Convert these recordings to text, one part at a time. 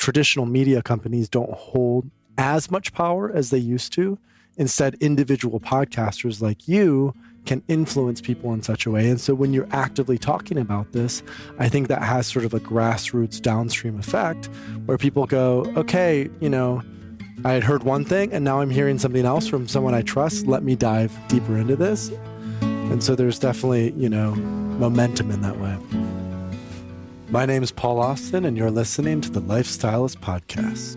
traditional media companies don't hold as much power as they used to. Instead, individual podcasters like you can influence people in such a way. And so when you're actively talking about this, I think that has sort of a grassroots downstream effect where people go, okay, I had heard one thing and now I'm hearing something else from someone I trust. Let me dive deeper into this. And so there's definitely, momentum in that way. My name is Paul Austin, and you're listening to the Lifestylist Podcast.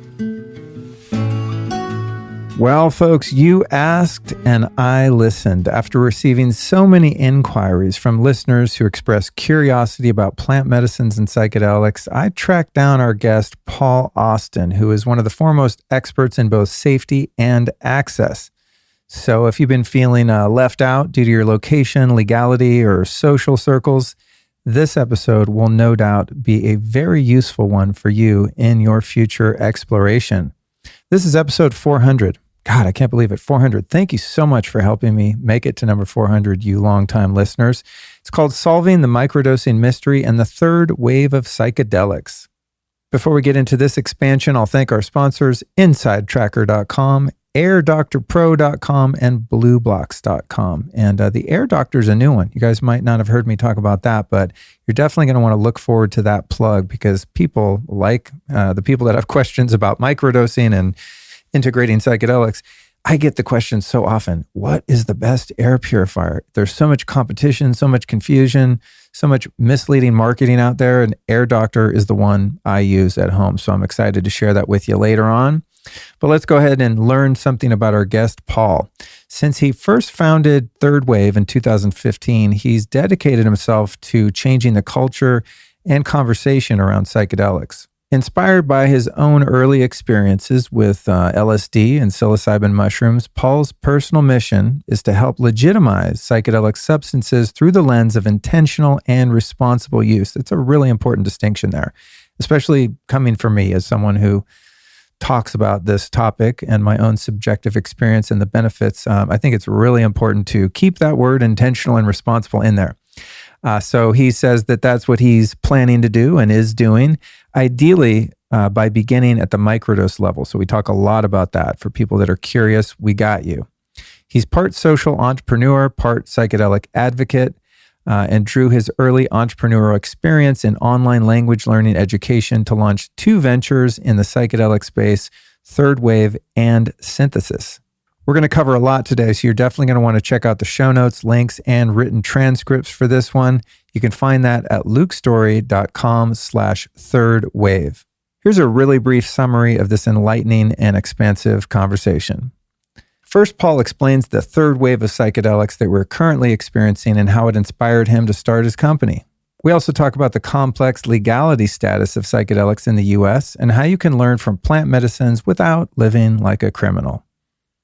Well, folks, you asked and I listened. After receiving so many inquiries from listeners who expressed curiosity about plant medicines and psychedelics, I tracked down our guest, Paul Austin, who is one of the foremost experts in both safety and access. So if you've been feeling left out due to your location, legality, or social circles, this episode will no doubt be a very useful one for you in your future exploration. This is episode 400. God, I can't believe it, 400. Thank you so much for helping me make it to number 400, you longtime listeners. It's called Solving the Microdosing Mystery and the Third Wave of Psychedelics. Before we get into this expansion, I'll thank our sponsors, InsideTracker.com, AirDoctorPro.com, and BlueBlocks.com. And the Air Doctor is a new one. You guys might not have heard me talk about that, but you're definitely going to want to look forward to that plug because people like the people that have questions about microdosing and integrating psychedelics. I get the question so often, what is the best air purifier? There's so much competition, so much confusion, so much misleading marketing out there, and Air Doctor is the one I use at home. So I'm excited to share that with you later on. But let's go ahead and learn something about our guest, Paul. Since he first founded Third Wave in 2015, he's dedicated himself to changing the culture and conversation around psychedelics. Inspired by his own early experiences with LSD and psilocybin mushrooms, Paul's personal mission is to help legitimize psychedelic substances through the lens of intentional and responsible use. That's a really important distinction there, especially coming from me as someone who talks about this topic and my own subjective experience and the benefits. I think it's really important to keep that word intentional and responsible in there. So he says that that's what he's planning to do and is doing, ideally by beginning at the microdose level. So we talk a lot about that. For people that are curious, we got you. He's part social entrepreneur, part psychedelic advocate, and drew his early entrepreneurial experience in online language learning education to launch two ventures in the psychedelic space, Third Wave and Synthesis. We're going to cover a lot today, so you're definitely going to want to check out the show notes, links, and written transcripts for this one. You can find that at lukestory.com/thirdwave. Here's a really brief summary of this enlightening and expansive conversation. First, Paul explains the third wave of psychedelics that we're currently experiencing and how it inspired him to start his company. We also talk about the complex legality status of psychedelics in the US and how you can learn from plant medicines without living like a criminal.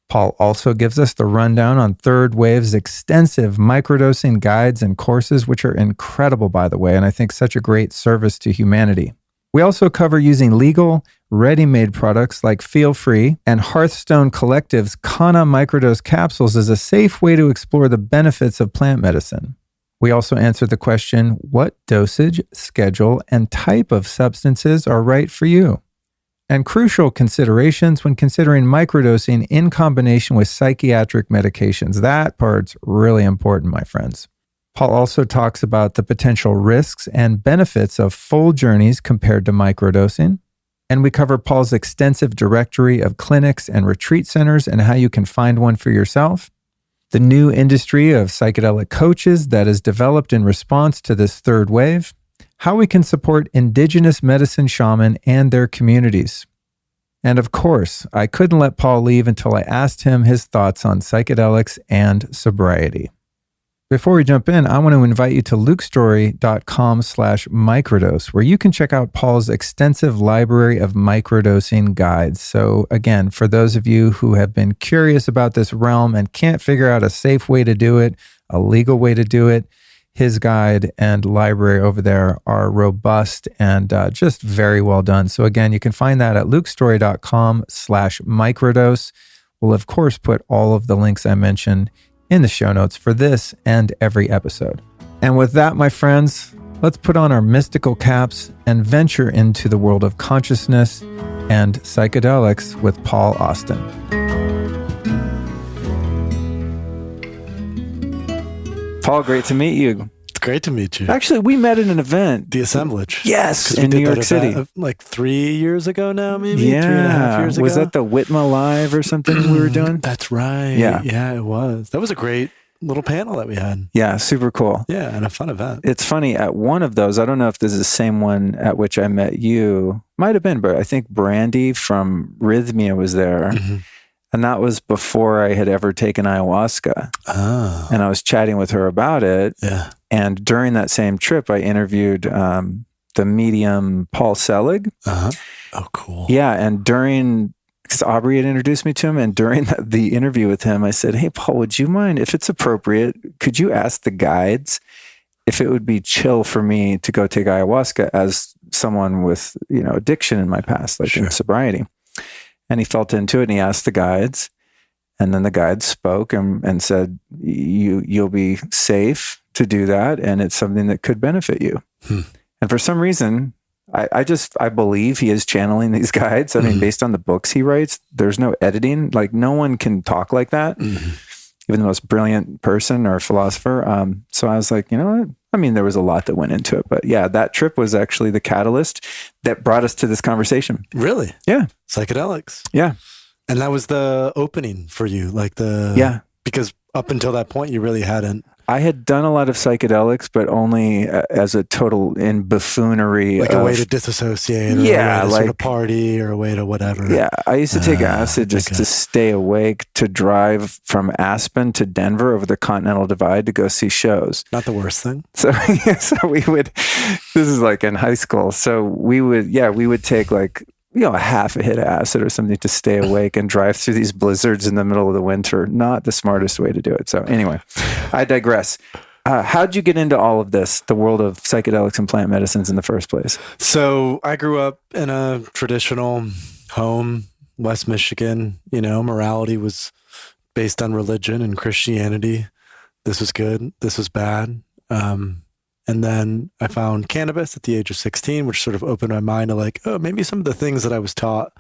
Paul also gives us the rundown on Third Wave's extensive microdosing guides and courses, which are incredible, by the way, and I think such a great service to humanity. We also cover using legal, ready-made products like Feel Free and Hearthstone Collective's Kana microdose capsules as a safe way to explore the benefits of plant medicine. We also answer the question, what dosage, schedule, and type of substances are right for you? And crucial considerations when considering microdosing in combination with psychiatric medications. That part's really important, my friends. Paul also talks about the potential risks and benefits of full journeys compared to microdosing. And we cover Paul's extensive directory of clinics and retreat centers and how you can find one for yourself. The new industry of psychedelic coaches that is developed in response to this third wave. How we can support indigenous medicine shaman and their communities. And of course, I couldn't let Paul leave until I asked him his thoughts on psychedelics and sobriety. Before we jump in, I want to invite you to lukestory.com/microdose, where you can check out Paul's extensive library of microdosing guides. So again, for those of you who have been curious about this realm and can't figure out a safe way to do it, a legal way to do it, his guide and library over there are robust and just very well done. So again, you can find that at lukestory.com/microdose. We'll of course put all of the links I mentioned in the show notes for this and every episode. And with that, my friends, Let's put on our mystical caps and venture into the world of consciousness and psychedelics with Paul Austin. Paul, great to meet you. It's great to meet you. Actually, we met at an event. The assemblage. Yes, in New York City. Like 3 years ago now, maybe? Yeah. 3.5 years ago. Was that the Whitma Live or something we were doing? That's right. Yeah. Yeah, it was. That was a great little panel that we had. Yeah, super cool. Yeah, and a fun event. It's funny, at one of those, I don't know if this is the same one at which I met you. Might have been, but I think Brandy from Rhythmia was there. Mm-hmm. And that was before I had ever taken ayahuasca. Oh. And I was chatting with her about it. Yeah. And during that same trip, I interviewed the medium Paul Selig. Uh-huh. Oh, cool. Yeah. And because Aubrey had introduced me to him, and during the interview with him, I said, "Hey, Paul, would you mind, if it's appropriate, could you ask the guides if it would be chill for me to go take ayahuasca as someone with, addiction in my past, like in sobriety?" And he felt into it, and he asked the guides, and then the guides spoke and said, "You'll be safe to do that, and it's something that could benefit you." And for some reason, I believe he is channeling these guides. I mean, based on the books he writes, there's no editing. Like, no one can talk like that, even the most brilliant person or philosopher. So I was like, you know what? I mean, there was a lot that went into it, but yeah, that trip was actually the catalyst that brought us to this conversation. Really? Yeah. Psychedelics. Yeah. And that was the opening for you, because up until that point, you really hadn't. I had done a lot of psychedelics, but only as a total in buffoonery. Like a way to disassociate, or a way to sort of party, or a way to whatever. Yeah, I used to take acid just to stay awake, to drive from Aspen to Denver over the Continental Divide to go see shows. Not the worst thing. So, we would, this is like in high school. So we would take like, a half a hit of acid or something to stay awake and drive through these blizzards in the middle of the winter. Not the smartest way to do it. So anyway, I digress. How'd you get into all of this, the world of psychedelics and plant medicines in the first place? So I grew up in a traditional home, West Michigan. Morality was based on religion and Christianity. This was good. This was bad. And then I found cannabis at the age of 16, which sort of opened my mind to like, oh, maybe some of the things that I was taught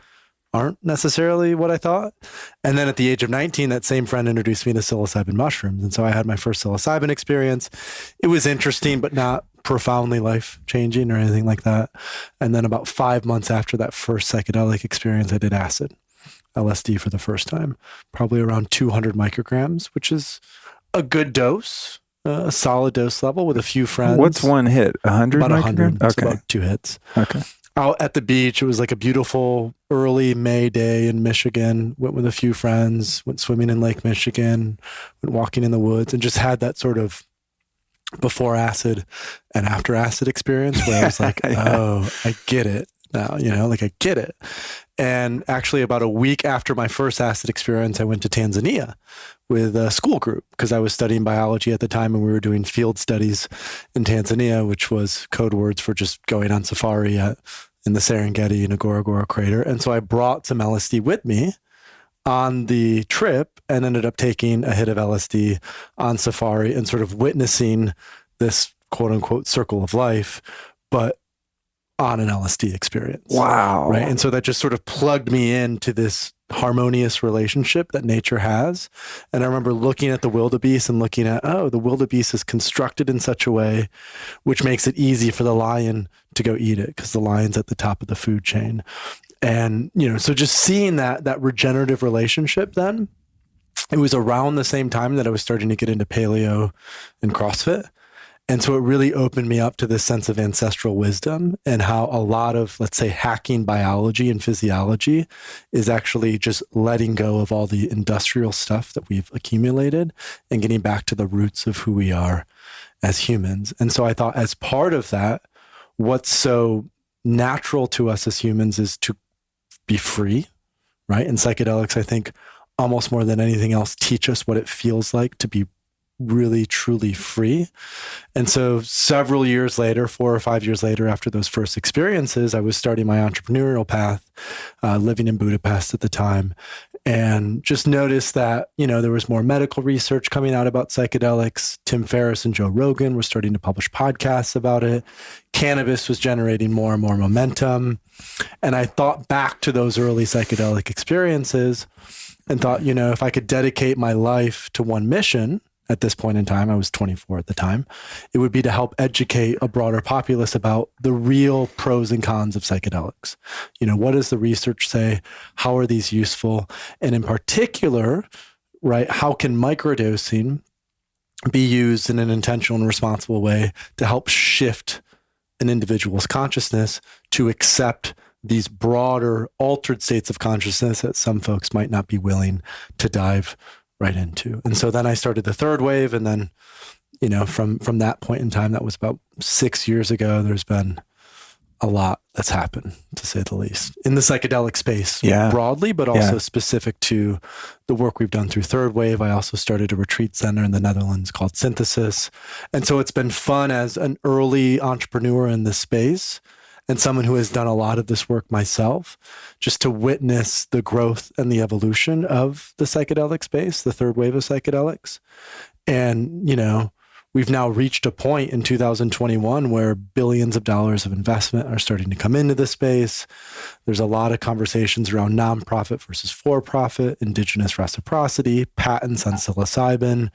aren't necessarily what I thought. And then at the age of 19, that same friend introduced me to psilocybin mushrooms. And so I had my first psilocybin experience. It was interesting, but not profoundly life-changing or anything like that. And then about 5 months after that first psychedelic experience, I did acid, LSD for the first time, probably around 200 micrograms, which is a good dose. A solid dose level with a few friends. What's one hit? 100? About 100. Okay. It's about 2 hits. Okay. Out at the beach. It was like a beautiful early May day in Michigan. Went with a few friends, went swimming in Lake Michigan, went walking in the woods, and just had that sort of before acid and after acid experience where I was like, oh, I get it now, I get it. And actually about a week after my first acid experience, I went to Tanzania with a school group because I was studying biology at the time, and we were doing field studies in Tanzania, which was code words for just going on safari in the Serengeti and Ngorongoro crater. And so I brought some LSD with me on the trip and ended up taking a hit of LSD on safari and sort of witnessing this quote unquote circle of life, but on an LSD experience. Wow. Right. And so that just sort of plugged me into this harmonious relationship that nature has. And I remember looking at the wildebeest and looking at, the wildebeest is constructed in such a way which makes it easy for the lion to go eat it because the lion's at the top of the food chain. And, so just seeing that regenerative relationship then, it was around the same time that I was starting to get into paleo and CrossFit. And so it really opened me up to this sense of ancestral wisdom and how a lot of, let's say, hacking biology and physiology is actually just letting go of all the industrial stuff that we've accumulated and getting back to the roots of who we are as humans. And so I thought as part of that, what's so natural to us as humans is to be free, right? And psychedelics, I think, almost more than anything else, teach us what it feels like to be really, truly free. And so several years later, 4 or 5 years later, after those first experiences, I was starting my entrepreneurial path, living in Budapest at the time. and just noticed that, there was more medical research coming out about psychedelics. Tim Ferriss and Joe Rogan were starting to publish podcasts about it. Cannabis was generating more and more momentum. And I thought back to those early psychedelic experiences and thought, if I could dedicate my life to one mission at this point in time, I was 24 at the time, it would be to help educate a broader populace about the real pros and cons of psychedelics. What does the research say? How are these useful? And in particular, right, how can microdosing be used in an intentional and responsible way to help shift an individual's consciousness to accept these broader altered states of consciousness that some folks might not be willing to dive right into. And so then I started the third wave. And then, from that point in time, that was about 6 years ago, there's been a lot that's happened, to say the least, in the psychedelic space broadly, but also specific to the work we've done through third wave. I also started a retreat center in the Netherlands called Synthesis. And so it's been fun as an early entrepreneur in this space and someone who has done a lot of this work myself, just to witness the growth and the evolution of the psychedelic space, the third wave of psychedelics. And, we've now reached a point in 2021 where billions of dollars of investment are starting to come into the space. There's a lot of conversations around nonprofit versus for-profit, indigenous reciprocity, patents on psilocybin.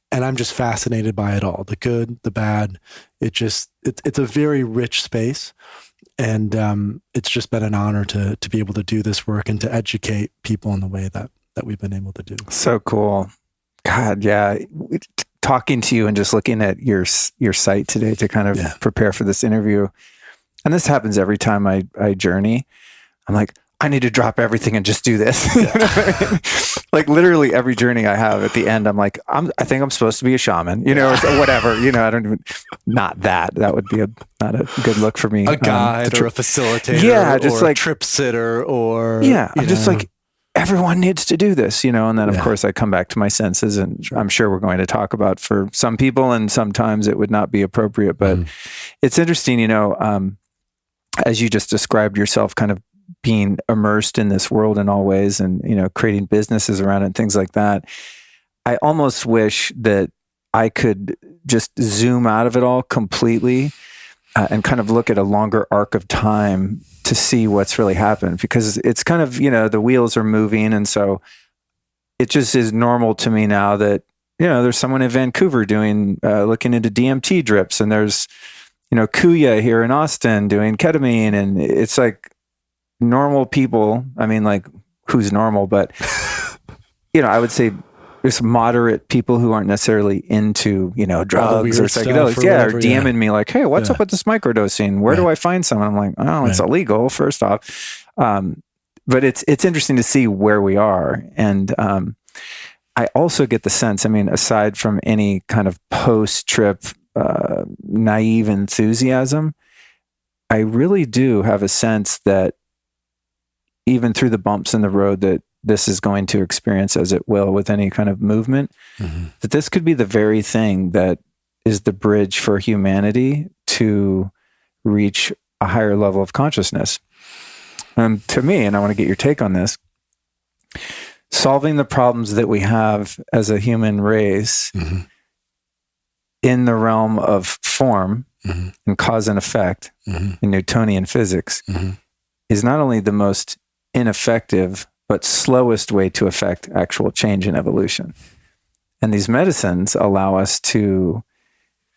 And I'm just fascinated by it all, the good, the bad. It's a very rich space. And it's just been an honor to be able to do this work and to educate people in the way that we've been able to do. So cool. God, yeah. Talking to you and just looking at your site today to kind of prepare for this interview. And this happens every time I journey. I'm like, I need to drop everything and just do this. You know what I mean? Like literally every journey I have at the end, I'm like, I think I'm supposed to be a shaman, or whatever, I don't even, not that would be not a good look for me. A guide or a facilitator just or like a trip sitter or, I'm just like, everyone needs to do this, and then of course I come back to my senses and I'm sure we're going to talk about for some people and sometimes it would not be appropriate, but it's interesting, as you just described yourself kind of being immersed in this world in all ways and, creating businesses around it and things like that. I almost wish that I could just zoom out of it all completely and kind of look at a longer arc of time to see what's really happened, because it's kind of, the wheels are moving. And so it just is normal to me now that, there's someone in Vancouver doing, looking into DMT drips, and there's, Kuya here in Austin doing ketamine. And it's like normal people. I mean, like who's normal, but, I would say there's moderate people who aren't necessarily into, drugs or psychedelics. Or DMing me like, hey, what's up with this microdosing? Where do I find someone? I'm like, oh, it's illegal, first off. But it's interesting to see where we are. And I also get the sense, aside from any kind of post-trip naive enthusiasm, I really do have a sense that even through the bumps in the road that this is going to experience, as it will with any kind of movement, that this could be the very thing that is the bridge for humanity to reach a higher level of consciousness. To me, and I want to get your take on this, solving the problems that we have as a human race in the realm of form and cause and effect in Newtonian physics is not only the most ineffective but slowest way to affect actual change and evolution. And these medicines allow us to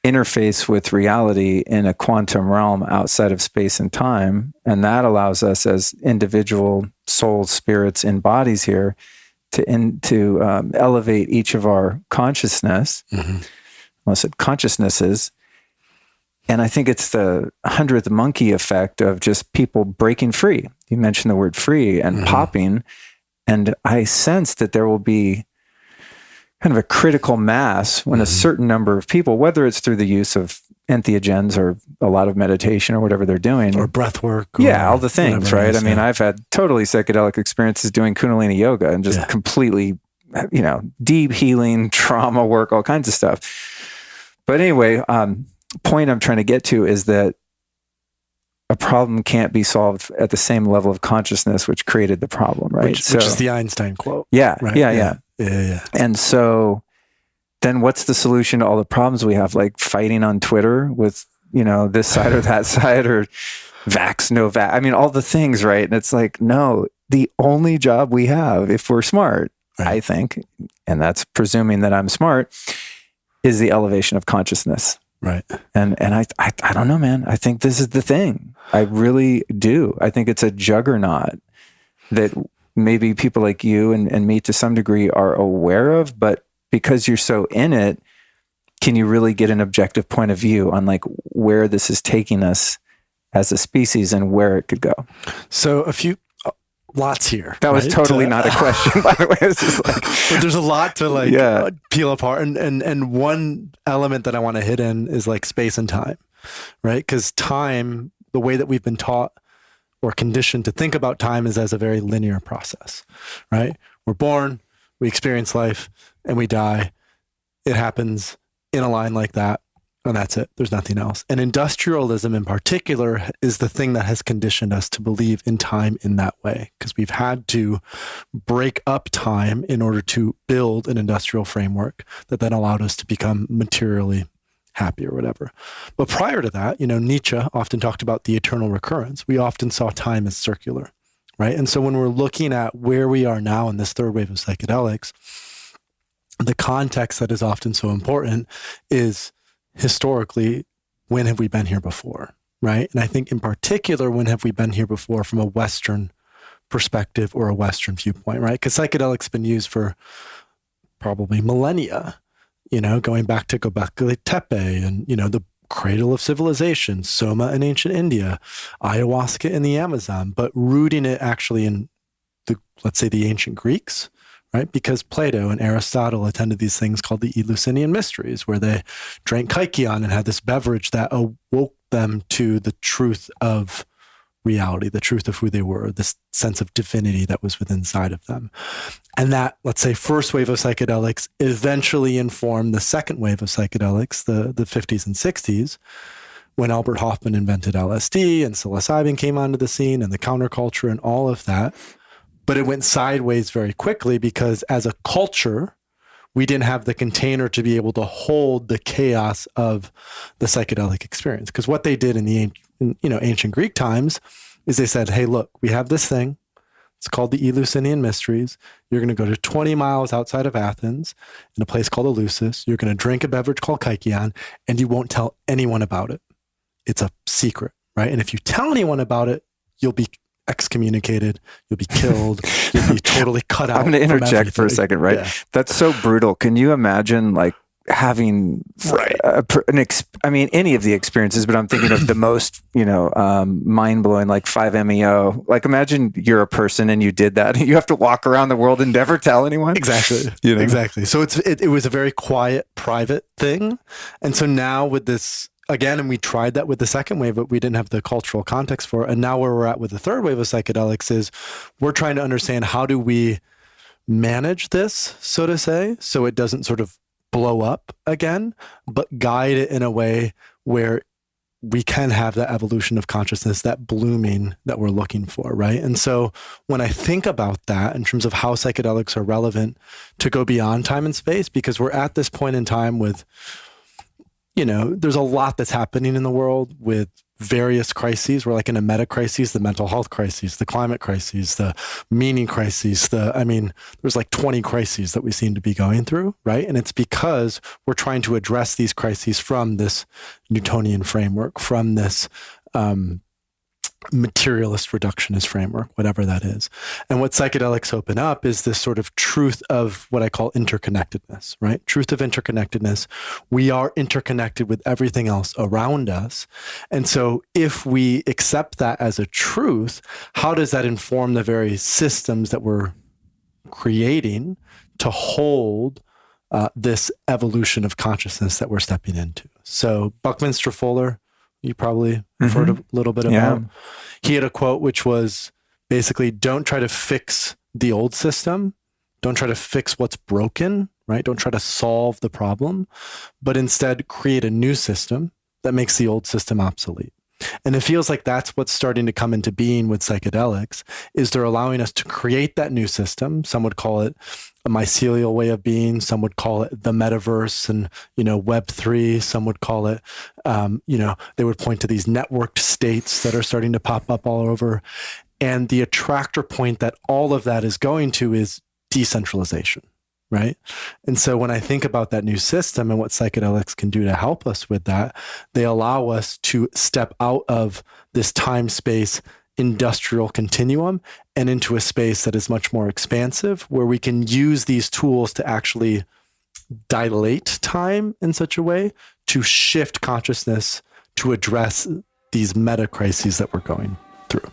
interface with reality in a quantum realm outside of space and time. And that allows us as individual souls, spirits in bodies here to elevate each of our consciousness, consciousnesses. And I think it's the 100th monkey effect of just people breaking free. You mentioned the word free and popping. And I sense that there will be kind of a critical mass when a certain number of people, whether it's through the use of entheogens or a lot of meditation or whatever they're doing. Or breath work. All the things, right? I've had totally psychedelic experiences doing Kundalini yoga and just completely, deep healing, trauma work, all kinds of stuff. But anyway, point I'm trying to get to is that a problem can't be solved at the same level of consciousness which created the problem, right? Which is the Einstein quote. Yeah, right? Yeah. And so then what's the solution to all the problems we have, like fighting on Twitter with, this side or that side, or vax, no vax? I mean, all the things, right? And it's like, no, the only job we have, if we're smart, right, I think, and that's presuming that I'm smart, is the elevation of consciousness. Right. And I don't know, man. I think this is the thing. I really do. I think it's a juggernaut that maybe people like you and me to some degree are aware of, but because you're so in it, can you really get an objective point of view on like where this is taking us as a species and where it could go? So lots here. That was totally not a question, by the way. It's just like, but there's a lot to peel apart. And one element that I want to hit in is like space and time, right? Because time, the way that we've been taught or conditioned to think about time is as a very linear process, right? We're born, we experience life, and we die. It happens in a line like that. And that's it. There's nothing else. And industrialism in particular is the thing that has conditioned us to believe in time in that way, because we've had to break up time in order to build an industrial framework that then allowed us to become materially happy or whatever. But prior to that, Nietzsche often talked about the eternal recurrence. We often saw time as circular, right? And so when we're looking at where we are now in this third wave of psychedelics, the context that is often so important is historically, when have we been here before, right? And I think in particular, when have we been here before from a Western perspective or a Western viewpoint, right? Because psychedelics have been used for probably millennia, going back to Göbekli Tepe and, the cradle of civilization, Soma in ancient India, ayahuasca in the Amazon, but rooting it actually in let's say the ancient Greeks, right? Because Plato and Aristotle attended these things called the Eleusinian Mysteries, where they drank kykeon and had this beverage that awoke them to the truth of reality, the truth of who they were, this sense of divinity that was within inside of them. And that, let's say, first wave of psychedelics eventually informed the second wave of psychedelics, the 50s and 60s, when Albert Hofmann invented LSD and psilocybin came onto the scene and the counterculture and all of that. But it went sideways very quickly because as a culture, we didn't have the container to be able to hold the chaos of the psychedelic experience. Because what they did in the ancient Greek times is they said, hey, look, we have this thing. It's called the Eleusinian Mysteries. You're going to go to 20 miles outside of Athens in a place called Eleusis. You're going to drink a beverage called kykeon, and you won't tell anyone about it. It's a secret, right? And if you tell anyone about it, you'll be excommunicated, you'll be killed, you'll be totally cut out. I'm going to interject for a second, right? Yeah. That's so brutal. Can you imagine like having any of the experiences, but I'm thinking of the most, mind-blowing, like 5-MeO. Like imagine you're a person and you did that and you have to walk around the world and never tell anyone. Exactly. Exactly. So it was a very quiet, private thing. And so now with this, again, and we tried that with the second wave, but we didn't have the cultural context for it. And now where we're at with the third wave of psychedelics is we're trying to understand how do we manage this, so to say, so it doesn't sort of blow up again, but guide it in a way where we can have that evolution of consciousness, that blooming that we're looking for, right? And so when I think about that in terms of how psychedelics are relevant to go beyond time and space, because we're at this point in time with there's a lot that's happening in the world with various crises. We're like in a meta crisis, the mental health crises, the climate crises, the meaning crises, there's like 20 crises that we seem to be going through, right? And it's because we're trying to address these crises from this Newtonian framework, from this materialist reductionist framework, whatever that is. And what psychedelics open up is this sort of truth of what I call interconnectedness, right? Truth of interconnectedness. We are interconnected with everything else around us. And so if we accept that as a truth, how does that inform the very systems that we're creating to hold this evolution of consciousness that we're stepping into? So Buckminster Fuller, you probably have heard a little bit about. Yeah. He had a quote which was basically, don't try to fix the old system. Don't try to fix what's broken, right? Don't try to solve the problem, but instead create a new system that makes the old system obsolete. And it feels like that's what's starting to come into being with psychedelics, is they're allowing us to create that new system. Some would call it a mycelial way of being. Some would call it the metaverse and, Web3. Some would call it, they would point to these networked states that are starting to pop up all over. And the attractor point that all of that is going to is decentralization. Right. And so when I think about that new system and what psychedelics can do to help us with that, they allow us to step out of this time-space industrial continuum and into a space that is much more expansive, where we can use these tools to actually dilate time in such a way to shift consciousness to address these meta crises that we're going through.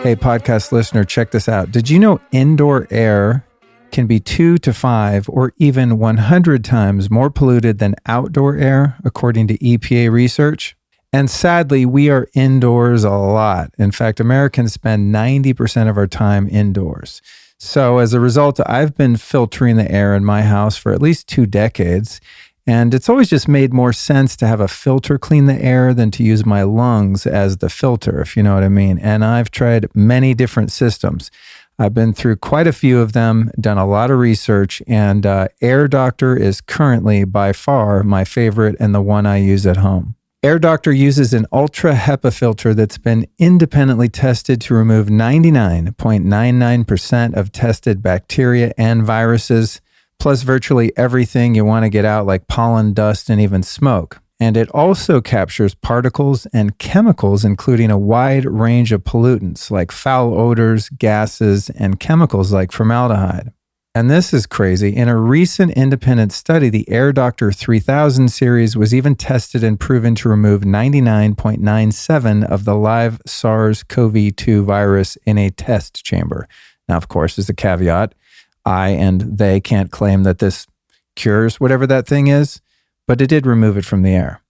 Hey, podcast listener, check this out. Did you know indoor air can be 2 to 5 or even 100 times more polluted than outdoor air, according to EPA research? And sadly, we are indoors a lot. In fact, Americans spend 90% of our time indoors. So as a result, I've been filtering the air in my house for at least 2 decades. And it's always just made more sense to have a filter clean the air than to use my lungs as the filter, if you know what I mean. And I've tried many different systems. I've been through quite a few of them, done a lot of research, and Air Doctor is currently by far my favorite and the one I use at home. Air Doctor uses an ultra HEPA filter that's been independently tested to remove 99.99% of tested bacteria and viruses, plus virtually everything you want to get out, like pollen, dust, and even smoke. And it also captures particles and chemicals, including a wide range of pollutants like foul odors, gases, and chemicals like formaldehyde. And this is crazy. In a recent independent study, the Air Doctor 3000 series was even tested and proven to remove 99.97% of the live SARS-CoV-2 virus in a test chamber. Now, of course, there's a caveat. I and they can't claim that this cures whatever that thing is, but it did remove it from the air.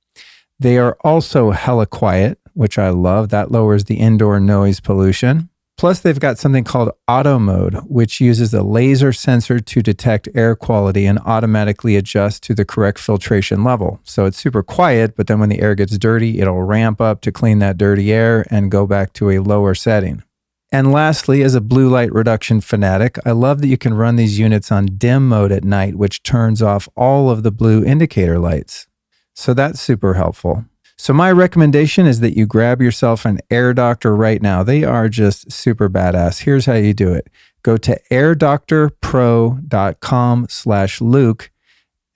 They are also hella quiet, which I love. That lowers the indoor noise pollution. Plus, they've got something called auto mode, which uses a laser sensor to detect air quality and automatically adjust to the correct filtration level. So it's super quiet, but then when the air gets dirty, it'll ramp up to clean that dirty air and go back to a lower setting. And lastly, as a blue light reduction fanatic, I love that you can run these units on dim mode at night, which turns off all of the blue indicator lights. So that's super helpful. So my recommendation is that you grab yourself an Air Doctor right now. They are just super badass. Here's how you do it. Go to airdoctorpro.com/Luke,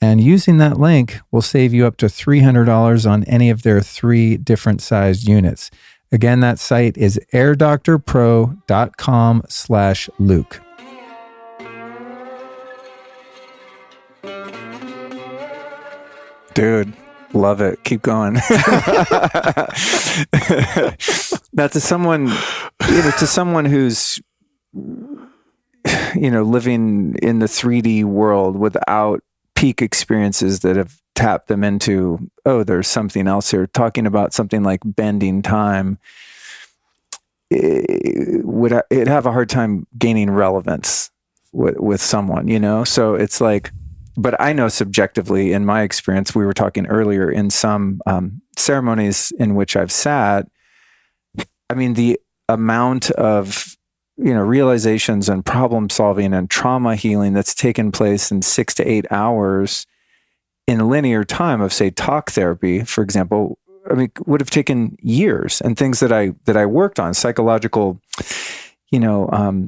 and using that link will save you up to $300 on any of their 3 different sized units. Again, that site is airdoctorpro.com/Luke. Dude, love it. Keep going. Now, to someone who's, living in the 3D world without peak experiences that have tapped them into, there's something else here. Talking about something like bending time, it'd have a hard time gaining relevance with someone, So it's like, but I know subjectively in my experience, we were talking earlier in some ceremonies in which I've sat, I mean, the amount of, realizations and problem solving and trauma healing that's taken place in 6 to 8 hours in linear time of, say, talk therapy, for example, would have taken years, and things that I worked on, psychological,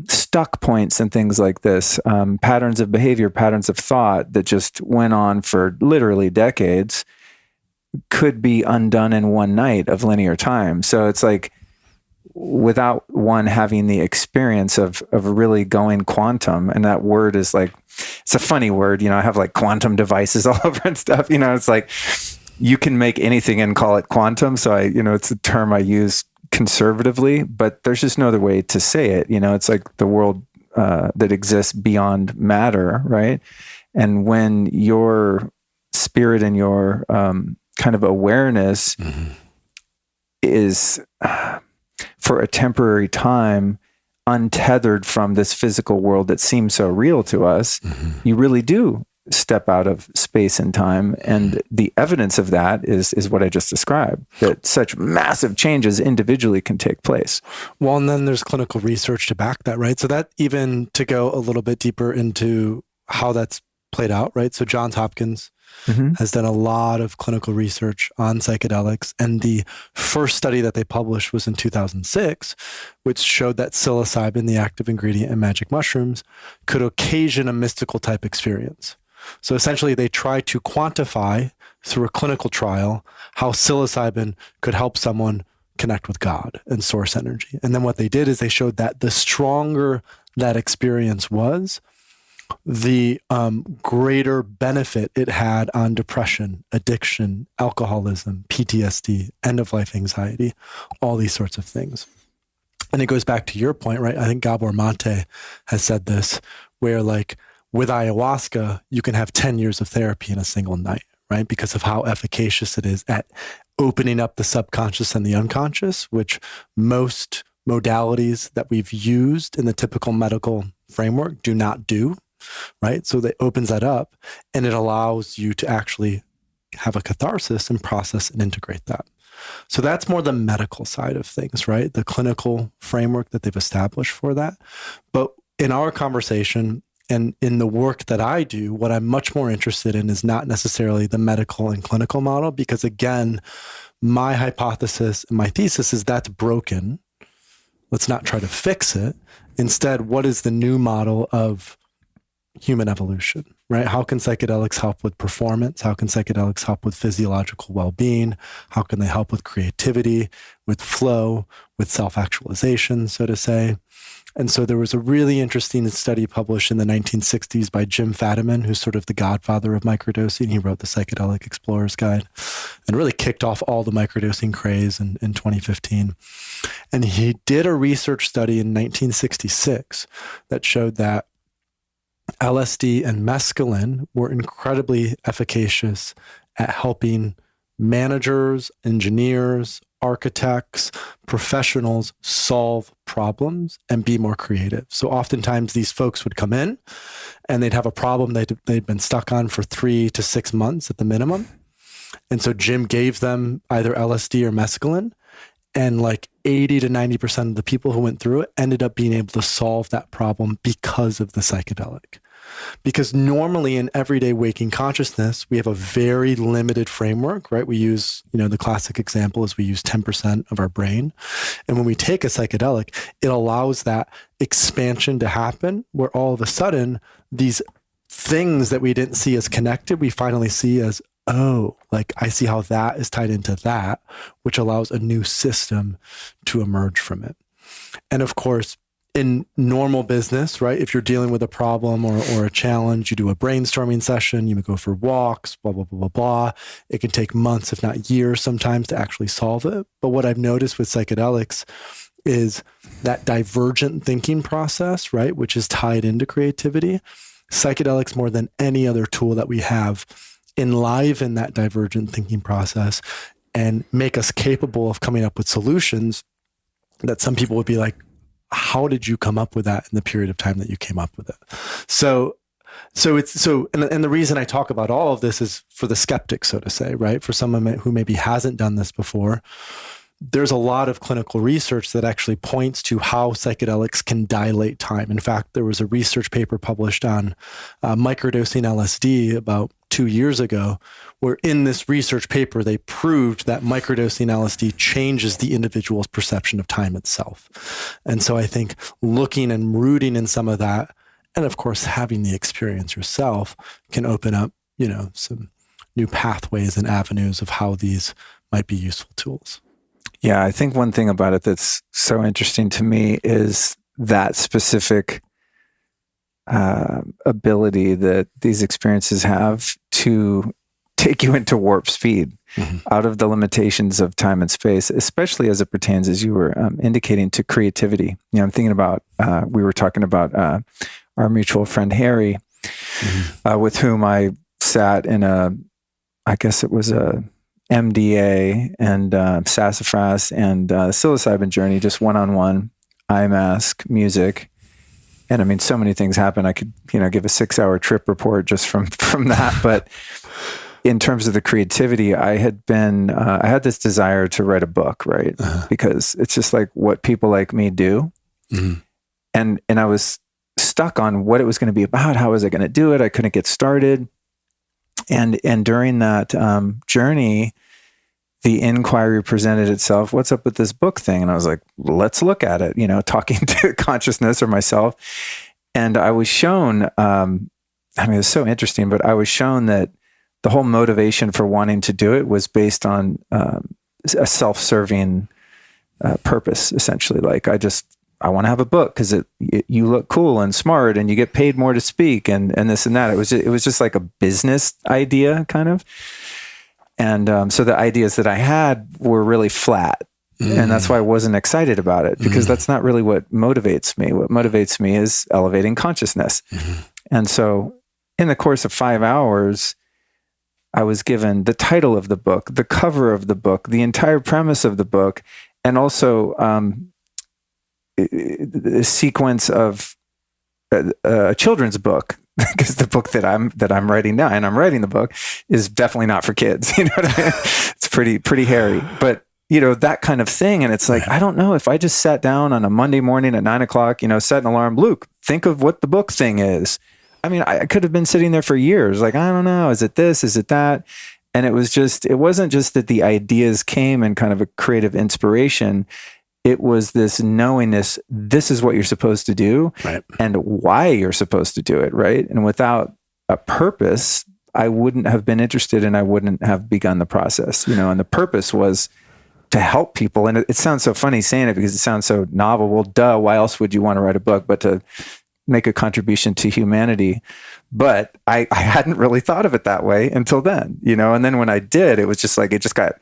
stuck points and things like this, patterns of behavior, patterns of thought that just went on for literally decades, could be undone in one night of linear time. So it's like, without one having the experience of really going quantum, and that word is like, it's a funny word, I have like quantum devices all over and stuff, it's like, you can make anything and call it quantum. So it's a term I use conservatively, but there's just no other way to say it. It's like the world that exists beyond matter, right? And when your spirit and your kind of awareness is for a temporary time untethered from this physical world that seems so real to us, you really do step out of space and time. And the evidence of that is what I just described, that such massive changes individually can take place. Well, and then there's clinical research to back that, right? So that, even to go a little bit deeper into how that's played out, right? So Johns Hopkins has done a lot of clinical research on psychedelics. And the first study that they published was in 2006, which showed that psilocybin, the active ingredient in magic mushrooms, could occasion a mystical type experience. So essentially, they tried to quantify through a clinical trial how psilocybin could help someone connect with God and source energy. And then what they did is they showed that the stronger that experience was, the greater benefit it had on depression, addiction, alcoholism, PTSD, end-of-life anxiety, all these sorts of things. And it goes back to your point, right? I think Gabor Mate has said this, where like with ayahuasca, you can have 10 years of therapy in a single night, right? Because of how efficacious it is at opening up the subconscious and the unconscious, which most modalities that we've used in the typical medical framework do not do, right? So that opens that up, and it allows you to actually have a catharsis and process and integrate that. So that's more the medical side of things, right? The clinical framework that they've established for that. But in our conversation and in the work that I do, what I'm much more interested in is not necessarily the medical and clinical model, because again, my hypothesis and my thesis is that's broken. Let's not try to fix it. Instead, what is the new model of human evolution, right? How can psychedelics help with performance? How can psychedelics help with physiological well-being? How can they help with creativity, with flow, with self-actualization, so to say? And so there was a really interesting study published in the 1960s by Jim Fadiman, who's sort of the godfather of microdosing. He wrote the Psychedelic Explorer's Guide and really kicked off all the microdosing craze in 2015. And he did a research study in 1966 that showed that LSD and mescaline were incredibly efficacious at helping managers, engineers, architects, professionals solve problems and be more creative. So oftentimes these folks would come in and they'd have a problem they'd been stuck on for 3 to 6 months at the minimum. And so Jim gave them either LSD or mescaline, and like 80 to 90% of the people who went through it ended up being able to solve that problem because of the psychedelic. Because normally in everyday waking consciousness, we have a very limited framework, right? We use, the classic example is we use 10% of our brain. And when we take a psychedelic, it allows that expansion to happen, where all of a sudden these things that we didn't see as connected, we finally see as, oh, like I see how that is tied into that, which allows a new system to emerge from it. And of course, in normal business, right, if you're dealing with a problem or a challenge, you do a brainstorming session, you go for walks, blah, blah, blah, blah, blah. It can take months, if not years sometimes, to actually solve it. But what I've noticed with psychedelics is that divergent thinking process, right, which is tied into creativity. Psychedelics, more than any other tool that we have, enliven that divergent thinking process and make us capable of coming up with solutions that some people would be like, how did you come up with that in the period of time that you came up with it? And the reason I talk about all of this is for the skeptic, so to say, right? For someone who maybe hasn't done this before, there's a lot of clinical research that actually points to how psychedelics can dilate time. In fact, there was a research paper published on microdosing LSD about 2 years ago, where in this research paper, they proved that microdosing LSD changes the individual's perception of time itself. And so I think looking and rooting in some of that, and of course, having the experience yourself can open up, some new pathways and avenues of how these might be useful tools. Yeah, I think one thing about it that's so interesting to me is that specific ability that these experiences have to take you into warp speed, out of the limitations of time and space, especially as it pertains, as you were indicating, to creativity. I'm thinking about, we were talking about our mutual friend Harry, with whom I sat in I guess it was a MDA and sassafras and psilocybin journey, just one-on-one, eye mask, music. And I mean, so many things happen. I could, give a 6-hour trip report just from that. But in terms of the creativity, I had this desire to write a book, right? Because it's just like what people like me do. Mm-hmm. And I was stuck on what it was going to be about. How was I going to do it? I couldn't get started. And during that journey, the inquiry presented itself. What's up with this book thing? And I was like, let's look at it, talking to consciousness or myself. And I was shown, it's so interesting, but I was shown that the whole motivation for wanting to do it was based on a self-serving purpose, essentially. Like, I want to have a book because you look cool and smart and you get paid more to speak and this and that. It was just like a business idea, kind of. And so the ideas that I had were really flat. And that's why I wasn't excited about it, because that's not really what motivates me. What motivates me is elevating consciousness. And so in the course of 5 hours, I was given the title of the book, the cover of the book, the entire premise of the book, and also a sequence of a children's book. Because the book that I'm writing now, and I'm writing the book, is definitely not for kids. You know what I mean? It's pretty hairy, but that kind of thing. And it's like, I don't know if I just sat down on a Monday morning at 9:00, set an alarm. Luke, think of what the book thing is. I mean, I could have been sitting there for years. Like, I don't know. Is it this? Is it that? And it wasn't just that the ideas came in kind of a creative inspiration. It was this knowingness, this is what you're supposed to do, right, and why you're supposed to do it, right? And without a purpose, I wouldn't have been interested and I wouldn't have begun the process, and the purpose was to help people. And it sounds so funny saying it because it sounds so novel. Well, duh, why else would you want to write a book but to make a contribution to humanity? But I hadn't really thought of it that way until then, and then when I did, it was just like, it just got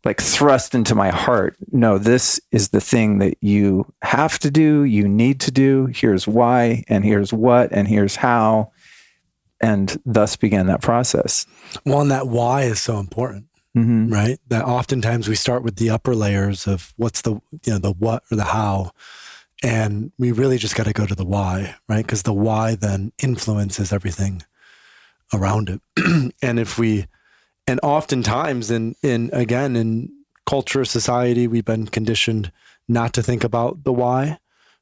like thrust into my heart. No, this is the thing that you have to do, you need to do. Here's why, and here's what, and here's how. And thus began that process. Well, and that why is so important, right? That oftentimes we start with the upper layers of what's the what or the how. And we really just got to go to the why, right? Because the why then influences everything around it. And oftentimes in culture, society, we've been conditioned not to think about the why,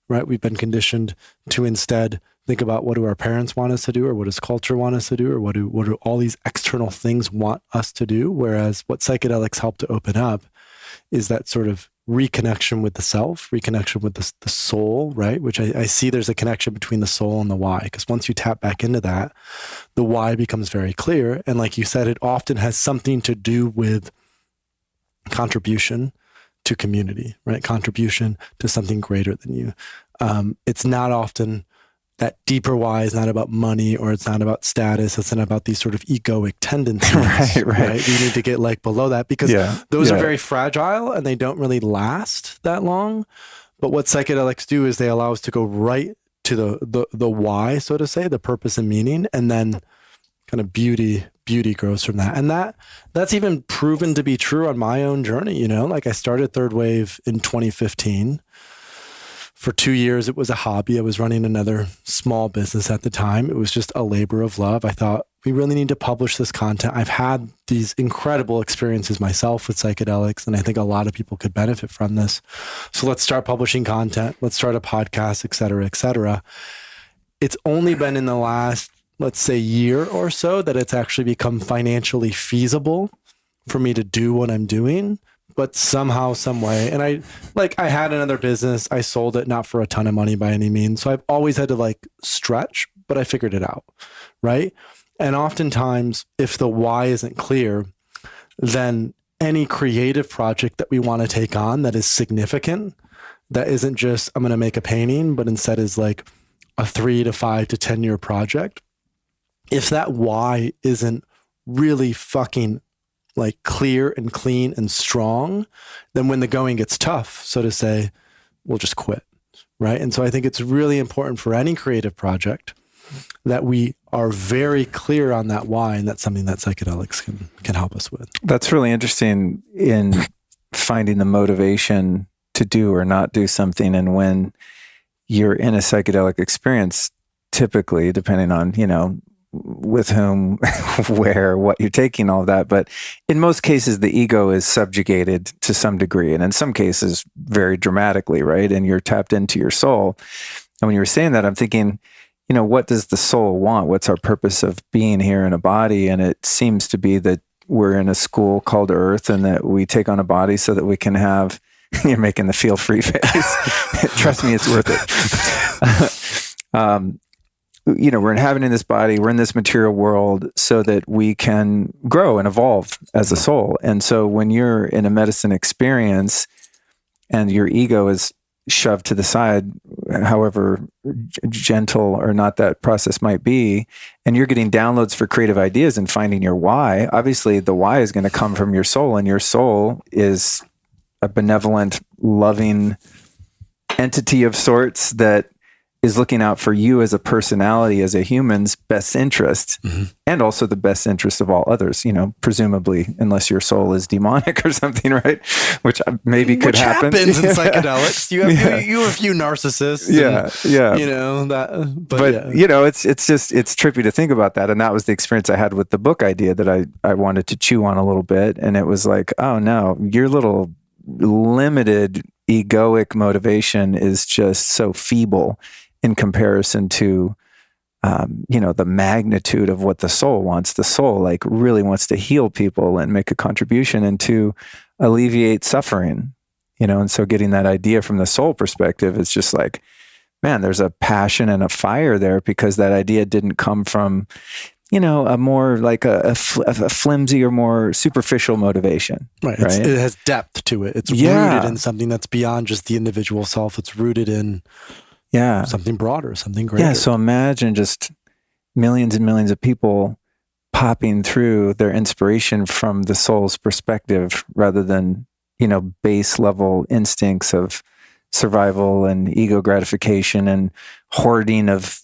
right? We've been conditioned to instead think about what do our parents want us to do, or what does culture want us to do, or what do all these external things want us to do? Whereas what psychedelics help to open up is that sort of reconnection with the self, reconnection with the soul, right? Which I see there's a connection between the soul and the why, because once you tap back into that, the why becomes very clear. And like you said, it often has something to do with contribution to community, right? Contribution to something greater than you. It's not often that deeper why is not about money, or it's not about status. It's not about these sort of egoic tendencies. right. We need to get like below that, because those are very fragile and they don't really last that long. But what psychedelics do is they allow us to go right to the why, so to say, the purpose and meaning, and then kind of beauty grows from that. And that's even proven to be true on my own journey. Like I started Third Wave in 2015. For 2 years, it was a hobby. I was running another small business at the time. It was just a labor of love. I thought, we really need to publish this content. I've had these incredible experiences myself with psychedelics, and I think a lot of people could benefit from this. So let's start publishing content. Let's start a podcast, et cetera, et cetera. It's only been in the last, let's say, year or so that it's actually become financially feasible for me to do what I'm doing. But somehow, some way, and I had another business. I sold it, not for a ton of money by any means. So I've always had to stretch, but I figured it out, right? And oftentimes, if the why isn't clear, then any creative project that we want to take on that is significant, that isn't just, I'm going to make a painting, but instead is like a 3 to 5 to 10 year project. If that why isn't really fucking clear and clean and strong, then when the going gets tough, so to say, we'll just quit, right? And so I think it's really important for any creative project that we are very clear on that why, and that's something that psychedelics can help us with. That's really interesting in finding the motivation to do or not do something, and when you're in a psychedelic experience, typically, depending on, with whom, where, what you're taking, all of that. But in most cases, the ego is subjugated to some degree, and in some cases, very dramatically, right? And you're tapped into your soul. And when you were saying that, I'm thinking, what does the soul want? What's our purpose of being here in a body? And it seems to be that we're in a school called Earth, and that we take on a body so that we can have, you're making the feel free face. Trust me, it's worth it. We're inhabiting this body, we're in this material world so that we can grow and evolve as a soul. And so when you're in a medicine experience and your ego is shoved to the side, however gentle or not that process might be, and you're getting downloads for creative ideas and finding your why, obviously the why is going to come from your soul, and your soul is a benevolent, loving entity of sorts that is looking out for you as a personality, as a human's best interest, and also the best interest of all others, presumably, unless your soul is demonic or something, right? Which maybe could happen. Which happens in psychedelics. You have a few narcissists. It's trippy to think about that. And that was the experience I had with the book idea that I wanted to chew on a little bit. And it was like, oh no, your little limited egoic motivation is just so feeble in comparison to, the magnitude of what the soul wants. The soul really wants to heal people and make a contribution and to alleviate suffering, and so getting that idea from the soul perspective is just like, man, there's a passion and a fire there because that idea didn't come from, a more like a flimsy or more superficial motivation. Right. It has depth to it. It's rooted in something that's beyond just the individual self. It's rooted in something broader, something greater. Yeah. So imagine just millions and millions of people popping through their inspiration from the soul's perspective rather than, base level instincts of survival and ego gratification and hoarding of,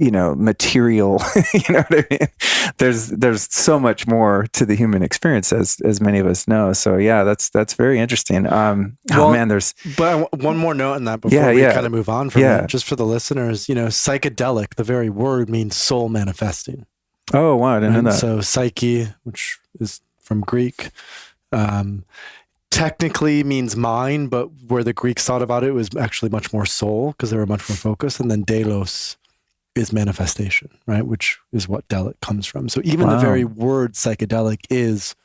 material, you know what I mean? There's so much more to the human experience as many of us know. So yeah, that's very interesting. But one more note on that before we kind of move on from it, just for the listeners, psychedelic, the very word means soul manifesting. Oh, wow. I didn't know that. So psyche, which is from Greek, technically means mind, but where the Greeks thought about it was actually much more soul because they were much more focused. And then delos is manifestation, right? Which is what delic comes from. So even the very word psychedelic is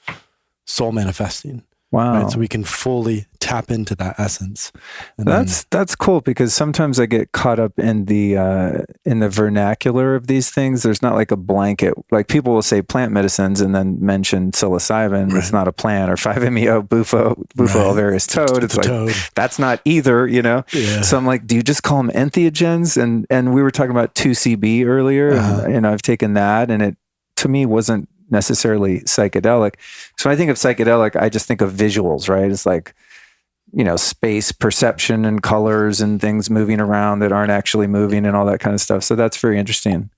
soul manifesting. Wow. Right? So we can fully tap into that essence. And that's cool because sometimes I get caught up in the vernacular of these things. There's not like a blanket, like people will say plant medicines and then mention psilocybin. Right. It's not a plant, or 5-MeO, bufo alvarius toad. It's like, toad. That's not either, Yeah. So I'm like, do you just call them entheogens? And we were talking about 2CB earlier, and I've taken that, and it to me wasn't necessarily psychedelic. So when I think of psychedelic, I just think of visuals, right? It's like, space perception and colors and things moving around that aren't actually moving and all that kind of stuff. So that's very interesting.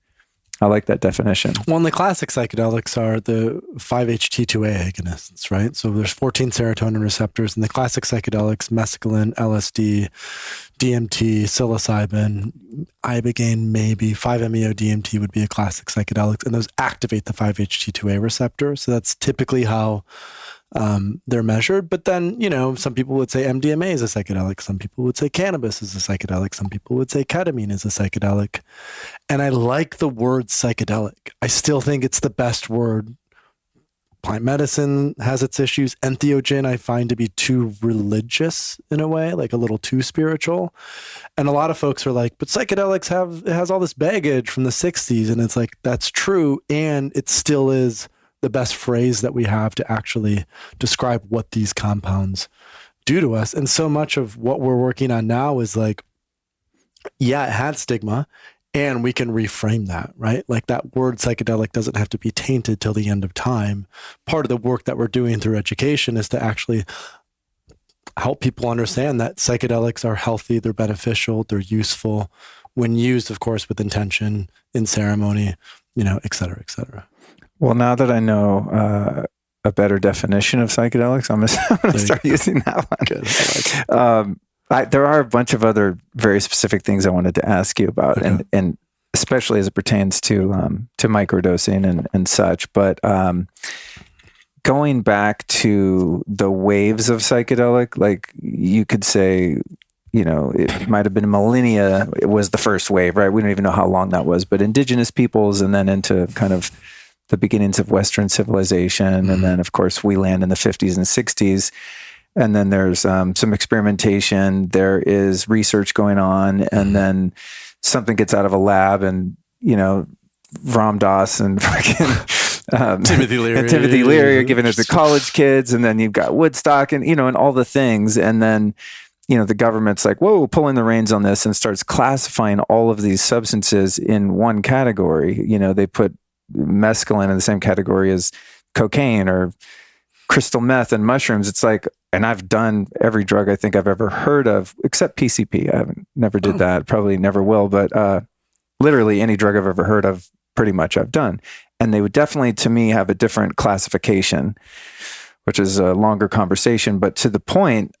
I like that definition. Well, and the classic psychedelics are the 5-HT2A agonists, right? So there's 14 serotonin receptors in the classic psychedelics: mescaline, LSD, DMT, psilocybin, ibogaine, maybe 5-MeO DMT would be a classic psychedelic, and those activate the 5-HT2A receptor. So that's typically how they're measured. But then, some people would say MDMA is a psychedelic. Some people would say cannabis is a psychedelic. Some people would say ketamine is a psychedelic. And I like the word psychedelic. I still think it's the best word. Plant medicine has its issues. Entheogen I find to be too religious in a way, like a little too spiritual. And a lot of folks are like, but psychedelics has all this baggage from the 60s. And it's like, that's true. And it still is the best phrase that we have to actually describe what these compounds do to us. And so much of what we're working on now is like, it had stigma, and we can reframe that, right? Like that word psychedelic doesn't have to be tainted till the end of time. Part of the work that we're doing through education is to actually help people understand that psychedelics are healthy, they're beneficial, they're useful when used, of course, with intention, in ceremony, et cetera, et cetera. Well, now that I know a better definition of psychedelics, I'm going to start using that one. Good. I like it. there are a bunch of other very specific things I wanted to ask you about, and especially as it pertains to microdosing and such. But going back to the waves of psychedelic, like you could say, it might have been millennia. It was the first wave, right? We don't even know how long that was, but indigenous peoples, and then into kind of the beginnings of Western civilization. And then, of course, we land in the 50s and 60s. And then there's some experimentation. There is research going on. And then something gets out of a lab, and, Ram Dass and fucking Timothy Leary are giving it to college kids. And then you've got Woodstock and, and all the things. And then, the government's like, whoa, pulling the reins on this, and starts classifying all of these substances in one category. They put mescaline in the same category as cocaine or crystal meth and mushrooms. It's like, and I've done every drug I think I've ever heard of, except PCP. Never did that, probably never will, but literally any drug I've ever heard of, pretty much I've done. And they would definitely, to me, have a different classification, which is a longer conversation. But to the point,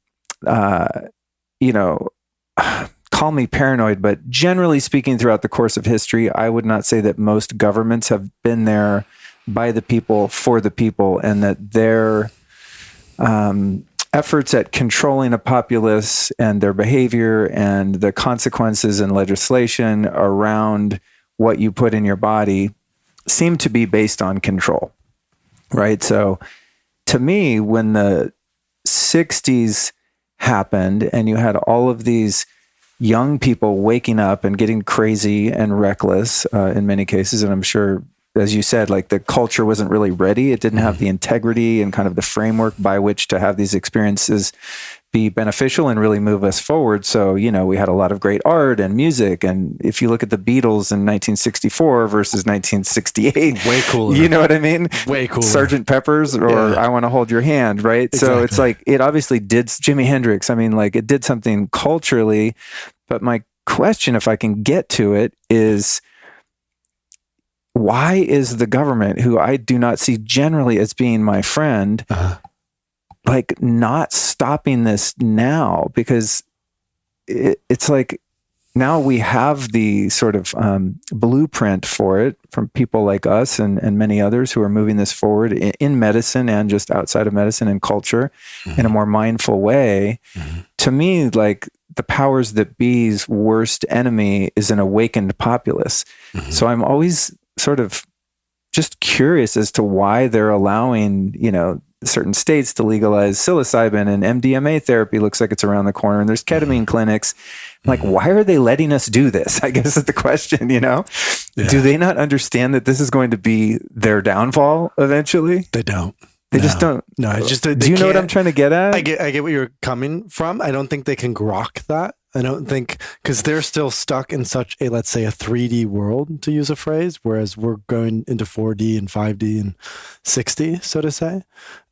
call me paranoid, but generally speaking, throughout the course of history, I would not say that most governments have been there by the people, for the people, and that their efforts at controlling a populace and their behavior and the consequences and legislation around what you put in your body seem to be based on control, right? So to me, when the 60s happened and you had all of these young people waking up and getting crazy and reckless in many cases, and I'm sure, as you said, like the culture wasn't really ready. It didn't have the integrity and kind of the framework by which to have these experiences be beneficial and really move us forward. So, we had a lot of great art and music. And if you look at the Beatles in 1964 versus 1968, way cooler. You know what I mean? Way cooler. Sgt. Pepper's or I Want to Hold Your Hand, right? Exactly. So it's like, it obviously did, Jimi Hendrix, I mean, like it did something culturally. But my question, if I can get to it, is why is the government, who I do not see generally as being my friend, like not stopping this now? Because it's like now we have the sort of blueprint for it from people like us and many others who are moving this forward in medicine and just outside of medicine and culture in a more mindful way. To me, like the powers that be's worst enemy is an awakened populace. So I'm always sort of just curious as to why they're allowing, certain states to legalize psilocybin, and MDMA therapy looks like it's around the corner, and there's ketamine clinics. Like, why are they letting us do this? I guess is the question, Yeah. Do they not understand that this is going to be their downfall eventually? They don't. They just don't. No, it's just, do you know what I'm trying to get at? I get where you're coming from. I don't think they can grok that. I don't think, because they're still stuck in such a, let's say, a 3D world, to use a phrase, whereas we're going into 4D and 5D and 6D, so to say.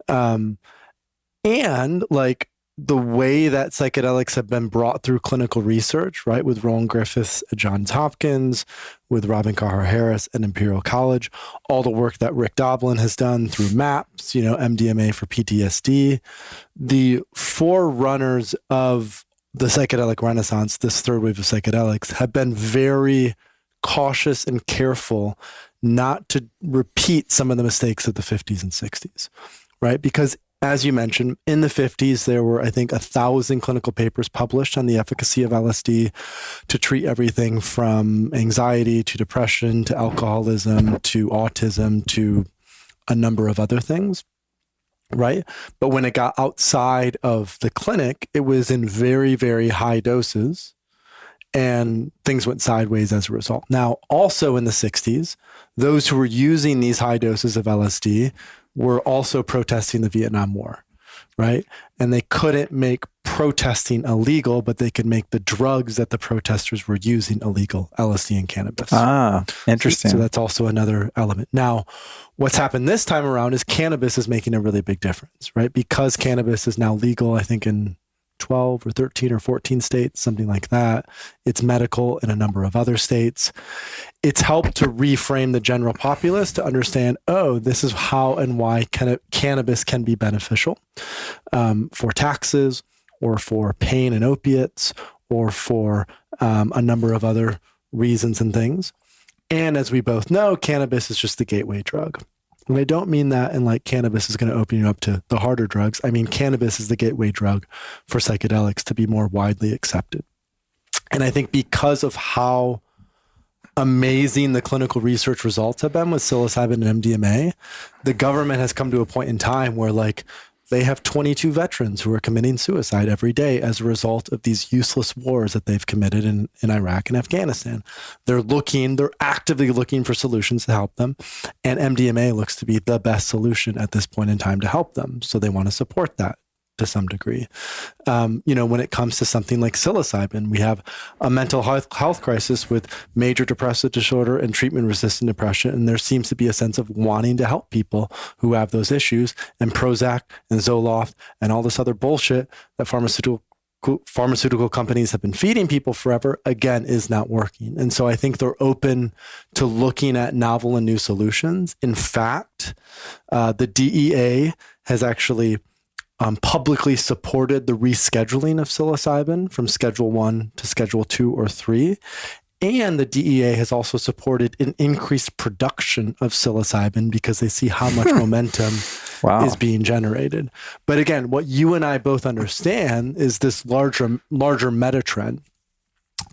And like the way that psychedelics have been brought through clinical research, right, with Roland Griffiths at Johns Hopkins, with Robin Carhart Harris at Imperial College, all the work that Rick Doblin has done through MAPS, MDMA for PTSD, the forerunners of the psychedelic renaissance, this third wave of psychedelics, have been very cautious and careful not to repeat some of the mistakes of the 50s and 60s, right? Because as you mentioned, in the 50s, there were, I think, 1,000 clinical papers published on the efficacy of LSD to treat everything from anxiety to depression to alcoholism to autism to a number of other things, right? But when it got outside of the clinic, it was in very, very high doses, and things went sideways as a result. Now, also in the 60s, those who were using these high doses of LSD were also protesting the Vietnam War, right? And they couldn't make protesting illegal, but they could make the drugs that the protesters were using illegal, LSD and cannabis. Ah, interesting. So that's also another element. Now, what's happened this time around is cannabis is making a really big difference, right? Because cannabis is now legal, I think in 12 or 13 or 14 states, something like that. It's medical in a number of other states. It's helped to reframe the general populace to understand, oh, this is how and why cannabis can be beneficial for taxes or for pain and opiates, or for a number of other reasons and things. And as we both know, cannabis is just the gateway drug. And I don't mean that in like cannabis is going to open you up to the harder drugs. I mean, cannabis is the gateway drug for psychedelics to be more widely accepted. And I think because of how amazing the clinical research results have been with psilocybin and MDMA, the government has come to a point in time where like they have 22 veterans who are committing suicide every day as a result of these useless wars that they've committed in Iraq and Afghanistan. They're actively looking for solutions to help them. And MDMA looks to be the best solution at this point in time to help them. So they want to support that to some degree. When it comes to something like psilocybin, we have a mental health crisis with major depressive disorder and treatment-resistant depression, and there seems to be a sense of wanting to help people who have those issues, and Prozac and Zoloft and all this other bullshit that pharmaceutical companies have been feeding people forever, again, is not working. And so I think they're open to looking at novel and new solutions. In fact, the DEA has actually publicly supported the rescheduling of psilocybin from Schedule 1 to Schedule 2 or 3. And the DEA has also supported an increased production of psilocybin because they see how much momentum is being generated. But again, what you and I both understand is this larger meta trend.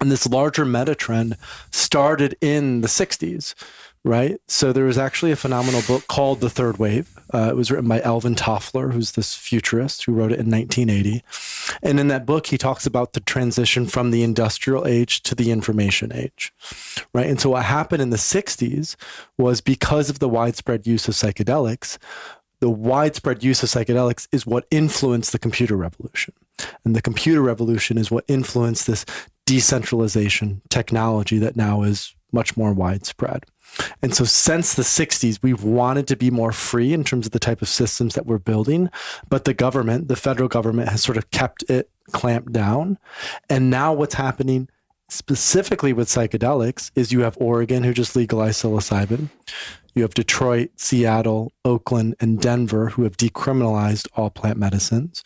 And this larger meta trend started in the 60s. Right. So there was actually a phenomenal book called The Third Wave. It was written by Alvin Toffler, who's this futurist who wrote it in 1980. And in that book, he talks about the transition from the industrial age to the information age. Right. And so what happened in the 60s was because of the widespread use of psychedelics, the widespread use of psychedelics is what influenced the computer revolution. And the computer revolution is what influenced this decentralization technology that now is much more widespread. And so since the 60s, we've wanted to be more free in terms of the type of systems that we're building, but the federal government has sort of kept it clamped down. And now what's happening specifically with psychedelics is you have Oregon, who just legalized psilocybin. You have Detroit, Seattle, Oakland, and Denver, who have decriminalized all plant medicines.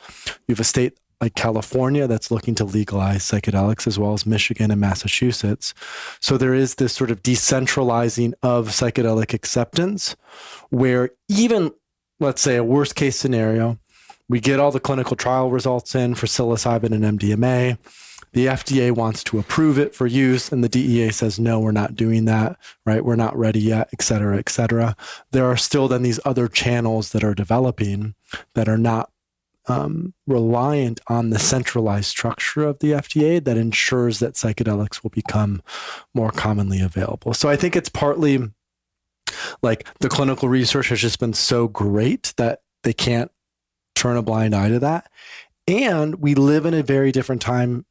You have a state like California that's looking to legalize psychedelics, as well as Michigan and Massachusetts. So there is this sort of decentralizing of psychedelic acceptance where even, let's say, a worst case scenario, we get all the clinical trial results in for psilocybin and MDMA. The FDA wants to approve it for use, and the DEA says, no, we're not doing that, right? We're not ready yet, et cetera, et cetera. There are still then these other channels that are developing that are not reliant on the centralized structure of the FDA that ensures that psychedelics will become more commonly available. So I think it's partly like the clinical research has just been so great that they can't turn a blind eye to that. And we live in a very different time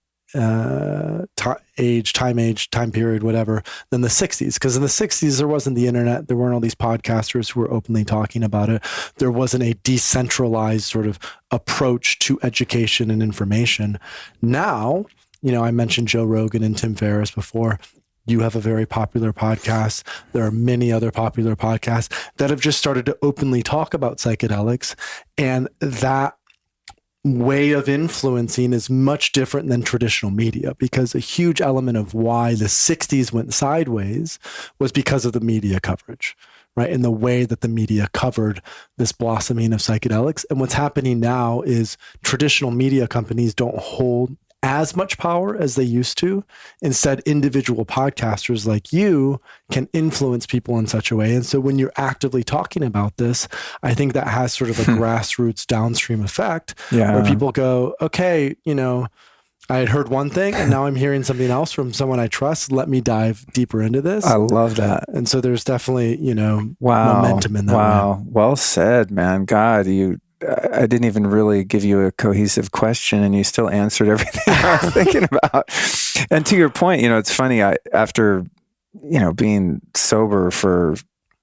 period, whatever, than the 60s. Because in the 60s, there wasn't the internet. There weren't all these podcasters who were openly talking about it. There wasn't a decentralized sort of approach to education and information. Now, I mentioned Joe Rogan and Tim Ferriss before. You have a very popular podcast. There are many other popular podcasts that have just started to openly talk about psychedelics. And that way of influencing is much different than traditional media, because a huge element of why the 60s went sideways was because of the media coverage, right? And the way that the media covered this blossoming of psychedelics. And what's happening now is traditional media companies don't hold as much power as they used to. Instead, individual podcasters like you can influence people in such a way. And so when you're actively talking about this, I think that has sort of a grassroots downstream effect where people go, okay, I had heard one thing and now I'm hearing something else from someone I trust. Let me dive deeper into this. I love that. And so there's definitely, momentum in that. Wow. Well said, man. God, I didn't even really give you a cohesive question and you still answered everything I was thinking about. And to your point, it's funny, after, being sober for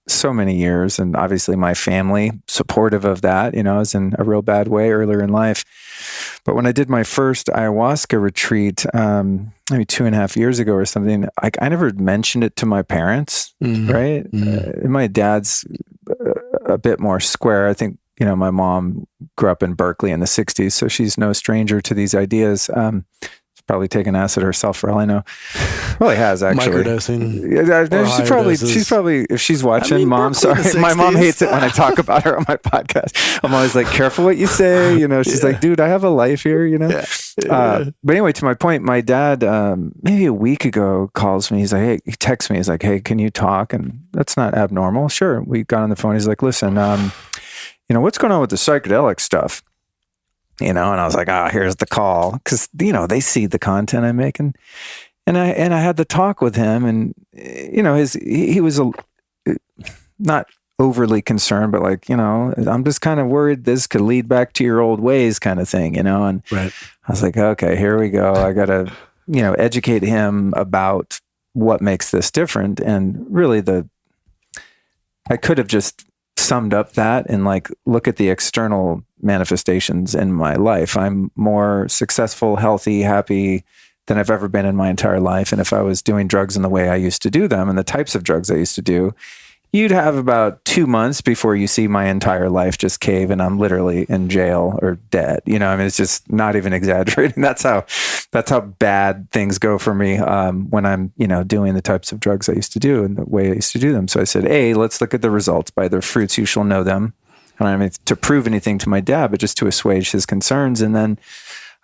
so many years, and obviously my family supportive of that, is in a real bad way earlier in life. But when I did my first ayahuasca retreat, maybe 2.5 years ago or something, I never mentioned it to my parents, right? My dad's a bit more square. I think my mom grew up in Berkeley in the 60s, so she's no stranger to these ideas. She's probably taken acid herself for all I know. Probably has, actually. Microdosing. Yeah, she's probably, if she's watching, Mom, sorry. My mom hates it when I talk about her on my podcast. I'm always like, careful what you say. She's like, dude, I have a life here, Yeah. But anyway, to my point, my dad, maybe a week ago, calls me. He's like, hey, he texts me. He's like, hey, can you talk? And that's not abnormal. Sure. We got on the phone. He's like, listen, what's going on with the psychedelic stuff? And I was like, here's the call. Cause they see the content I make. And I had the talk with him, and, he was not overly concerned, but like, I'm just kind of worried this could lead back to your old ways kind of thing, and right. I was like, okay, here we go. I got to, educate him about what makes this different. And really I could have just summed up that and like, look at the external manifestations in my life. I'm more successful, healthy, happy than I've ever been in my entire life. And if I was doing drugs in the way I used to do them and the types of drugs I used to do, you'd have about 2 months before you see my entire life just cave and I'm literally in jail or dead. It's just not even exaggerating. That's how bad things go for me when I'm, doing the types of drugs I used to do and the way I used to do them. So I said, hey, let's look at the results. By their fruits you shall know them. I don't have to prove anything to my dad, but just to assuage his concerns. And then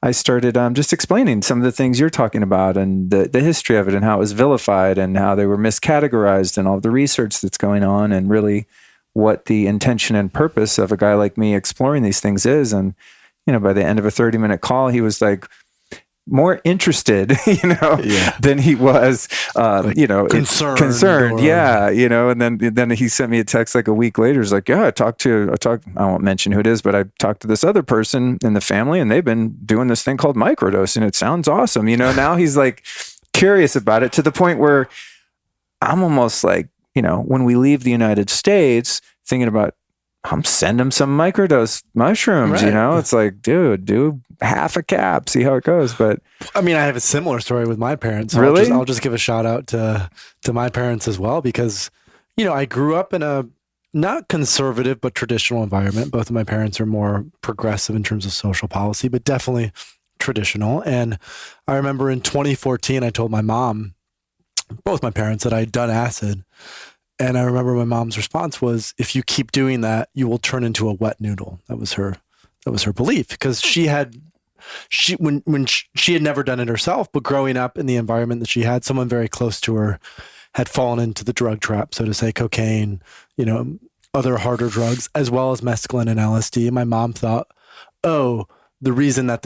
I started just explaining some of the things you're talking about and the history of it and how it was vilified and how they were miscategorized and all of the research that's going on and really what the intention and purpose of a guy like me exploring these things is. And, by the end of a 30-minute call, he was like more interested, than he was, concerned. Yeah. And then he sent me a text like a week later. He's like, yeah, I won't mention who it is, but I talked to this other person in the family and they've been doing this thing called microdosing. It sounds awesome. Now he's like curious about it to the point where I'm almost like, when we leave the United States thinking about, I'm sending him some microdose mushrooms, right. It's like, dude, do half a cap, see how it goes. But I have a similar story with my parents. So really? I'll just give a shout out to my parents as well, because, I grew up in a not conservative, but traditional environment. Both of my parents are more progressive in terms of social policy, but definitely traditional. And I remember in 2014, I told my mom, both my parents, that I'd done acid. And I remember my mom's response was, if you keep doing that, you will turn into a wet noodle. That was her belief, because she had never done it herself, but growing up in the environment that she had, someone very close to her had fallen into the drug trap, so to say, cocaine, other harder drugs, as well as mescaline and LSD. And my mom thought, the reason that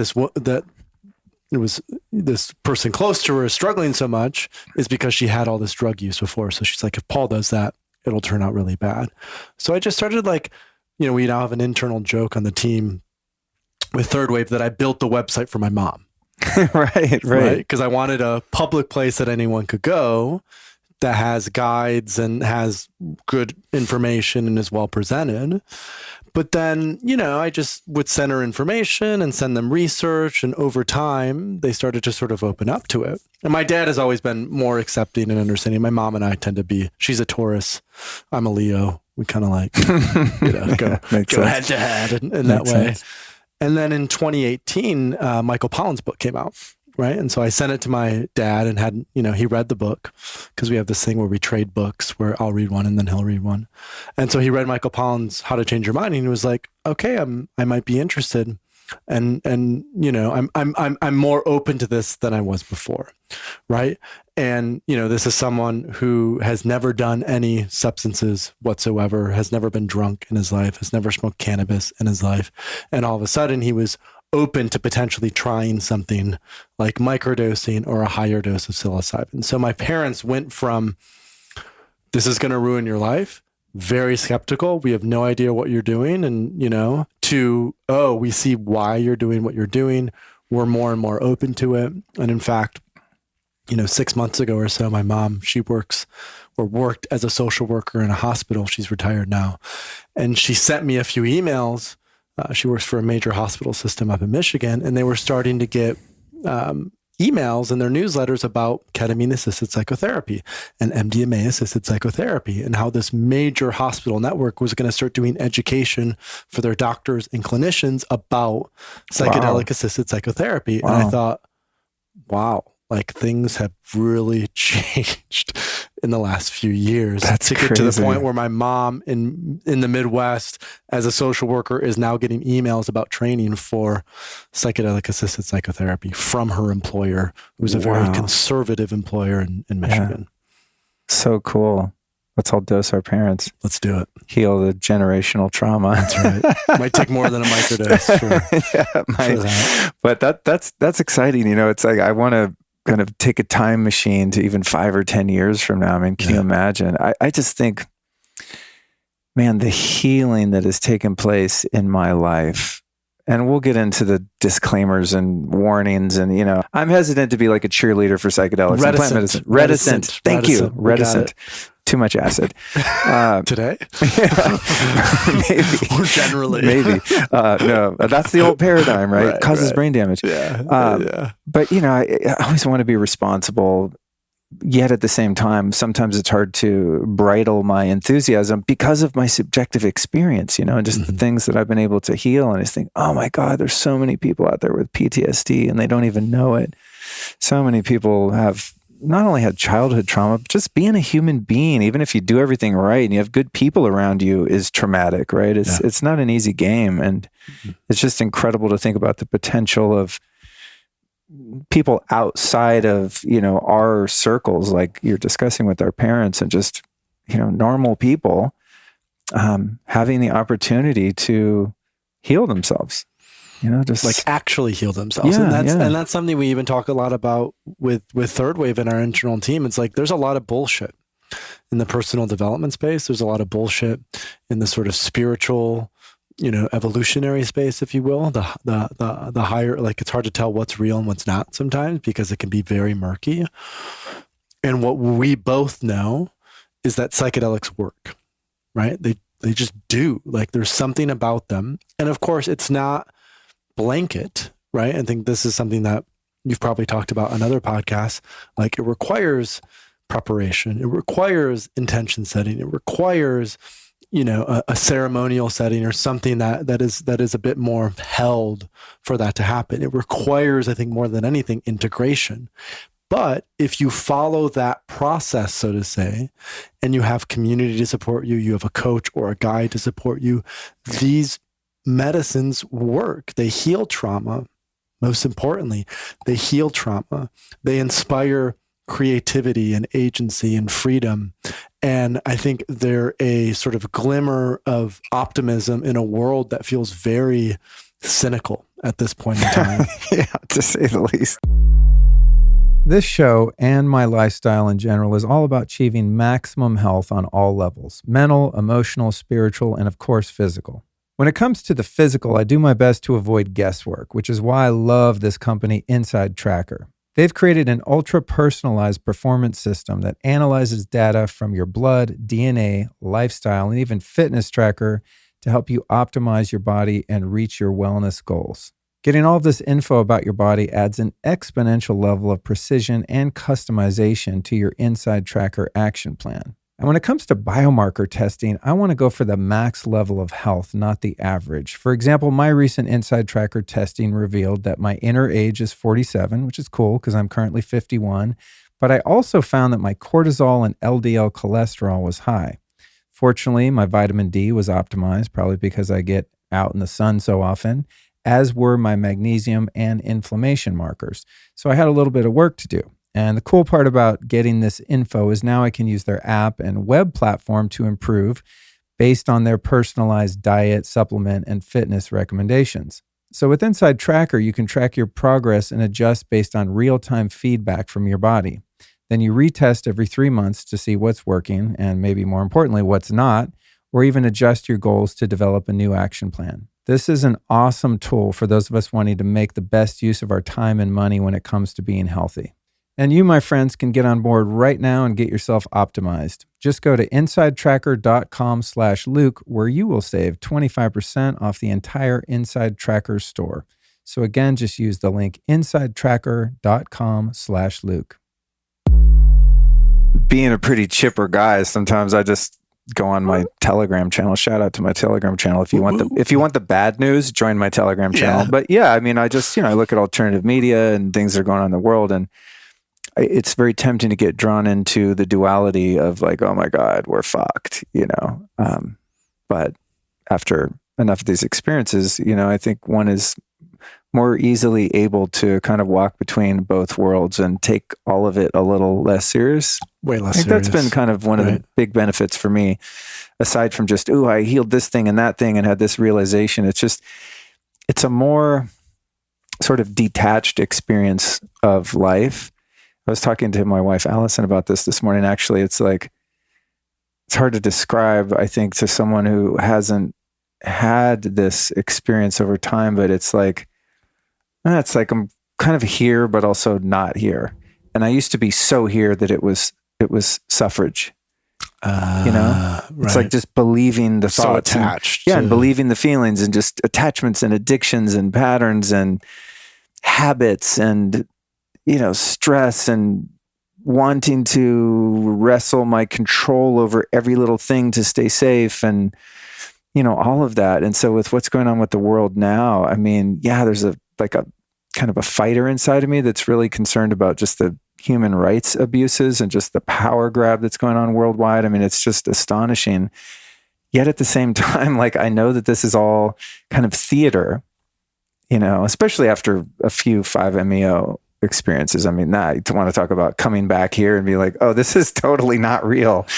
it was this person close to her is struggling so much is because she had all this drug use before. So she's like, if Paul does that, it'll turn out really bad. So I just started we now have an internal joke on the team with Third Wave that I built the website for my mom. Right. Because I wanted a public place that anyone could go that has guides and has good information and is well presented. But then, I just would send her information and send them research. And over time, they started to sort of open up to it. And my dad has always been more accepting and understanding. My mom and I tend to be, she's a Taurus, I'm a Leo. We kind of like, go head to head in that way. Sense. And then in 2018, Michael Pollan's book came out. Right. And so I sent it to my dad and had, he read the book, because we have this thing where we trade books where I'll read one and then he'll read one. And so he read Michael Pollan's How to Change Your Mind. And he was like, okay, I might be interested. And I'm more open to this than I was before. Right. And, this is someone who has never done any substances whatsoever, has never been drunk in his life, has never smoked cannabis in his life. And all of a sudden he was open to potentially trying something like microdosing or a higher dose of psilocybin. So my parents went from, this is going to ruin your life, very skeptical, we have no idea what you're doing, and, to, we see why you're doing what you're doing. We're more and more open to it. And in fact, 6 months ago or so, my mom, she worked as a social worker in a hospital. She's retired now. And she sent me a few emails. She works for a major hospital system up in Michigan, and they were starting to get emails in their newsletters about ketamine-assisted psychotherapy and MDMA-assisted psychotherapy, and how this major hospital network was going to start doing education for their doctors and clinicians about psychedelic-assisted psychotherapy. Wow. And I thought, wow, like things have really changed in the last few years. That's to get crazy. to the point where my mom in the Midwest as a social worker is now getting emails about training for psychedelic assisted psychotherapy from her employer, who's a very conservative employer in Michigan. So cool. Let's all dose our parents. Let's do it. Heal the generational trauma. That's right. Might take more than a microdose yeah, but that's exciting. You know, it's like I want to kind of take a time machine to even 5 or 10 years from now. I mean, can you imagine? I just think, man, the healing that has taken place in my life, and we'll get into the disclaimers and warnings, and, you know, I'm hesitant to be like a cheerleader for psychedelics and plant medicine. Reticent. Thank you. Reticent. Too much acid. Today? Maybe. Or generally. Maybe. No, that's the old paradigm, right? Right, Causes brain damage. Yeah. But, you know, I always want to be responsible, yet at the same time, sometimes it's hard to bridle my enthusiasm because of my subjective experience, you know, and just the things that I've been able to heal. And I just think, oh my God, there's so many people out there with PTSD and they don't even know it. So many people have not only had childhood trauma, but just being a human being, even if you do everything right and you have good people around you, is traumatic, right? It's not an easy game. And it's just incredible to think about the potential of people outside of, you know, our circles, like you're discussing with our parents, and just, you know, normal people having the opportunity to heal themselves. You know, just like actually heal themselves. Yeah, and that's something we even talk a lot about with Third Wave in our internal team. It's like there's a lot of bullshit in the personal development space. There's a lot of bullshit in the sort of spiritual, you know, evolutionary space, if you will. The higher, like, it's hard to tell what's real and what's not sometimes because it can be very murky. And what we both know is that psychedelics work, right? They just do. Like, there's something about them. And of course, it's not blanket, right? I think this is something that you've probably talked about on other podcasts. Like, it requires preparation. It requires intention setting. It requires, you know, a ceremonial setting or something that is a bit more held for that to happen. It requires, I think, more than anything, integration. But if you follow that process, so to say, and you have community to support you, you have a coach or a guide to support you, these medicines work. They heal trauma. Most importantly, they heal trauma. They inspire creativity and agency and freedom. And I think they're a sort of glimmer of optimism in a world that feels very cynical at this point in time. yeah, to say the least. This show and my lifestyle in general is all about achieving maximum health on all levels: mental, emotional, spiritual, and of course, physical. When it comes to the physical, I do my best to avoid guesswork, which is why I love this company, Inside Tracker. They've created an ultra-personalized performance system that analyzes data from your blood, DNA, lifestyle, and even fitness tracker to help you optimize your body and reach your wellness goals. Getting all of this info about your body adds an exponential level of precision and customization to your Inside Tracker action plan. And when it comes to biomarker testing, I want to go for the max level of health, not the average. For example, my recent Inside Tracker testing revealed that my inner age is 47, which is cool because I'm currently 51. But I also found that my cortisol and LDL cholesterol was high. Fortunately, my vitamin D was optimized, probably because I get out in the sun so often, as were my magnesium and inflammation markers. So I had a little bit of work to do. And the cool part about getting this info is now I can use their app and web platform to improve based on their personalized diet, supplement, and fitness recommendations. So with Inside Tracker, you can track your progress and adjust based on real-time feedback from your body. Then you retest every 3 months to see what's working and maybe more importantly, what's not, or even adjust your goals to develop a new action plan. This is an awesome tool for those of us wanting to make the best use of our time and money when it comes to being healthy. And you, my friends, can get on board right now and get yourself optimized. Just go to insidetracker.com/Luke, where you will save 25% off the entire Inside Tracker store. So again, just use the link insidetracker.com/Luke. Being a pretty chipper guy, sometimes I just go on my Telegram channel. Shout out to my Telegram channel. If you want the bad news, join my Telegram channel. But yeah, I mean, I just, I look at alternative media and things that are going on in the world, and it's very tempting to get drawn into the duality of like, oh my God, we're fucked, but after enough of these experiences, I think one is more easily able to kind of walk between both worlds and take all of it a little less serious. Way less I think serious. that's been kind of one of the big benefits for me, aside from just, I healed this thing and that thing and had this realization. It's a more sort of detached experience of life. I was talking to my wife, Allison, about this morning. Actually, it's like, it's hard to describe, I think, to someone who hasn't had this experience over time, but it's like I'm kind of here, but also not here. And I used to be so here that it was suffrage. It's like just believing the thoughts, so attached, and believing the feelings, and just attachments and addictions and patterns and habits and stress and wanting to wrestle my control over every little thing to stay safe and all of that. And so with what's going on with the world now, I mean, there's a kind of a fighter inside of me that's really concerned about just the human rights abuses and just the power grab that's going on worldwide. I mean, it's just astonishing. Yet at the same time, like, I know that this is all kind of theater, especially after a few 5-MeO experiences. I mean, to want to talk about coming back here and be like, oh, this is totally not real,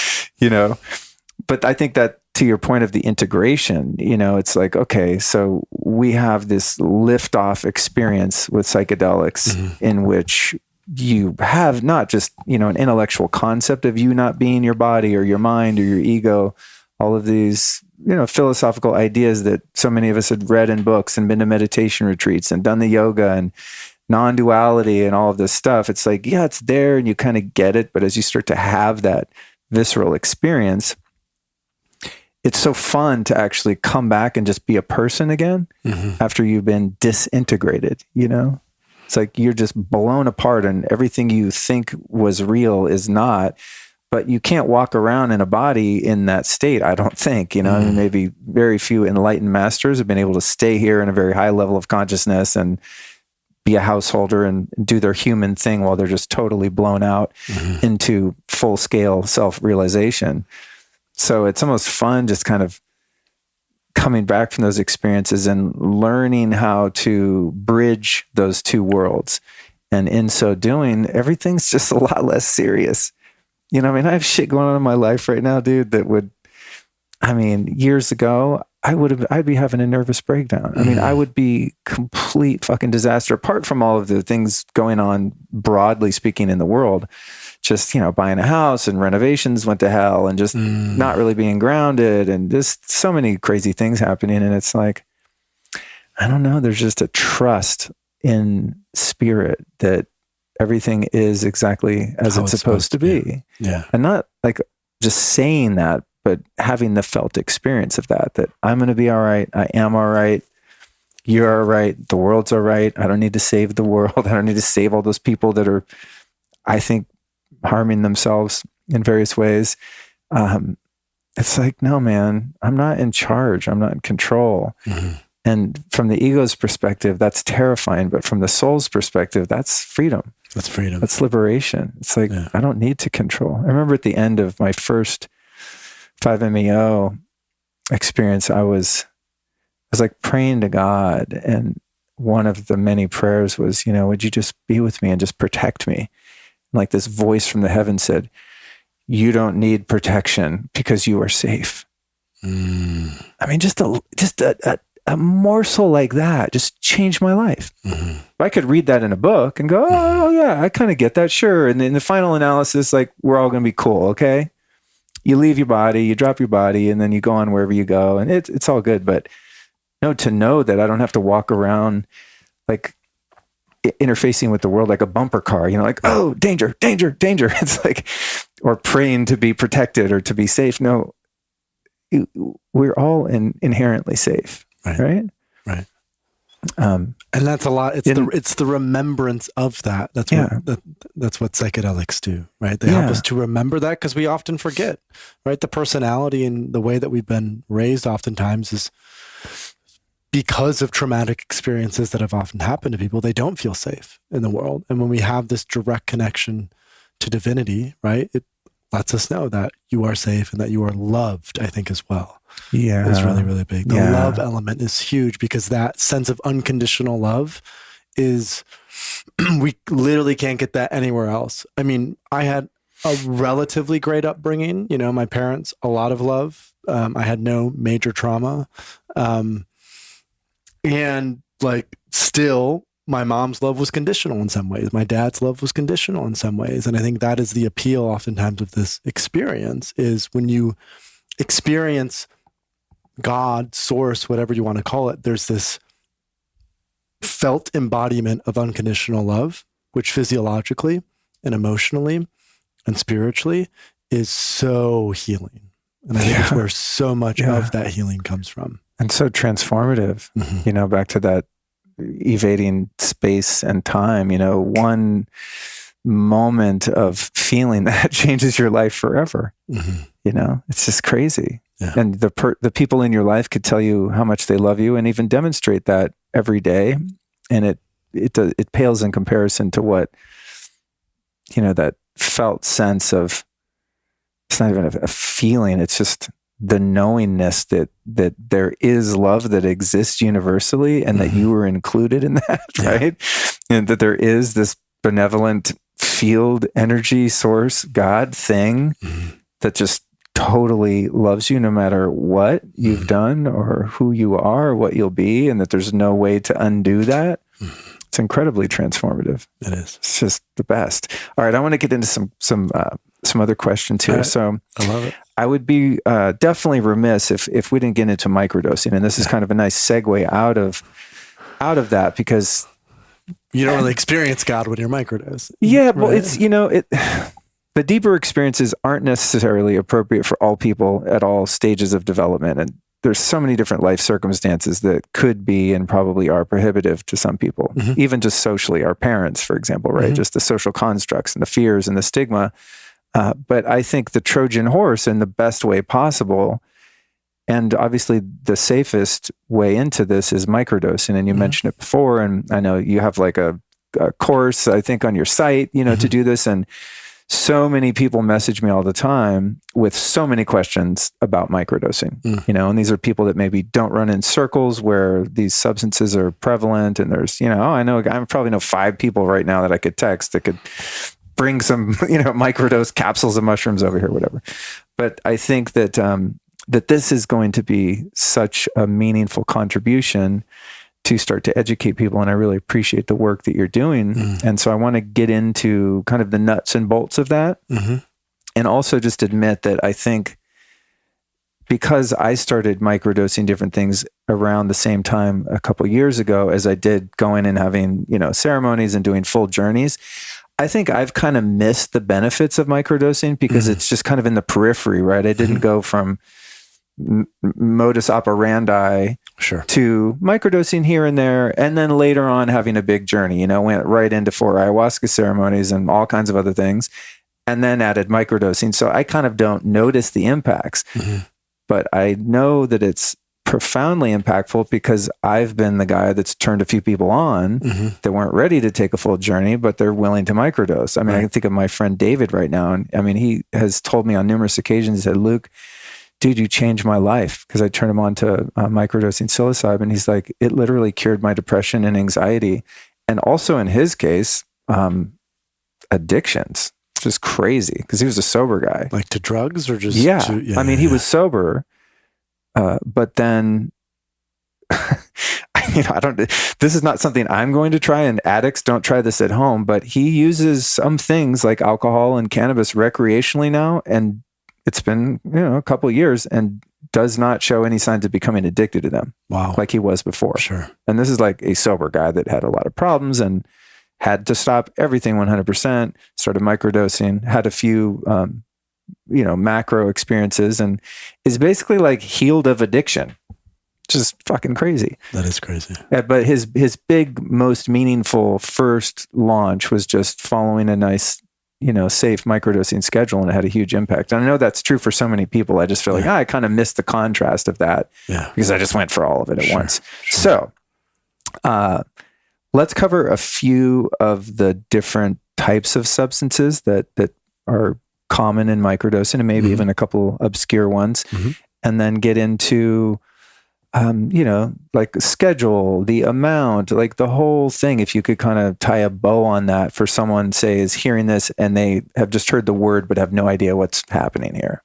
But I think that, to your point of the integration, it's like, okay, so we have this liftoff experience with psychedelics in which you have not just, an intellectual concept of you not being your body or your mind or your ego, all of these, philosophical ideas that so many of us had read in books and been to meditation retreats and done the yoga and non-duality and all of this stuff. It's like, it's there and you kind of get it. But as you start to have that visceral experience, it's so fun to actually come back and just be a person again after you've been disintegrated, It's like you're just blown apart and everything you think was real is not, but you can't walk around in a body in that state, I don't think, I mean, maybe very few enlightened masters have been able to stay here in a very high level of consciousness and be a householder and do their human thing while they're just totally blown out into full-scale self-realization. So it's almost fun just kind of coming back from those experiences and learning how to bridge those two worlds. And in so doing, everything's just a lot less serious. I mean, I have shit going on in my life right now, dude, that years ago, I'd be having a nervous breakdown. I mean, I would be complete fucking disaster, apart from all of the things going on, broadly speaking, in the world. Just, buying a house and renovations went to hell and just not really being grounded and just so many crazy things happening. And it's like, I don't know, there's just a trust in spirit that everything is exactly as it's supposed to be. Yeah. And not like just saying that, but having the felt experience of that I'm going to be all right. I am all right. You're all right. The world's all right. I don't need to save the world. I don't need to save all those people that are, I think, harming themselves in various ways. It's like, no, man, I'm not in charge. I'm not in control. And from the ego's perspective, that's terrifying. But from the soul's perspective, that's freedom. That's freedom. That's liberation. It's like, I don't need to control. I remember at the end of my first 5-MeO experience, I was like praying to God. And one of the many prayers was, would you just be with me and just protect me? Like this voice from the heaven said, you don't need protection because you are safe. I mean, just a morsel like that just changed my life. I could read that in a book and go, oh yeah, I kind of get that. Sure. And then the final analysis, like, we're all going to be cool. Okay. You leave your body, you drop your body, and then you go on wherever you go. And it's all good. But to know that I don't have to walk around like interfacing with the world like a bumper car, like, oh, danger, danger, danger. It's like, or praying to be protected or to be safe. No, we're all inherently safe. Right. And that's a lot. It's the remembrance of that. That's what psychedelics do, right? They help us to remember that, because we often forget, right? The personality and the way that we've been raised oftentimes is because of traumatic experiences that have often happened to people. They don't feel safe in the world. And when we have this direct connection to divinity, right, it lets us know that you are safe and that you are loved, I think, as well. Yeah. Is really, really big. The love element is huge, because that sense of unconditional love is, we literally can't get that anywhere else. I mean, I had a relatively great upbringing, my parents, a lot of love. I had no major trauma. And like, still, my mom's love was conditional in some ways. My dad's love was conditional in some ways. And I think that is the appeal oftentimes of this experience, is when you experience God, source, whatever you want to call it, there's this felt embodiment of unconditional love, which physiologically and emotionally and spiritually is so healing. And I think it's where so much of that healing comes from. And so transformative, back to that evading space and time, one moment of feeling that changes your life forever. It's just crazy. Yeah. And the people in your life could tell you how much they love you and even demonstrate that every day. And it pales in comparison to what, that felt sense of, it's not even a feeling. It's just the knowingness that there is love that exists universally, and that you were included in that, right? And that there is this benevolent field energy source, God thing that just totally loves you no matter what you've done or who you are or what you'll be, and that there's no way to undo that. It's incredibly transformative. It is. It's just the best. All right, I want to get into some other questions here. Right. So I love it. I would be definitely remiss if we didn't get into microdosing, and this is kind of a nice segue out of that, because you don't really experience God when you're microdosing. Yeah, well, right? It's the deeper experiences aren't necessarily appropriate for all people at all stages of development, and there's so many different life circumstances that could be and probably are prohibitive to some people, even just socially. Our parents, for example, right? Just the social constructs and the fears and the stigma. But I think the Trojan horse in the best way possible, and obviously the safest way into this, is microdosing. And you mentioned it before, and I know you have like a course, I think, on your site, to do this. And so many people message me all the time with so many questions about microdosing, and these are people that maybe don't run in circles where these substances are prevalent. And there's, I probably know 5 people right now that I could text that could bring some, microdose capsules of mushrooms over here, whatever. But I think that, that this is going to be such a meaningful contribution to start to educate people. And I really appreciate the work that you're doing. And so I want to get into kind of the nuts and bolts of that. And also just admit that I think, because I started microdosing different things around the same time a couple years ago as I did going and having, ceremonies and doing full journeys, I think I've kind of missed the benefits of microdosing, because it's just kind of in the periphery, right? I didn't go from modus operandi to microdosing here and there, and then later on having a big journey, went right into 4 ayahuasca ceremonies and all kinds of other things, and then added microdosing. So I kind of don't notice the impacts, but I know that it's profoundly impactful, because I've been the guy that's turned a few people on that weren't ready to take a full journey, but they're willing to microdose. I mean, I can think of my friend David right now. And I mean, he has told me on numerous occasions, he said, "Luke, dude, you changed my life," because I turned him on to microdosing psilocybin. He's like, it literally cured my depression and anxiety. And also in his case, addictions, which is crazy, because he was a sober guy. Like to drugs or just? Yeah. I mean, he was sober. But then, this is not something I'm going to try, and addicts don't try this at home, but he uses some things like alcohol and cannabis recreationally now. And it's been, a couple of years, and does not show any signs of becoming addicted to them. Wow. Like he was before. Sure. And this is like a sober guy that had a lot of problems and had to stop everything 100%, started microdosing, had a few, macro experiences, and is basically like healed of addiction. Just fucking crazy. That is crazy. But his big, most meaningful first launch was just following a nice, safe microdosing schedule, and it had a huge impact. And I know that's true for so many people. I just feel like I kind of missed the contrast of that because I just went for all of it at once. Sure. So let's cover a few of the different types of substances that are common in microdosing, and maybe even a couple obscure ones, and then get into like schedule, the amount, like the whole thing. If you could kind of tie a bow on that for someone, say, is hearing this and they have just heard the word but have no idea what's happening here.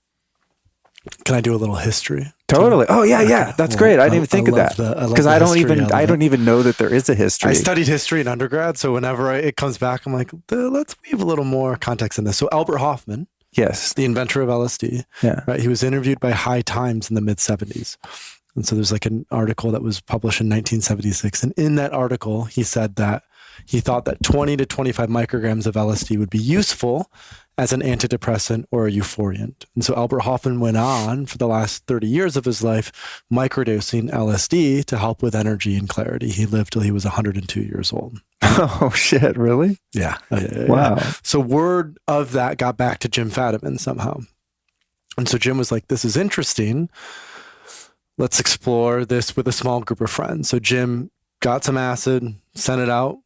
Can I do a little history? Totally. Oh yeah. That's great. I didn't even think of that because I don't even know that there is a history. I studied history in undergrad, so whenever it comes back, I'm like, let's weave a little more context in this. So Albert Hoffman, yes, the inventor of LSD, right? He was interviewed by High Times in the mid 70s. And so there's like an article that was published in 1976. And in that article, he said that he thought that 20 to 25 micrograms of LSD would be useful as an antidepressant or a euphoriant. And so Albert Hoffman went on for the last 30 years of his life microdosing LSD to help with energy and clarity. He lived till he was 102 years old. Oh, shit. Really? Yeah. Wow. So word of that got back to Jim Fadiman somehow. And so Jim was like, this is interesting. Let's explore this with a small group of friends. So Jim got some acid, sent it out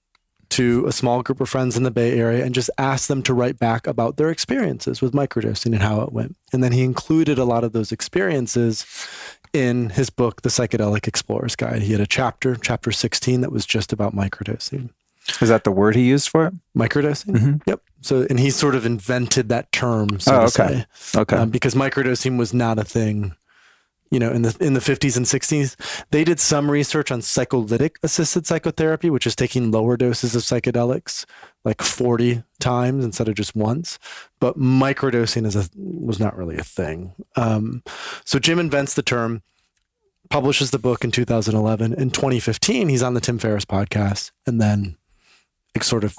to a small group of friends in the Bay Area, and just asked them to write back about their experiences with microdosing and how it went. And then he included a lot of those experiences in his book, The Psychedelic Explorer's Guide. He had a chapter 16, that was just about microdosing. Is that the word he used for it? Microdosing? Mm-hmm. Yep. So, and he sort of invented that term, to say. Okay. Because microdosing was not a thing, in the 50s and 60s. They did some research on psycholytic assisted psychotherapy, which is taking lower doses of psychedelics, like 40 times instead of just once. But microdosing was not really a thing. So Jim invents the term, publishes the book in 2011. In 2015, he's on the Tim Ferriss podcast, and then it sort of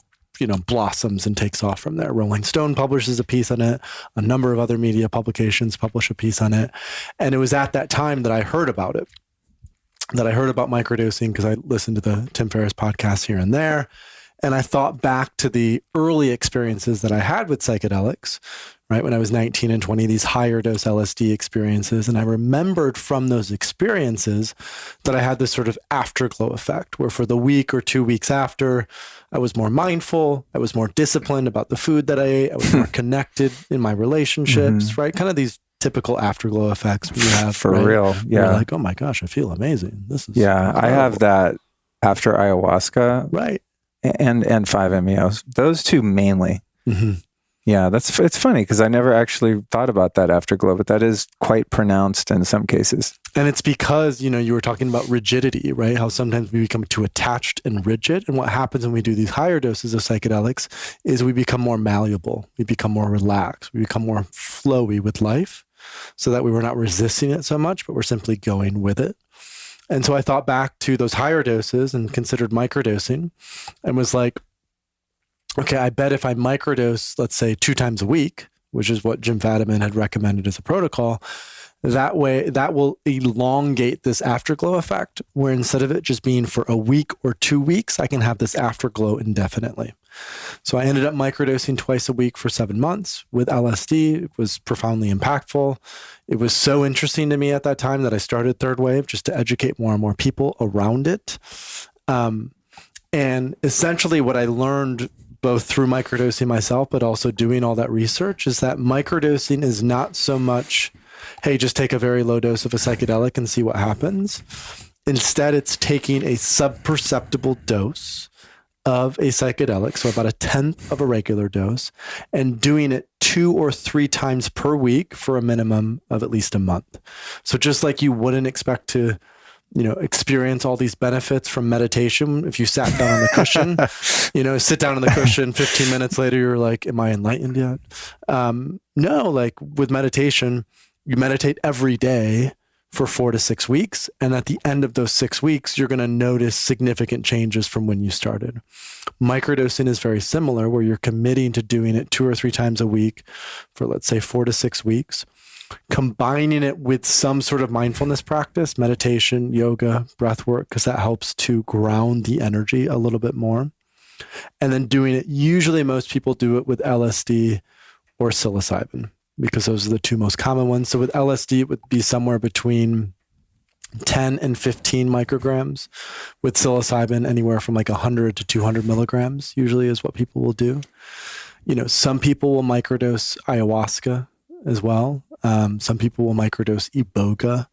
blossoms and takes off from there. Rolling Stone publishes a piece on it. A number of other media publications publish a piece on it. And it was at that time that I heard about it, that I heard about microdosing because I listened to the Tim Ferriss podcast here and there. And I thought back to the early experiences that I had with psychedelics, right? When I was 19 and 20, these higher dose LSD experiences. And I remembered from those experiences that I had this sort of afterglow effect where for the week or 2 weeks after, I was more mindful. I was more disciplined about the food that I ate. I was more connected in my relationships, right? Kind of these typical afterglow effects you have. For real. Yeah. You're like, oh my gosh, I feel amazing. This is incredible. I have that after ayahuasca. Right. And 5-MeO. Those two mainly. Mm-hmm. Yeah, it's funny because I never actually thought about that afterglow, but that is quite pronounced in some cases. And it's because, you were talking about rigidity, right? How sometimes we become too attached and rigid. And what happens when we do these higher doses of psychedelics is we become more malleable. We become more relaxed. We become more flowy with life so that we were not resisting it so much, but we're simply going with it. And so I thought back to those higher doses and considered microdosing and was like, okay, I bet if I microdose, let's say 2 times a week, which is what Jim Fadiman had recommended as a protocol, that way that will elongate this afterglow effect where instead of it just being for a week or 2 weeks, I can have this afterglow indefinitely. So I ended up microdosing twice a week for 7 months with LSD. It was profoundly impactful. It was so interesting to me at that time that I started Third Wave just to educate more and more people around it. And essentially what I learned both through microdosing myself, but also doing all that research is that microdosing is not so much, hey, just take a very low dose of a psychedelic and see what happens. Instead, it's taking a subperceptible dose of a psychedelic, so about 1/10 of a regular dose, and doing it 2 or 3 times per week for a minimum of at least a month. So just like you wouldn't expect to, experience all these benefits from meditation if you sat down on the cushion, sit down on the cushion, 15 minutes later, you're like, am I enlightened yet? No, like with meditation, you meditate every day for 4 to 6 weeks. And at the end of those 6 weeks, you're going to notice significant changes from when you started. Microdosing is very similar, where you're committing to doing it 2 or 3 times a week for, let's say, 4 to 6 weeks. combining it with some sort of mindfulness practice, meditation, yoga, breath work, because that helps to ground the energy a little bit more. And then doing it, usually most people do it with LSD or psilocybin, because those are the two most common ones. So with LSD, it would be somewhere between 10 and 15 micrograms. With psilocybin, anywhere from like 100 to 200 milligrams usually is what people will do. You know, some people will microdose ayahuasca as well. Some people will microdose iboga.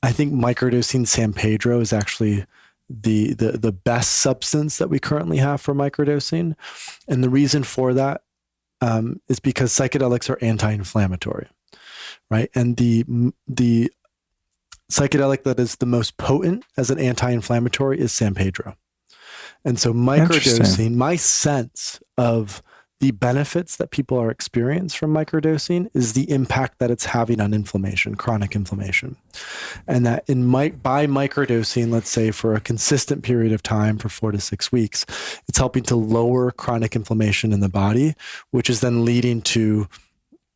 I think microdosing San Pedro is actually the best substance that we currently have for microdosing. And the reason for that is because psychedelics are anti-inflammatory, right? And the psychedelic that is the most potent as an anti-inflammatory is San Pedro. And so microdosing, my sense of the benefits that people are experiencing from microdosing is the impact that it's having on inflammation, chronic inflammation. And that by microdosing, let's say for a consistent period of time for 4 to 6 weeks, it's helping to lower chronic inflammation in the body, which is then leading to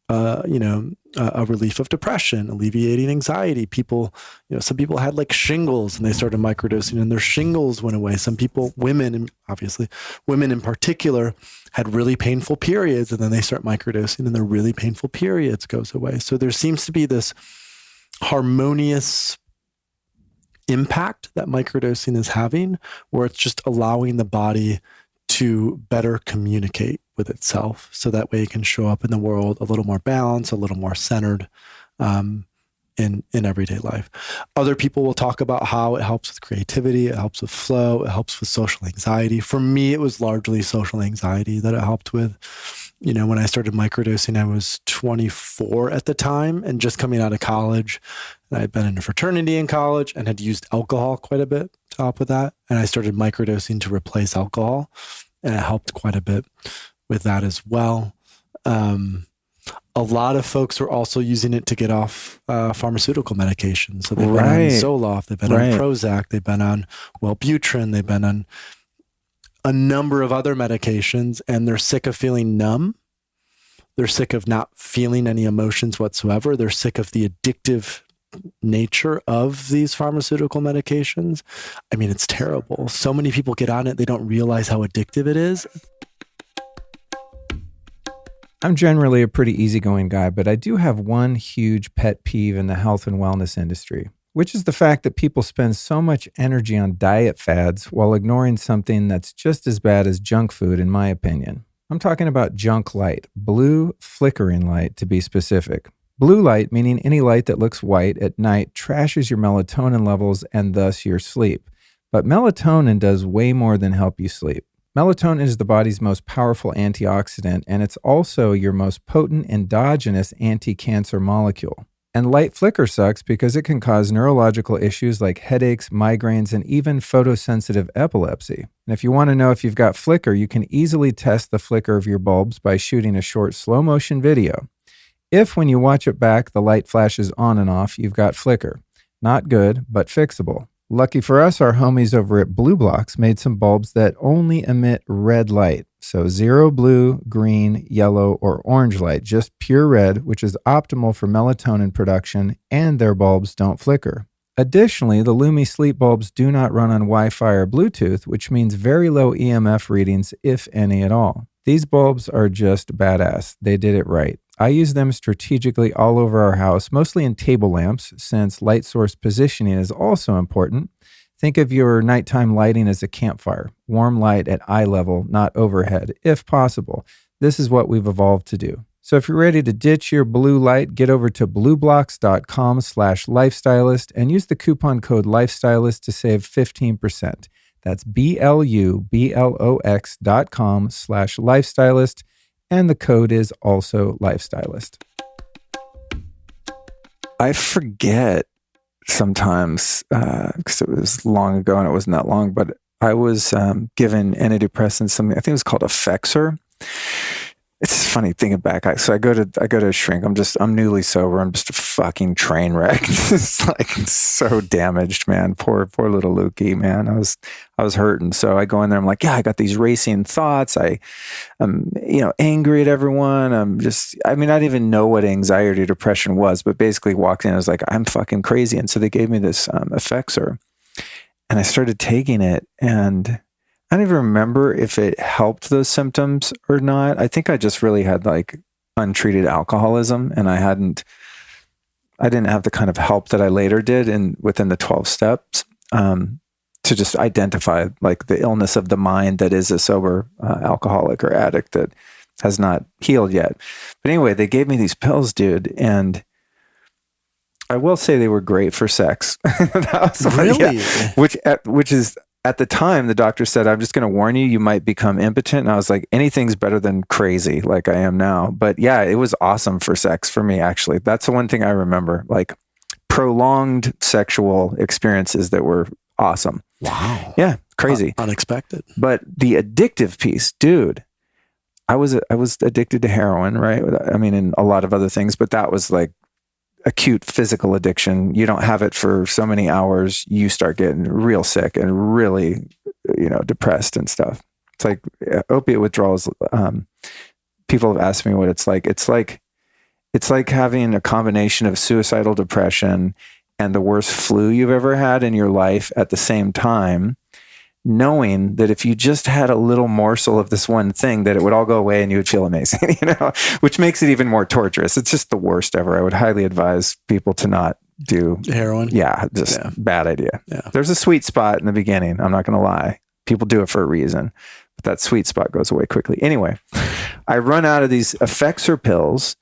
a relief of depression, alleviating anxiety. People, some people had like shingles and they started microdosing and their shingles went away. Some people, women in particular, had really painful periods and then they start microdosing and their really painful periods goes away. So there seems to be this harmonious impact that microdosing is having, where it's just allowing the body to better communicate with itself, so that way it can show up in the world a little more balanced, a little more centered in everyday life. Other people will talk about how it helps with creativity, it helps with flow, it helps with social anxiety. For me, it was largely social anxiety that it helped with. When I started microdosing, I was 24 at the time and just coming out of college. And I'd been in a fraternity in college and had used alcohol quite a bit to help with that. And I started microdosing to replace alcohol, and it helped quite a bit with that as well. A lot of folks are also using it to get off pharmaceutical medications. So they've been on Zoloft, they've been on Prozac, they've been on Wellbutrin, they've been on a number of other medications, and they're sick of feeling numb. They're sick of not feeling any emotions whatsoever. They're sick of the addictive nature of these pharmaceutical medications. I mean, it's terrible. So many people get on it, they don't realize how addictive it is. I'm generally a pretty easygoing guy, but I do have one huge pet peeve in the health and wellness industry, which is the fact that people spend so much energy on diet fads while ignoring something that's just as bad as junk food, in my opinion. I'm talking about junk light, blue flickering light to be specific. Blue light, meaning any light that looks white at night, trashes your melatonin levels and thus your sleep. But melatonin does way more than help you sleep. Melatonin is the body's most powerful antioxidant, and it's also your most potent endogenous anti-cancer molecule. And light flicker sucks because it can cause neurological issues like headaches, migraines, and even photosensitive epilepsy. And if you want to know if you've got flicker, you can easily test the flicker of your bulbs by shooting a short slow-motion video. If, when you watch it back, the light flashes on and off, you've got flicker. Not good, but fixable. Lucky for us, our homies over at Blue Blocks made some bulbs that only emit red light. So 0 blue, green, yellow, or orange light, just pure red, which is optimal for melatonin production, and their bulbs don't flicker. Additionally, the Lumi sleep bulbs do not run on Wi-Fi or Bluetooth, which means very low EMF readings, if any at all. These bulbs are just badass. They did it right. I use them strategically all over our house, mostly in table lamps, since light source positioning is also important. Think of your nighttime lighting as a campfire, warm light at eye level, not overhead, if possible. This is what we've evolved to do. So if you're ready to ditch your blue light, get over to blueblocks.com/lifestylist and use the coupon code lifestylist to save 15%. That's BLUBLOX.com/lifestylist. And the code is also lifestylist. I forget sometimes, because it was long ago and it wasn't that long, but I was given antidepressants, something I think it was called Effexor. it's funny thinking back. So I go to a shrink. I'm newly sober. I'm just a fucking train wreck. It's like so damaged, man. Poor little Lukey, man. I was hurting. So I go in there. I'm like, yeah, I got these racing thoughts. I'm angry at everyone. I didn't even know what anxiety or depression was, but basically walked in. I was like, I'm fucking crazy. And so they gave me this Effexor, and I started taking it, and I don't even remember if it helped those symptoms or not. I think I just really had like untreated alcoholism, and I didn't have the kind of help that I later did within the 12 steps to just identify like the illness of the mind that is a sober alcoholic or addict that has not healed yet. But anyway, they gave me these pills, dude, and I will say they were great for sex. That was really? Which is, at the time, the doctor said, I'm just going to warn you, you might become impotent. And I was like, anything's better than crazy like I am now. But yeah, it was awesome for sex for me, actually. That's the one thing I remember, like prolonged sexual experiences that were awesome. Wow. Yeah, crazy. Unexpected. But the addictive piece, dude, I was addicted to heroin, right? I mean, and a lot of other things, but that was like acute physical addiction. You don't have it for so many hours, you start getting real sick and really, depressed and stuff. It's like opiate withdrawals. People have asked me what it's like. It's like having a combination of suicidal depression and the worst flu you've ever had in your life at the same time, knowing that if you just had a little morsel of this one thing, that it would all go away and you would feel amazing, which makes it even more torturous. It's just the worst ever. I would highly advise people to not do heroin. Yeah, bad idea. Yeah. There's a sweet spot in the beginning. I'm not going to lie. People do it for a reason, but that sweet spot goes away quickly. Anyway, I run out of these Effexor pills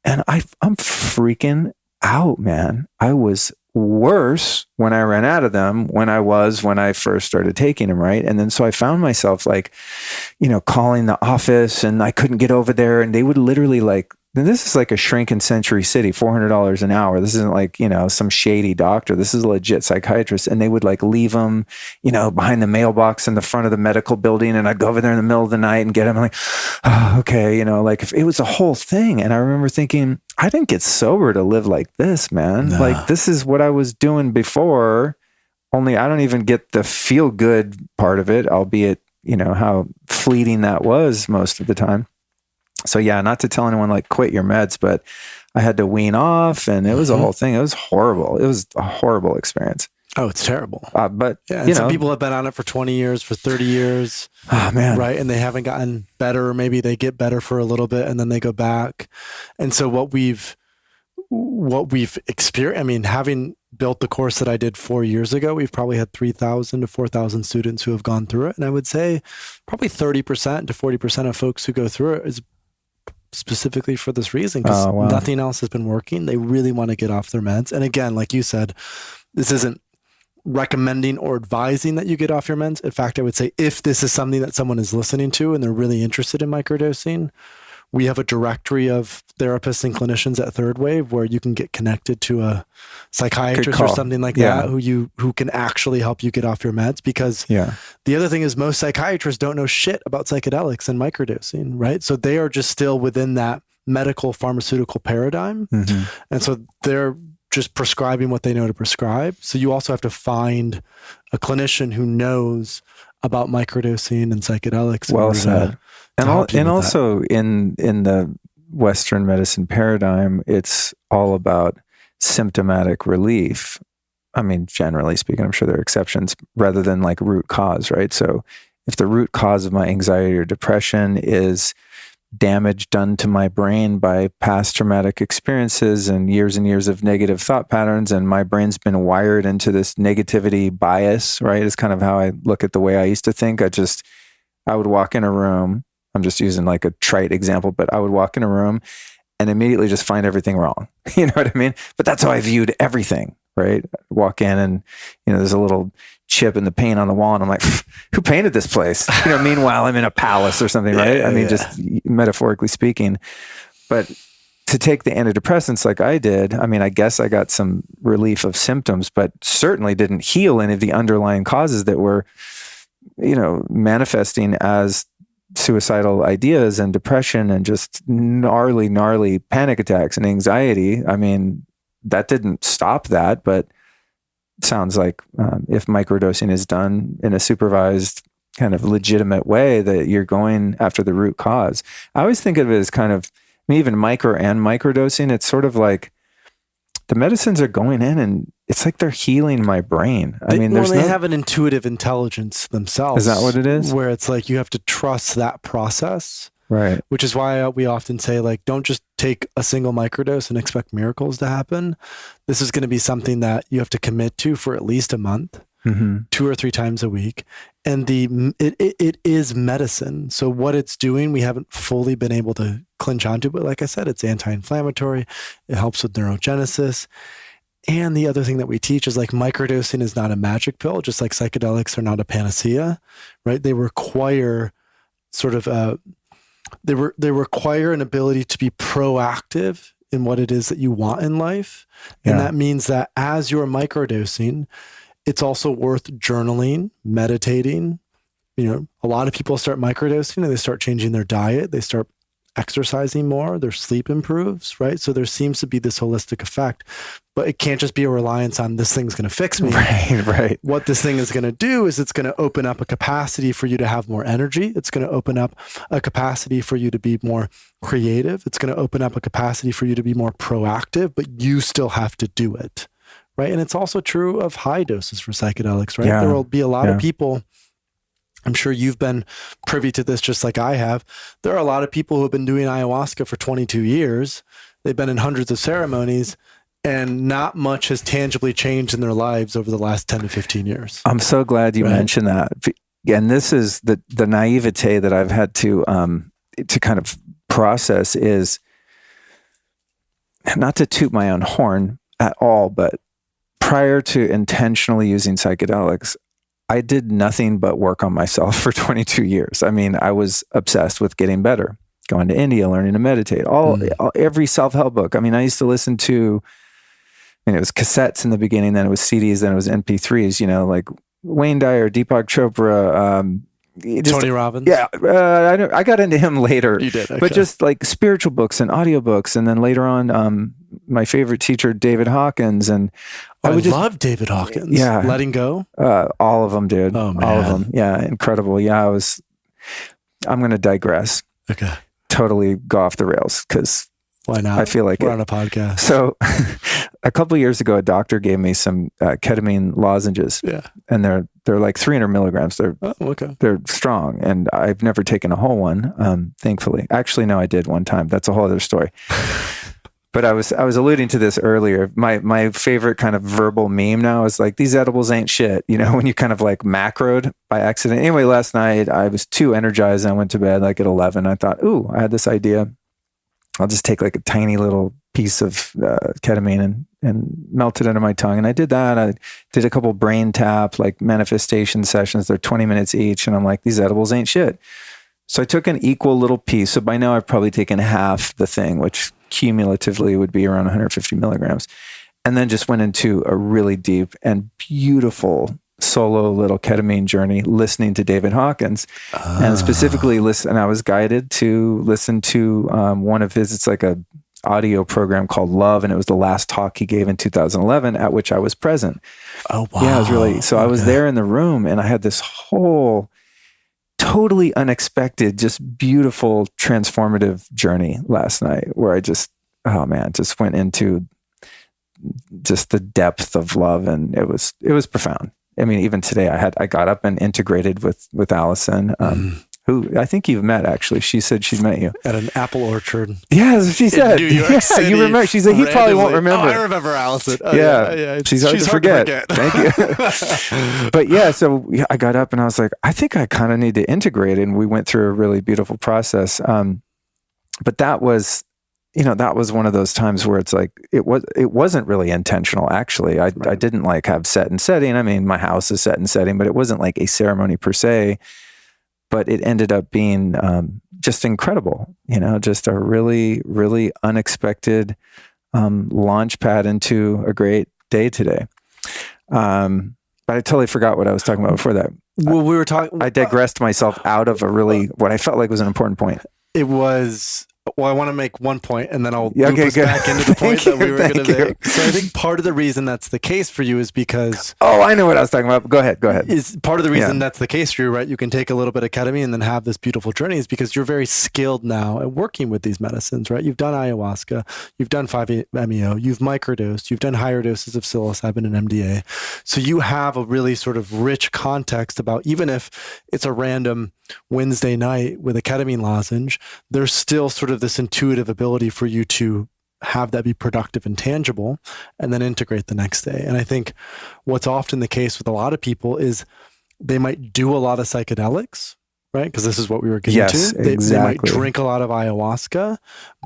and I'm freaking out, man. I was worse when I ran out of them when I first started taking them, right? And then so I found myself like, calling the office, and I couldn't get over there, and they would literally like, and this is like a shrink in Century City, $400 an hour. This isn't like, some shady doctor. This is a legit psychiatrist. And they would like leave them, behind the mailbox in the front of the medical building. And I'd go over there in the middle of the night and get them. I'm like, oh, okay. Like if it was a whole thing. And I remember thinking, I didn't get sober to live like this, man. No. Like this is what I was doing before, only I don't even get the feel good part of it, albeit, how fleeting that was most of the time. So yeah, not to tell anyone like quit your meds, but I had to wean off, and it was a whole thing. It was horrible. It was a horrible experience. Oh, it's terrible. But yeah, and some people have been on it for 20 years, for 30 years. Oh man. Right. And they haven't gotten better. Maybe they get better for a little bit and then they go back. And so what we've experienced, having built the course that I did 4 years ago, we've probably had 3,000 to 4,000 students who have gone through it. And I would say probably 30% to 40% of folks who go through it is specifically for this reason, because nothing else has been working. They really want to get off their meds. And again, like you said, this isn't recommending or advising that you get off your meds. In fact, I would say if this is something that someone is listening to and they're really interested in microdosing, we have a directory of therapists and clinicians at Third Wave where you can get connected to a psychiatrist or something like that who can actually help you get off your meds. Because the other thing is most psychiatrists don't know shit about psychedelics and microdosing, right? So they are just still within that medical pharmaceutical paradigm. Mm-hmm. And so they're just prescribing what they know to prescribe. So you also have to find a clinician who knows about microdosing and psychedelics. Well said. And also in the Western medicine paradigm, it's all about symptomatic relief. Generally speaking, I'm sure there are exceptions, rather than like root cause, right? So if the root cause of my anxiety or depression is damage done to my brain by past traumatic experiences and years of negative thought patterns, and my brain's been wired into this negativity bias, right? Is kind of how I look at the way I used to think. I would walk in a room. I'm just using like a trite example, but I would walk in a room and immediately just find everything wrong. You know what I mean? But that's how I viewed everything, right? Walk in and, there's a little chip in the paint on the wall and I'm like, who painted this place? Meanwhile, I'm in a palace or something, right? Just metaphorically speaking. But to take the antidepressants like I did, I guess I got some relief of symptoms, but certainly didn't heal any of the underlying causes that were, manifesting as suicidal ideas and depression and just gnarly panic attacks and anxiety. I mean, that didn't stop that, but it sounds like if microdosing is done in a supervised kind of legitimate way, that you're going after the root cause. I always think of it as kind of, I mean, even microdosing, it's sort of like the medicines are going in and it's like they're healing my brain. I mean, they have an intuitive intelligence themselves. Is that what it is? Where it's like you have to trust that process. Right. Which is why we often say, like, don't just take a single microdose and expect miracles to happen. This is going to be something that you have to commit to for at least a month, 2 or 3 times a week. And it is medicine. So what it's doing, we haven't fully been able to clinch onto, but like I said, it's anti-inflammatory. It helps with neurogenesis. And the other thing that we teach is like microdosing is not a magic pill, just like psychedelics are not a panacea, right? They require sort of they require an ability to be proactive in what it is that you want in life. And that means that as you're microdosing, it's also worth journaling, meditating. You know, a lot of people start microdosing and they start changing their diet. They start exercising more, their sleep improves, right? So there seems to be this holistic effect, but it can't just be a reliance on this thing's going to fix me. Right. What this thing is going to do is it's going to open up a capacity for you to have more energy. It's going to open up a capacity for you to be more creative. It's going to open up a capacity for you to be more proactive, but you still have to do it, right? And it's also true of high doses for psychedelics, right? There will be a lot of people, I'm sure you've been privy to this just like I have. There are a lot of people who have been doing ayahuasca for 22 years. They've been in hundreds of ceremonies and not much has tangibly changed in their lives over the last 10 to 15 years. I'm so glad you mentioned that. And this is the naivete that I've had to kind of process is not to toot my own horn at all, but prior to intentionally using psychedelics, I did nothing but work on myself for 22 years. I mean, I was obsessed with getting better, going to India, learning to meditate, every self-help book. I mean, I used to listen to, I mean, it was cassettes in the beginning, then it was CDs, then it was MP3s, you know, like Wayne Dyer, Deepak Chopra, Tony Robbins. Yeah. I got into him later. You did. Okay. But just like spiritual books and audiobooks. And then later on, my favorite teacher, David Hawkins. And I love David Hawkins. Yeah. Letting Go. All of them, dude. Oh, man. All of them. Yeah. Incredible. Yeah. I'm going to digress. Okay. Totally go off the rails because why not? I feel like we're on a podcast. So a couple of years ago, a doctor gave me some ketamine lozenges. Yeah. And they're like 300 milligrams. They're strong. And I've never taken a whole one, thankfully. Actually, no, I did one time. That's a whole other story. But I was alluding to this earlier. My favorite kind of verbal meme now is like, these edibles ain't shit. You know, when you kind of like macroed by accident. Anyway, last night I was too energized. And I went to bed like at 11. I thought, I had this idea. I'll just take like a tiny little piece of ketamine and melt it into my tongue. And I did that. I did a couple brain tap, like manifestation sessions. They're 20 minutes each. And I'm like, these edibles ain't shit. So I took an equal little piece. So by now I've probably taken half the thing, which cumulatively would be around 150 milligrams. And then just went into a really deep and beautiful solo little ketamine journey, listening to David Hawkins, and specifically and I was guided to listen to one of his, it's like a audio program called Love. And it was the last talk he gave in 2011 at which I was present. Oh, wow. Yeah, it was really, so I was there in the room and I had this whole totally unexpected, just beautiful, transformative journey last night where I just went into just the depth of love. And it was profound. I mean, even today I got up and integrated with Allison, who I think you've met actually. She said she'd met you at an apple orchard. Yeah, she said. In New York City, you remember? She said he probably won't remember. Oh, I remember Allison. Oh, yeah. She's hard to forget. Thank you. But yeah, so I got up and I was like, I think I kind of need to integrate, and we went through a really beautiful process. But that was one of those times where it's like, it wasn't really intentional. Actually, I didn't like have set and setting. I mean, my house is set and setting, but it wasn't like a ceremony per se, but it ended up being, just incredible, just a really, really unexpected, launch pad into a great day today. But I totally forgot what I was talking about before that. Well, we were talking. I digressed myself out of what I felt like was an important point. It was. Well, I want to make one point, and then I'll loop us back into the point that we were going to make. So I think part of the reason that's the case for you is because... Oh, I know what I was talking about. Go ahead. Is part of the reason that's the case for you, right? You can take a little bit of ketamine and then have this beautiful journey is because you're very skilled now at working with these medicines, right? You've done ayahuasca, you've done 5-MeO, you've microdosed, you've done higher doses of psilocybin and MDA. So you have a really sort of rich context about, even if it's a random Wednesday night with a ketamine lozenge, there's still sort of this intuitive ability for you to have that be productive and tangible and then integrate the next day. And I think what's often the case with a lot of people is they might do a lot of psychedelics, right? Because this is what we were getting to. They might drink a lot of ayahuasca,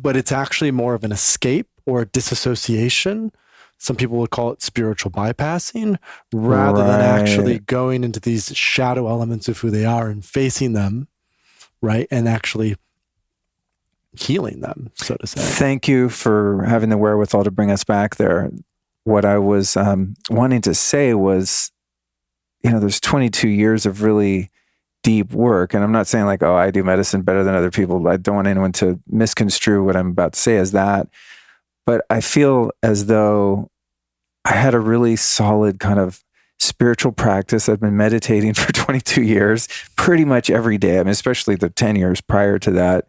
but it's actually more of an escape or a disassociation. Some people would call it spiritual bypassing, rather than actually going into these shadow elements of who they are and facing them, right? And actually healing them, so to say. Thank you for having the wherewithal to bring us back there. What I was wanting to say was, there's 22 years of really deep work. And I'm not saying like, oh, I do medicine better than other people. I don't want anyone to misconstrue what I'm about to say as that. But I feel as though I had a really solid kind of spiritual practice. I've been meditating for 22 years, pretty much every day. I mean, especially the 10 years prior to that,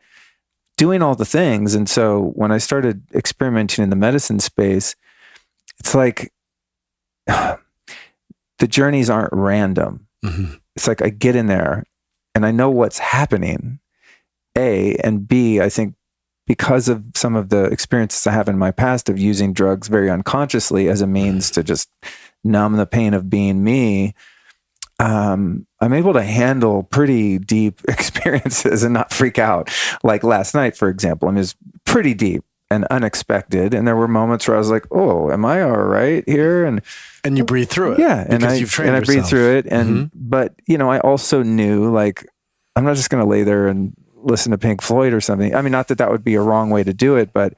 doing all the things. And so when I started experimenting in the medicine space, it's like the journeys aren't random. Mm-hmm. It's like I get in there and I know what's happening, A, and B, I think because of some of the experiences I have in my past of using drugs very unconsciously as a means to just numb the pain of being me, I'm able to handle pretty deep experiences and not freak out. Like last night, for example, I mean, it was pretty deep and unexpected. And there were moments where I was like, oh, am I all right here? And you breathe through it. Yeah. And you've trained yourself. I breathe through it. And, but, I also knew like, I'm not just going to lay there and listen to Pink Floyd or something. I mean, not that that would be a wrong way to do it, but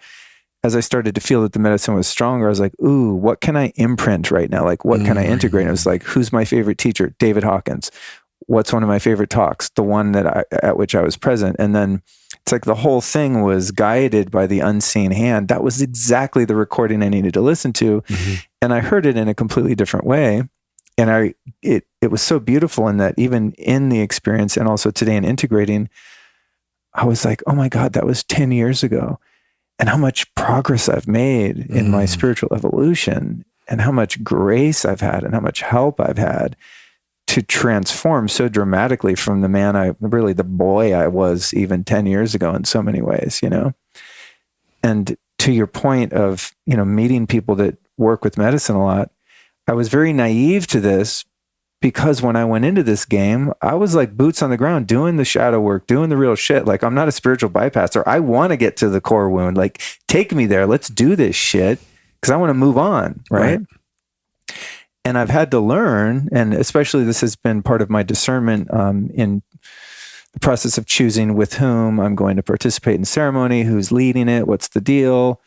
as I started to feel that the medicine was stronger, I was like, ooh, what can I imprint right now? Like, what can I integrate? And it was like, who's my favorite teacher? David Hawkins. What's one of my favorite talks? The one at which I was present. And then it's like the whole thing was guided by the unseen hand. That was exactly the recording I needed to listen to. Mm-hmm. And I heard it in a completely different way. And it was so beautiful in that even in the experience and also today in integrating, I was like, oh my God, that was 10 years ago. And how much progress I've made in my spiritual evolution and how much grace I've had and how much help I've had to transform so dramatically from the boy I was even 10 years ago in so many ways, And to your point of, meeting people that work with medicine a lot, I was very naive to this because when I went into this game, I was like boots on the ground, doing the shadow work, doing the real shit. Like, I'm not a spiritual bypasser. I want to get to the core wound. Like, take me there. Let's do this shit because I want to move on. Right. And I've had to learn, and especially this has been part of my discernment in the process of choosing with whom I'm going to participate in ceremony, who's leading it, what's the deal.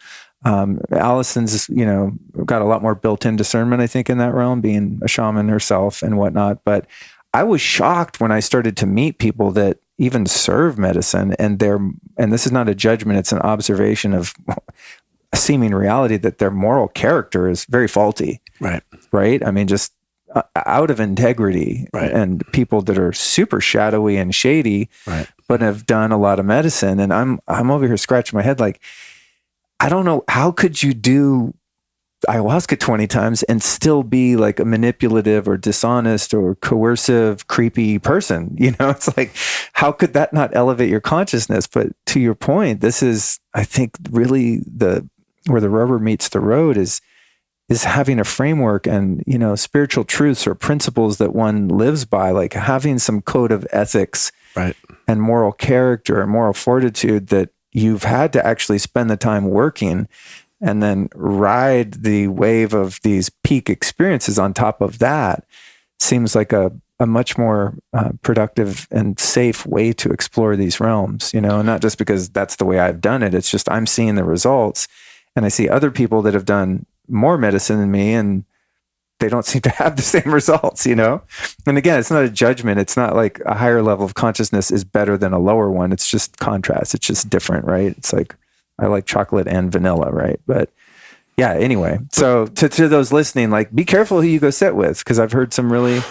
Allison's, got a lot more built-in discernment, I think, in that realm, being a shaman herself and whatnot. But I was shocked when I started to meet people that even serve medicine, and this is not a judgment, it's an observation of a seeming reality that their moral character is very faulty. Right. I mean, just out of integrity, and people that are super shadowy and shady, but have done a lot of medicine. And I'm over here scratching my head like, I don't know, how could you do ayahuasca 20 times and still be like a manipulative or dishonest or coercive, creepy person? It's like, how could that not elevate your consciousness? But to your point, this is, I think, really where the rubber meets the road is having a framework and, spiritual truths or principles that one lives by, like having some code of ethics and moral character and moral fortitude that you've had to actually spend the time working and then ride the wave of these peak experiences on top of that seems like a much more productive and safe way to explore these realms, and not just because that's the way I've done it. It's just I'm seeing the results and I see other people that have done more medicine than me and they don't seem to have the same results, you know? And again, it's not a judgment. It's not like a higher level of consciousness is better than a lower one. It's just contrast. It's just different, right? It's like, I like chocolate and vanilla, right? But yeah, anyway. So to those listening, like, be careful who you go sit with, because I've heard some really,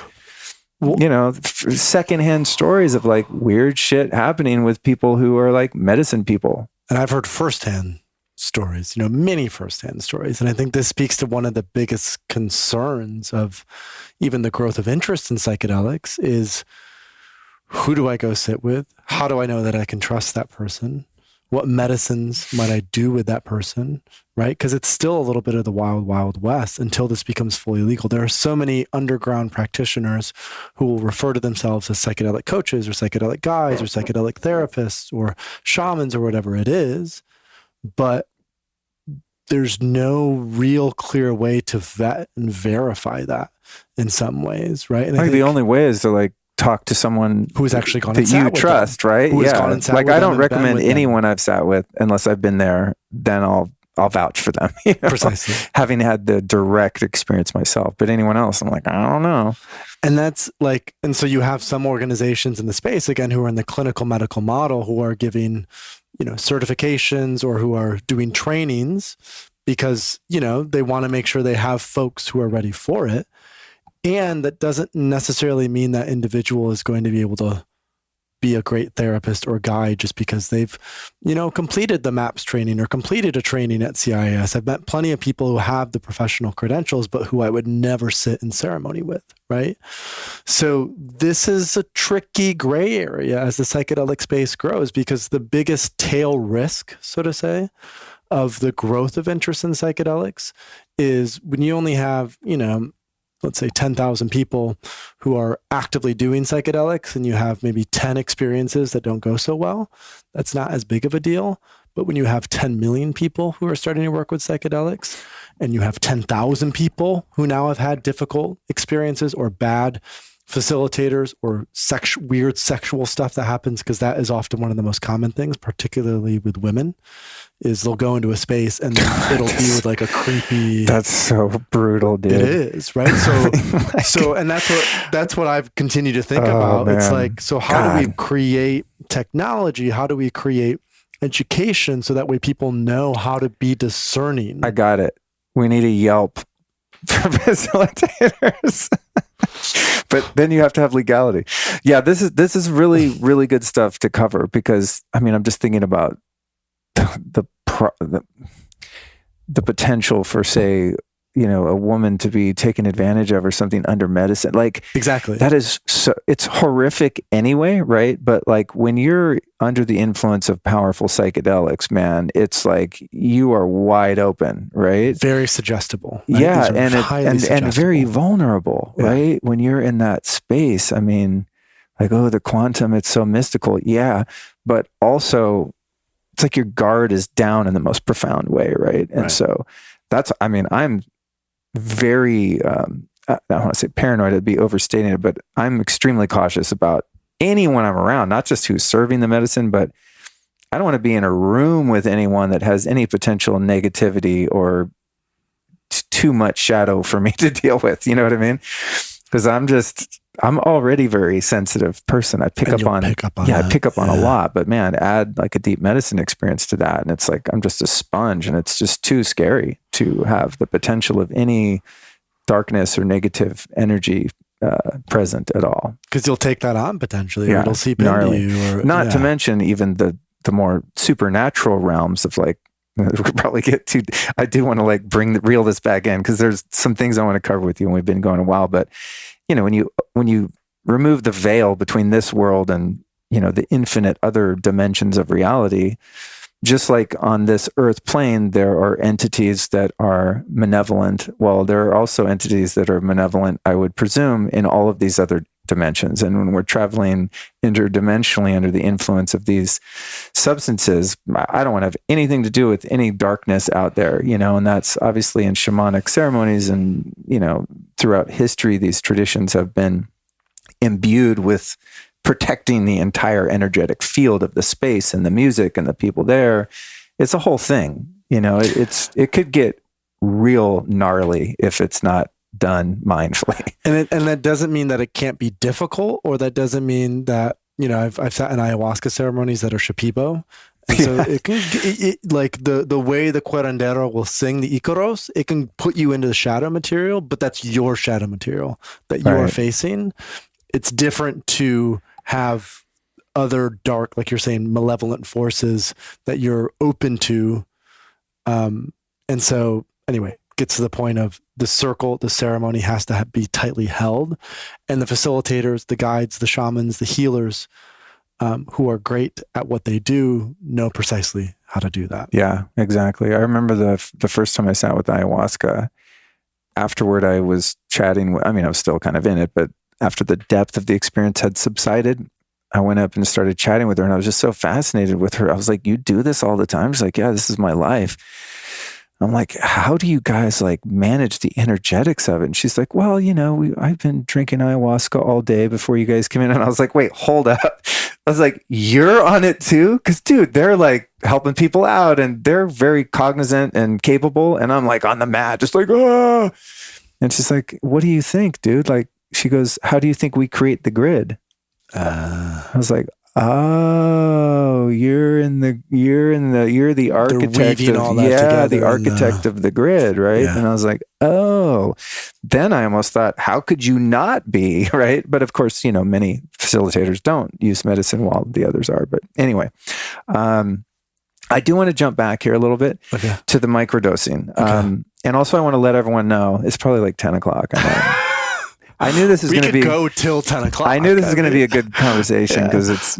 you know, secondhand stories of like weird shit happening with people who are like medicine people. And I've heard firsthand stories, you know, many firsthand stories. And I think this speaks to one of the biggest concerns of even the growth of interest in psychedelics is, who do I go sit with? How do I know that I can trust that person? What medicines might I do with that person, right? Because it's still a little bit of the wild, wild west until this becomes fully legal. There are so many underground practitioners who will refer to themselves as psychedelic coaches or psychedelic guides or psychedelic therapists or shamans or whatever it is, but there's no real clear way to vet and verify that in some ways, right? And I think the only way is to like talk to someone who's actually gone that and sat you with trust, them, right? who has Yeah. gone and sat Like with I them don't and recommend been with anyone I've sat with unless I've been there. Then I'll vouch for them. You know? Precisely. Having had the direct experience myself, but anyone else, I'm like, I don't know. And that's like, and so you have some organizations in the space, again, who are in the clinical medical model, who are giving, you know, certifications or who are doing trainings because, you know, they want to make sure they have folks who are ready for it. And that doesn't necessarily mean that individual is going to be able to be a great therapist or guide just because they've, you know, completed the MAPS training or completed a training at CIS. I've met plenty of people who have the professional credentials, but who I would never sit in ceremony with, right? So this is a tricky gray area as the psychedelic space grows, because the biggest tail risk, so to say, of the growth of interest in psychedelics is when you only have, you know, let's say 10,000 people who are actively doing psychedelics and you have maybe 10 experiences that don't go so well, that's not as big of a deal. But when you have 10 million people who are starting to work with psychedelics and you have 10,000 people who now have had difficult experiences or bad facilitators or weird sexual stuff that happens, because that is often one of the most common things, particularly with women, is they'll go into a space and it'll be with like a creepy. That's so brutal, dude. It is, right? So, and that's what I've continued to think about. Man. It's like, so how do we create technology? How do we create education so that way people know how to be discerning? I got it. We need a Yelp for facilitators. But then you have to have legality. Yeah, this is really, really good stuff to cover, because I mean, I'm just thinking about the potential for, say, you know, a woman to be taken advantage of or something under medicine. Like, exactly. That is so, it's horrific anyway, right? But like when you're under the influence of powerful psychedelics, man, it's like you are wide open, right? Very suggestible. Right? Yeah, and very vulnerable, yeah. right? When you're in that space, I mean, like, oh, the quantum, it's so mystical. Yeah, but also it's like your guard is down in the most profound way, right? And so that's, I mean, I'm very, I don't want to say paranoid, it'd be overstating it, but I'm extremely cautious about anyone I'm around, not just who's serving the medicine, but I don't want to be in a room with anyone that has any potential negativity or too much shadow for me to deal with. You know what I mean? Because I'm already a very sensitive person. I pick up on a lot, but man, add like a deep medicine experience to that. And it's like, I'm just a sponge, and it's just too scary to have the potential of any darkness or negative energy present at all. Because you'll take that on potentially, or it'll seep into you. Or, Not to mention even the more supernatural realms of like, we could probably get to, I do want to like reel this back in, because there's some things I want to cover with you, and we've been going a while, but you know, when you remove the veil between this world and, you know, the infinite other dimensions of reality, just like on this earth plane, there are entities that are malevolent. Well, there are also entities that are malevolent, I would presume, in all of these other dimensions. And when we're traveling interdimensionally under the influence of these substances, I don't want to have anything to do with any darkness out there, you know, and that's obviously in shamanic ceremonies. And, you know, throughout history, these traditions have been imbued with protecting the entire energetic field of the space and the music and the people there. It's a whole thing, you know, it could get real gnarly if it's not done mindfully. And that doesn't mean that it can't be difficult, or that doesn't mean that, I've sat in ayahuasca ceremonies that are shipibo. And so it can, like the way the curandero will sing the Icaros, it can put you into the shadow material, but that's your shadow material that you are facing. It's different to have other dark, like you're saying, malevolent forces that you're open to. And so anyway, gets to the point of the circle, the ceremony has to be tightly held. And the facilitators, the guides, the shamans, the healers, who are great at what they do, know precisely how to do that. Yeah, exactly. I remember the first time I sat with ayahuasca. Afterward, I was chatting. I was still kind of in it, but after the depth of the experience had subsided, I went up and started chatting with her, and I was just so fascinated with her. I was like, "You do this all the time?" She's like, "Yeah, this is my life." I'm like, "How do you guys like manage the energetics of it?" And she's like, "Well, I've been drinking ayahuasca all day before you guys came in." And I was like, "Wait, hold up." I was like, "You're on it too?" Because dude, they're like helping people out and they're very cognizant and capable. And I'm like on the mat, just like, "Oh." And she's like, "What do you think, dude?" Like, she goes, "How do you think we create the grid?" I was like, "Oh, you're the architect of, the architect of the grid, right?" Yeah. And I was like, "Oh." Then I almost thought, how could you not be, right? But of course, many facilitators don't use medicine while the others are. But anyway, I do want to jump back here a little bit to the microdosing. And also I want to let everyone know, it's probably like 10 o'clock. I knew this is going to be... We could go till 10 o'clock. I knew this is going to be a good conversation because it's,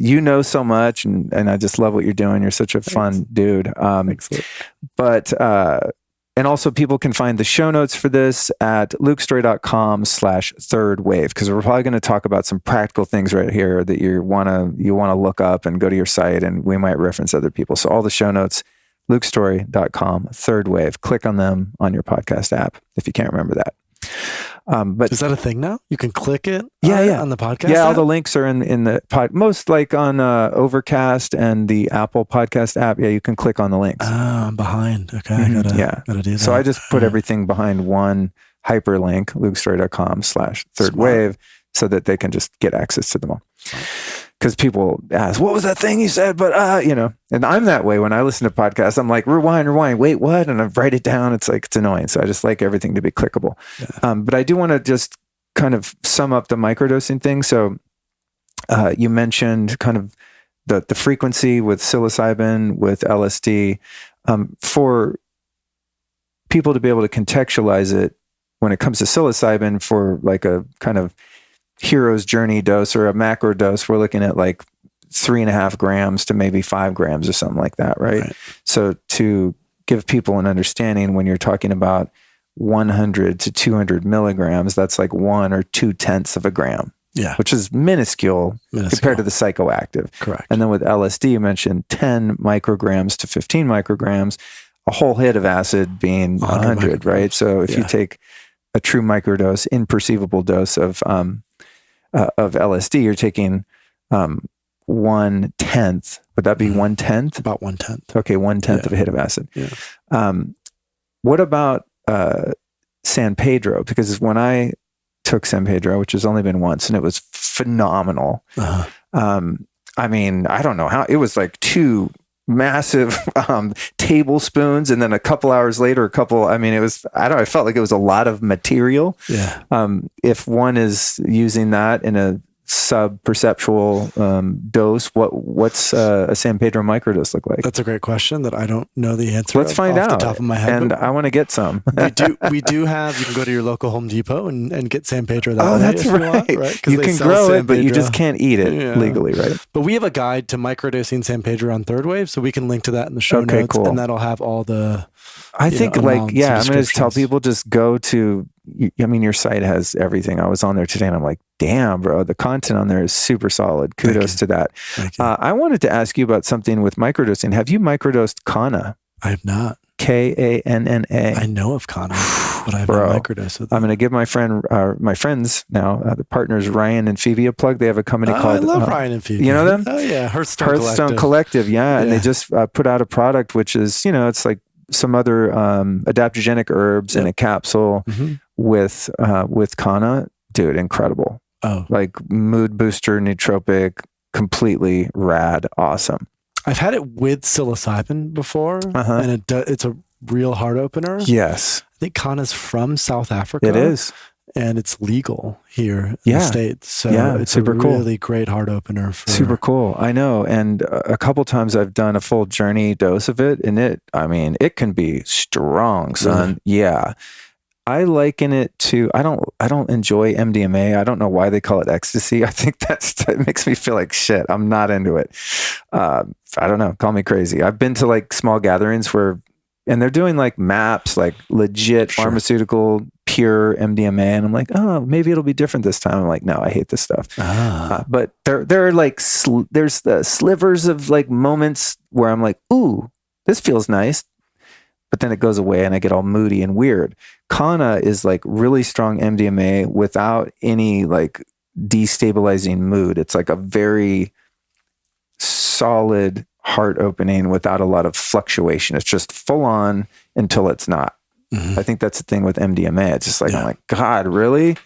so much and I just love what you're doing. You're such a fun dude. Excellent. But, and also people can find the show notes for this at lukestory.com/thirdwave, because we're probably going to talk about some practical things right here that you want to look up and go to your site, and we might reference other people. So all the show notes, lukestory.com/thirdwave. Click on them on your podcast app if you can't remember that. But is that a thing now? You can click it on the podcast app? all the links are in the most, like on Overcast and the Apple podcast app. Yeah, you can click on the links. Oh, I'm behind. Okay, I gotta do that. So I just put everything behind one hyperlink, lukestory.com/thirdwave, so that they can just get access to them all. Because people ask, "What was that thing you said?" But and I'm that way when I listen to podcasts. I'm like, rewind, wait, what? And I write it down. It's annoying. So I just like everything to be clickable. Yeah. But I do want to just kind of sum up the microdosing thing. So you mentioned kind of the frequency with psilocybin, with LSD, for people to be able to contextualize it when it comes to psilocybin for like a kind of hero's journey dose or a macro dose. We're looking at like 3.5 grams to maybe 5 grams or something like that, right? So to give people an understanding, when you're talking about 100 to 200 milligrams, that's like 1 or 2/10 of a gram, which is minuscule compared to the psychoactive. Correct. And then with LSD, you mentioned 10 micrograms to 15 micrograms, a whole hit of acid being 100, right? So if you take a true microdose, imperceivable dose of LSD, you're taking 1/10. Would that be 1/10? About 1/10. Okay, 1/10 of a hit of acid. Yeah. What about San Pedro? Because when I took San Pedro, which has only been once, and it was phenomenal. I don't know how, it was like 2 massive tablespoons, and then a couple hours later, it was, I felt like it was a lot of material. Yeah. If one is using that in a sub-perceptual dose, what's a San Pedro microdose look like? That's a great question that I don't know the answer. Let's find out. Off the top of my head. And I want to get some. we do have, you can go to your local Home Depot and get San Pedro that way. That's right. You can grow it, but you just can't eat it legally, right? But we have a guide to microdosing San Pedro on Third Wave, so we can link to that in the show notes. Cool. And that'll have all the I'm going to tell people, just go to, your site has everything. I was on there today and I'm like, damn, bro, the content on there is super solid. Kudos to that. I wanted to ask you about something with microdosing. Have you microdosed Kanna? I have not. Kanna. I know of Kanna, but I haven't microdosed with them. I'm going to give my friends now, the partners, Ryan and Phoebe, a plug. They have a company called... I love Ryan and Phoebe. You know them? Oh yeah, Hearthstone Collective. Yeah. And they just put out a product, which is, it's like some other adaptogenic herbs in a capsule with Kana, dude, incredible. Oh, Like mood booster, nootropic, completely rad, awesome. I've had it with psilocybin before, and it's a real heart opener. Yes, I think Kana's from South Africa. it is. And it's legal here in the States. So it's super a really great heart opener. Super cool. I know. And a couple times I've done a full journey dose of it, and it can be strong, son. Really? Yeah. I liken it to, I don't enjoy MDMA. I don't know why they call it ecstasy. I think it makes me feel like shit. I'm not into it. I don't know. Call me crazy. I've been to like small gatherings and they're doing like maps, like legit pharmaceutical, pure MDMA. And I'm like, oh, maybe it'll be different this time. I'm like, no, I hate this stuff. But there are like, there's the slivers of like moments where I'm like, ooh, this feels nice. But then it goes away and I get all moody and weird. Kana is like really strong MDMA without any like destabilizing mood. It's like a very solid heart opening without a lot of fluctuation. It's just full on until it's not. Mm-hmm. I think that's the thing with MDMA. It's just like, I'm like, God, really?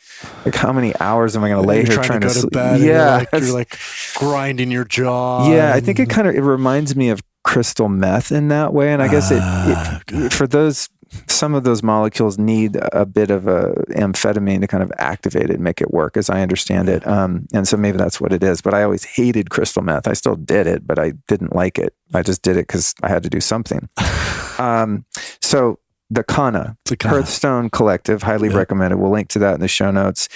Like how many hours am I going to lay here trying to go to bed? Yeah. You're like grinding your jaw. Yeah. I think it reminds me of crystal meth in that way. And I guess for some of those molecules need a bit of a amphetamine to kind of activate it and make it work, as I understand it. And so maybe that's what it is. But I always hated crystal meth. I still did it, but I didn't like it. I just did it because I had to do something. So the Kana, Hearthstone Collective, highly recommended. We'll link to that in the show notes.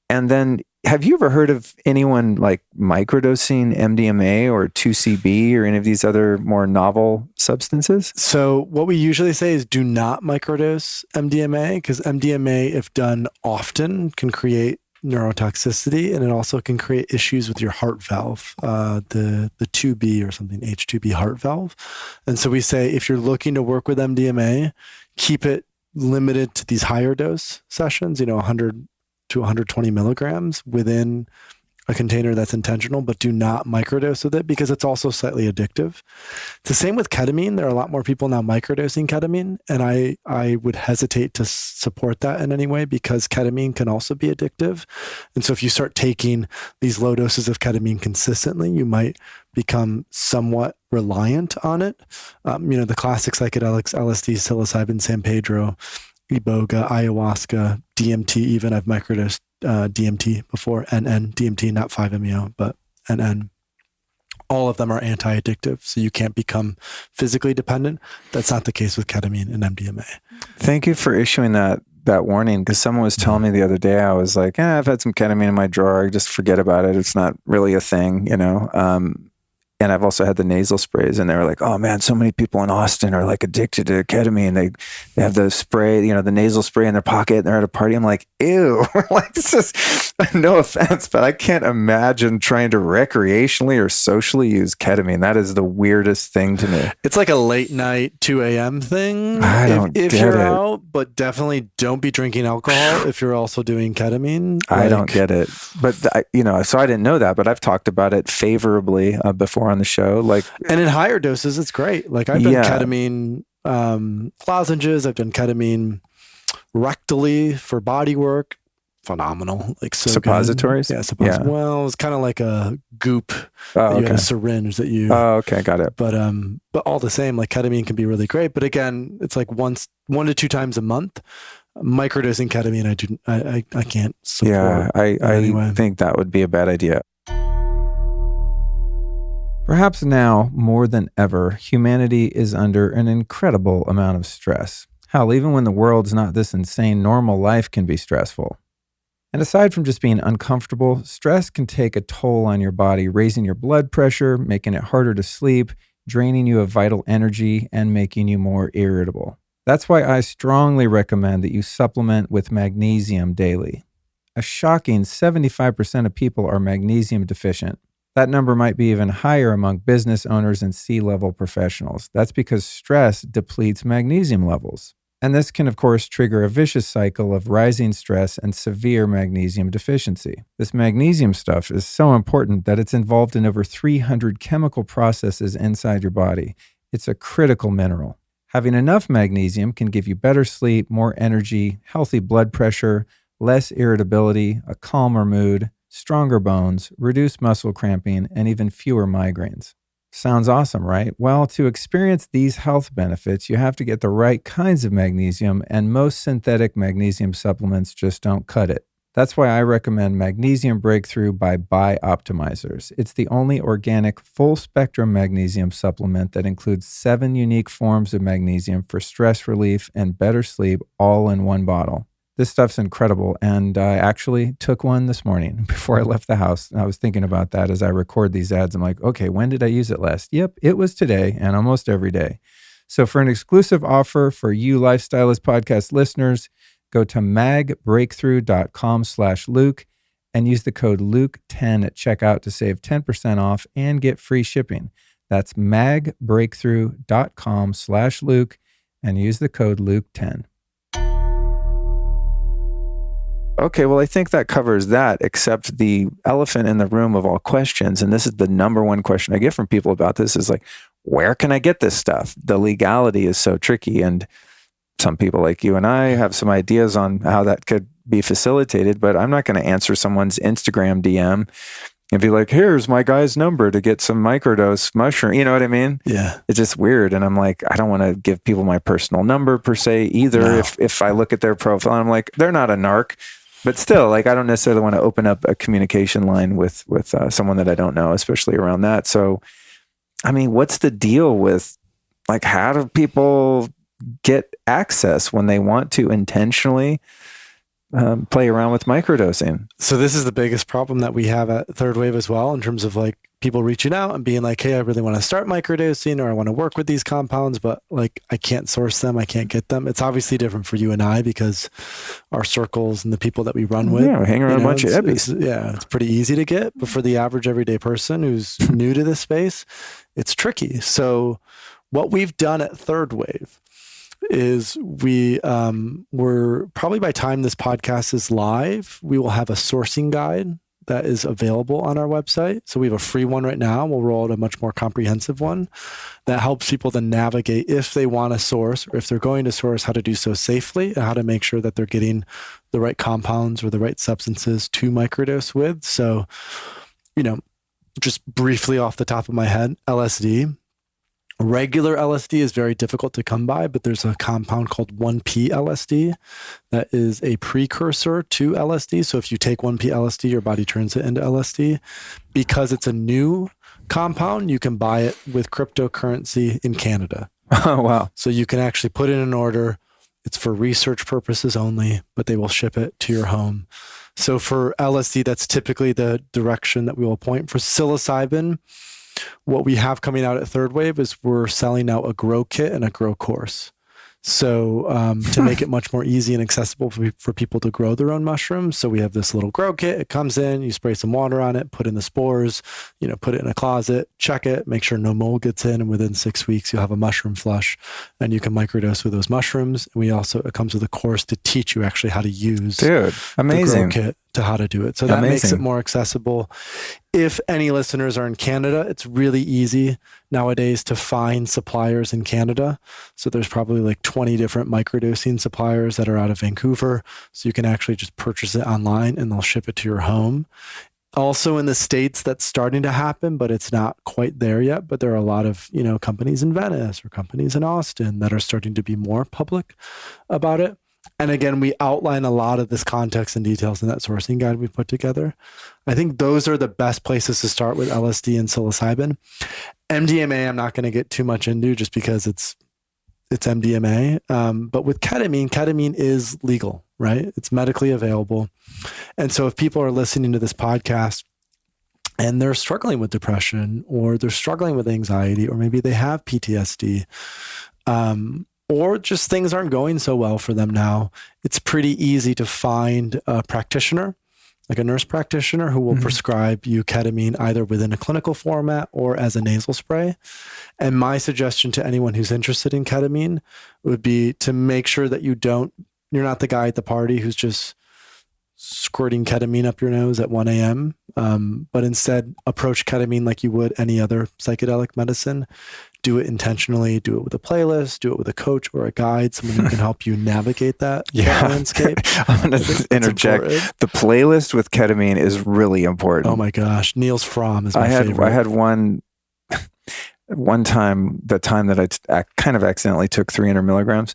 And then, have you ever heard of anyone like microdosing MDMA or 2CB or any of these other more novel substances? So what we usually say is do not microdose MDMA, because MDMA, if done often, can create neurotoxicity, and it also can create issues with your heart valve, the 2B or something, H2B heart valve. And so we say if you're looking to work with MDMA, keep it limited to these higher dose sessions, 100 to 120 milligrams within a container that's intentional, but do not microdose with it because it's also slightly addictive. It's the same with ketamine. There are a lot more people now microdosing ketamine, and I would hesitate to support that in any way because ketamine can also be addictive. And so if you start taking these low doses of ketamine consistently, you might become somewhat reliant on it. The classic psychedelics, LSD, psilocybin, San Pedro, iboga, ayahuasca, DMT even. I've microdosed DMT before, NN, DMT, not 5-MeO, but NN. All of them are anti-addictive, so you can't become physically dependent. That's not the case with ketamine and MDMA. Thank you for issuing that warning, because someone was telling me the other day, I was like, I've had some ketamine in my drawer. Just forget about it. It's not really a thing, And I've also had the nasal sprays, and they were like, oh man, so many people in Austin are like addicted to ketamine. They have the spray, the nasal spray in their pocket, and they're at a party. I'm like, ew. Like, this is, no offense, but I can't imagine trying to recreationally or socially use ketamine. That is the weirdest thing to me. It's like a late night 2 a.m. thing. If you're out, but definitely don't be drinking alcohol if you're also doing ketamine. I don't get it. But, so I didn't know that, but I've talked about it favorably before on the show. And in higher doses, it's great. Like I've done ketamine lozenges. I've done ketamine rectally for body work. Phenomenal. Like so suppositories? Good. Yeah, suppositories. Yeah. Well, it's kind of like a goop. You have a syringe that you. Oh, okay, got it. But all the same, like ketamine can be really great. But again, it's like 1 to 2 times a month. Microdosing ketamine, I can't support. Yeah, I think that would be a bad idea. Perhaps now, more than ever, humanity is under an incredible amount of stress. Hell, even when the world's not this insane, normal life can be stressful. And aside from just being uncomfortable, stress can take a toll on your body, raising your blood pressure, making it harder to sleep, draining you of vital energy, and making you more irritable. That's why I strongly recommend that you supplement with magnesium daily. A shocking 75% of people are magnesium deficient. That number might be even higher among business owners and C-level professionals. That's because stress depletes magnesium levels. And this can, of course, trigger a vicious cycle of rising stress and severe magnesium deficiency. This magnesium stuff is so important that it's involved in over 300 chemical processes inside your body. It's a critical mineral. Having enough magnesium can give you better sleep, more energy, healthy blood pressure, less irritability, a calmer mood, stronger bones, reduced muscle cramping, and even fewer migraines. Sounds awesome, right? Well, to experience these health benefits, you have to get the right kinds of magnesium, and most synthetic magnesium supplements just don't cut it. That's why I recommend Magnesium Breakthrough by Bioptimizers. It's the only organic full-spectrum magnesium supplement that includes 7 unique forms of magnesium for stress relief and better sleep all in one bottle. This stuff's incredible, and I actually took one this morning before I left the house. I was thinking about that as I record these ads. I'm like, okay, when did I use it last? Yep, it was today and almost every day. So for an exclusive offer for you Lifestylist podcast listeners, go to magbreakthrough.com/Luke and use the code Luke10 at checkout to save 10% off and get free shipping. That's magbreakthrough.com/Luke and use the code Luke10. Okay, well, I think that covers that, except the elephant in the room of all questions. And this is the number one question I get from people about this is like, where can I get this stuff? The legality is so tricky. And some people like you and I have some ideas on how that could be facilitated, but I'm not going to answer someone's Instagram DM and be like, here's my guy's number to get some microdose mushroom. You know what I mean? Yeah. It's just weird. And I'm like, I don't want to give people my personal number per se either. No. If I look at their profile, I'm like, they're not a narc. But still, like, I don't necessarily want to open up a communication line with someone that I don't know, especially around that. So, I mean, what's the deal with, like, how do people get access when they want to intentionally play around with microdosing? So this is the biggest problem that we have at Third Wave as well, in terms of like people reaching out and being like, hey, I really want to start microdosing, or I want to work with these compounds, but like I can't source them, I can't get them. It's obviously different for you and I because our circles and the people that we run with, we hang around a bunch of ebbies. It's pretty easy to get, but for the average everyday person who's new to this space, it's tricky. So what we've done at Third Wave is we're probably, by the time this podcast is live, we will have a sourcing guide that is available on our website. So we have a free one right now. We'll roll out a much more comprehensive one that helps people to navigate if they want to source, or if they're going to source, how to do so safely and how to make sure that they're getting the right compounds or the right substances to microdose with. So, just briefly off the top of my head, LSD. Regular LSD is very difficult to come by, but there's a compound called 1P LSD that is a precursor to LSD. So if you take 1P LSD, your body turns it into LSD. Because it's a new compound, you can buy it with cryptocurrency in Canada. Oh, wow. So you can actually put in an order. It's for research purposes only, but they will ship it to your home. So for LSD, that's typically the direction that we will point. For psilocybin, what we have coming out at Third Wave is we're selling out a grow kit and a grow course. So to make it much more easy and accessible for people to grow their own mushrooms. So we have this little grow kit. It comes in, you spray some water on it, put in the spores, put it in a closet, check it, make sure no mold gets in. And within 6 weeks, you'll have a mushroom flush and you can microdose with those mushrooms. And it comes with a course to teach you actually how to use amazing. the grow kit to how to do it. So that makes it more accessible. If any listeners are in Canada, it's really easy nowadays to find suppliers in Canada. So there's probably like 20 different microdosing suppliers that are out of Vancouver. So you can actually just purchase it online and they'll ship it to your home. Also in the States, that's starting to happen, but it's not quite there yet. But there are a lot of, companies in Venice or companies in Austin that are starting to be more public about it. And again, we outline a lot of this context and details in that sourcing guide we put together. I think those are the best places to start with LSD and psilocybin. MDMA, I'm not going to get too much into just because it's MDMA. But with ketamine is legal, right? It's medically available. And so if people are listening to this podcast and they're struggling with depression, or they're struggling with anxiety, or maybe they have PTSD, or just things aren't going so well for them now, it's pretty easy to find a practitioner, like a nurse practitioner, who will prescribe you ketamine either within a clinical format or as a nasal spray. And my suggestion to anyone who's interested in ketamine would be to make sure that you're not the guy at the party who's just squirting ketamine up your nose at 1 a.m., but instead approach ketamine like you would any other psychedelic medicine. Do it intentionally, do it with a playlist, do it with a coach or a guide, someone who can help you navigate that landscape. I'm going to interject. The playlist with ketamine is really important. Oh my gosh. Niels Fromm is my favorite. I had one time, the time that I kind of accidentally took 300 milligrams,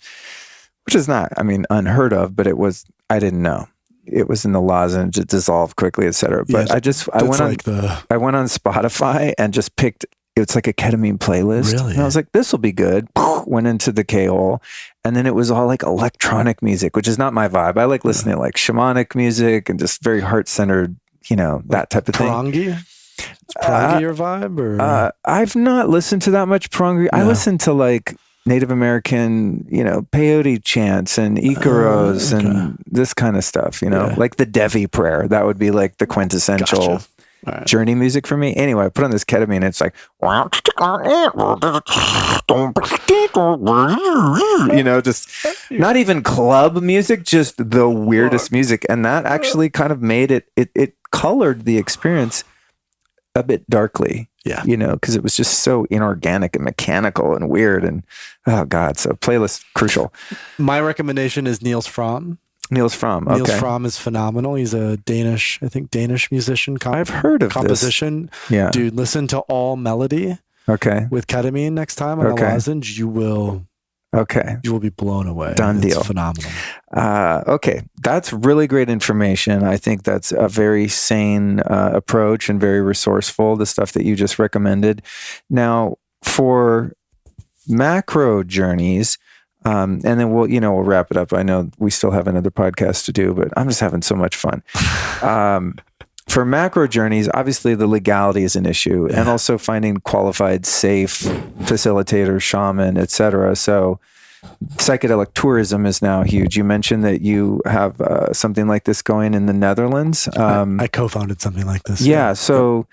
which is not, I mean, unheard of, but I didn't know. It was in the lozenge, it dissolved quickly, etc. But yeah, I went on Spotify and just picked, it's like a ketamine playlist. Really? And I was like, this will be good. Went into the K-hole. And then it was all like electronic music, which is not my vibe. I like listening to like shamanic music and just very heart-centered, that type of thing. Parangi? Is Parangi your vibe? Or? I've not listened to that much Parangi. I listen to like Native American, peyote chants and Icaros and this kind of stuff, like the Devi prayer. That would be like the quintessential journey music for me. Anyway, I put on this ketamine and it's like, just not even club music, just the weirdest music. And that actually kind of made it colored the experience a bit darkly. Yeah. Because it was just so inorganic and mechanical and weird. And oh God, so playlist crucial. My recommendation is Niels Fromm. Niels Fromm. Okay. Niels Fromm is phenomenal. He's a Danish musician. I've heard of composition. This. Yeah. Dude, listen to All Melody. Okay. With ketamine next time on the lozenge, you will be blown away. Done deal. It's phenomenal. Okay. That's really great information. I think that's a very sane approach and very resourceful, the stuff that you just recommended. Now, for macro journeys, and then we'll wrap it up. I know we still have another podcast to do, but I'm just having so much fun. For macro journeys, obviously the legality is an issue, and also finding qualified, safe facilitator, shaman, etc. So psychedelic tourism is now huge. You mentioned that you have something like this going in the Netherlands. I co-founded something like this. Yeah. So,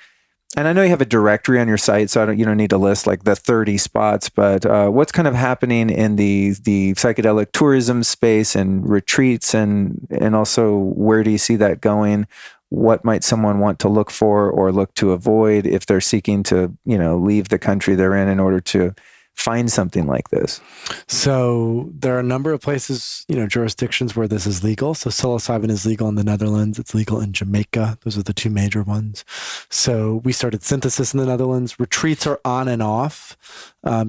and I know you have a directory on your site, so you don't need to list like the 30 spots, but what's kind of happening in the psychedelic tourism space and retreats, and also where do you see that going? What might someone want to look for or look to avoid if they're seeking to, leave the country they're in order to find something like this? So there are a number of places, jurisdictions where this is legal. So psilocybin is legal in the Netherlands. It's legal in Jamaica. Those are the two major ones. So we started synthesis in the Netherlands. Retreats are on and off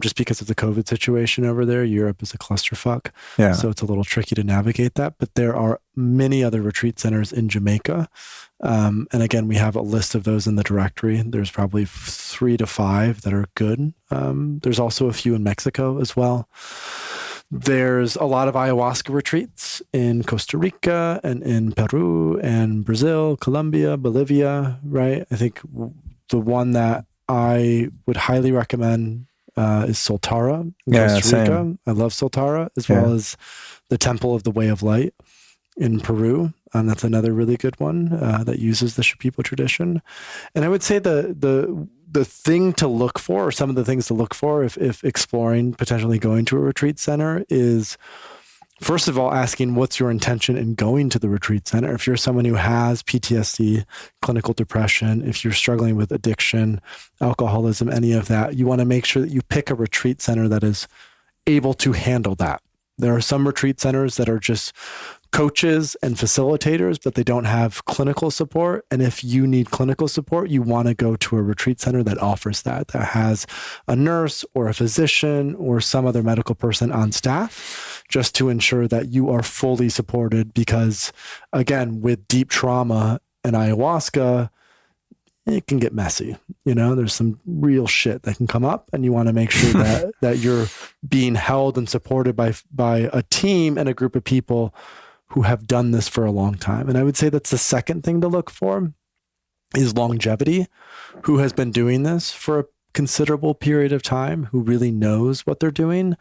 just because of the COVID situation over there. Europe is a clusterfuck. Yeah. So it's a little tricky to navigate that. But there are many other retreat centers in Jamaica. And again, we have a list of those in the directory. There's probably 3 to 5 that are good. There's also a few in Mexico as well. There's a lot of ayahuasca retreats in Costa Rica and in Peru and Brazil, Colombia, Bolivia, right? I think the one that I would highly recommend is Soltara in Costa Rica. Same. I love Soltara, as well as the Temple of the Way of Light in Peru. That's another really good one that uses the Shipibo tradition. And I would say the thing to look for, or some of the things to look for if exploring potentially going to a retreat center, is first of all asking what's your intention in going to the retreat center. If you're someone who has PTSD, clinical depression, if you're struggling with addiction, alcoholism, any of that, you want to make sure that you pick a retreat center that is able to handle that. There are some retreat centers that are just coaches and facilitators, but they don't have clinical support. And if you need clinical support, you want to go to a retreat center that offers that has a nurse or a physician or some other medical person on staff, just to ensure that you are fully supported. Because again, with deep trauma and ayahuasca, it can get messy. There's some real shit that can come up, and you want to make sure that you're being held and supported by a team and a group of people who have done this for a long time. And I would say that's the second thing to look for is longevity. Who has been doing this for a considerable period of time, who really knows what they're doing.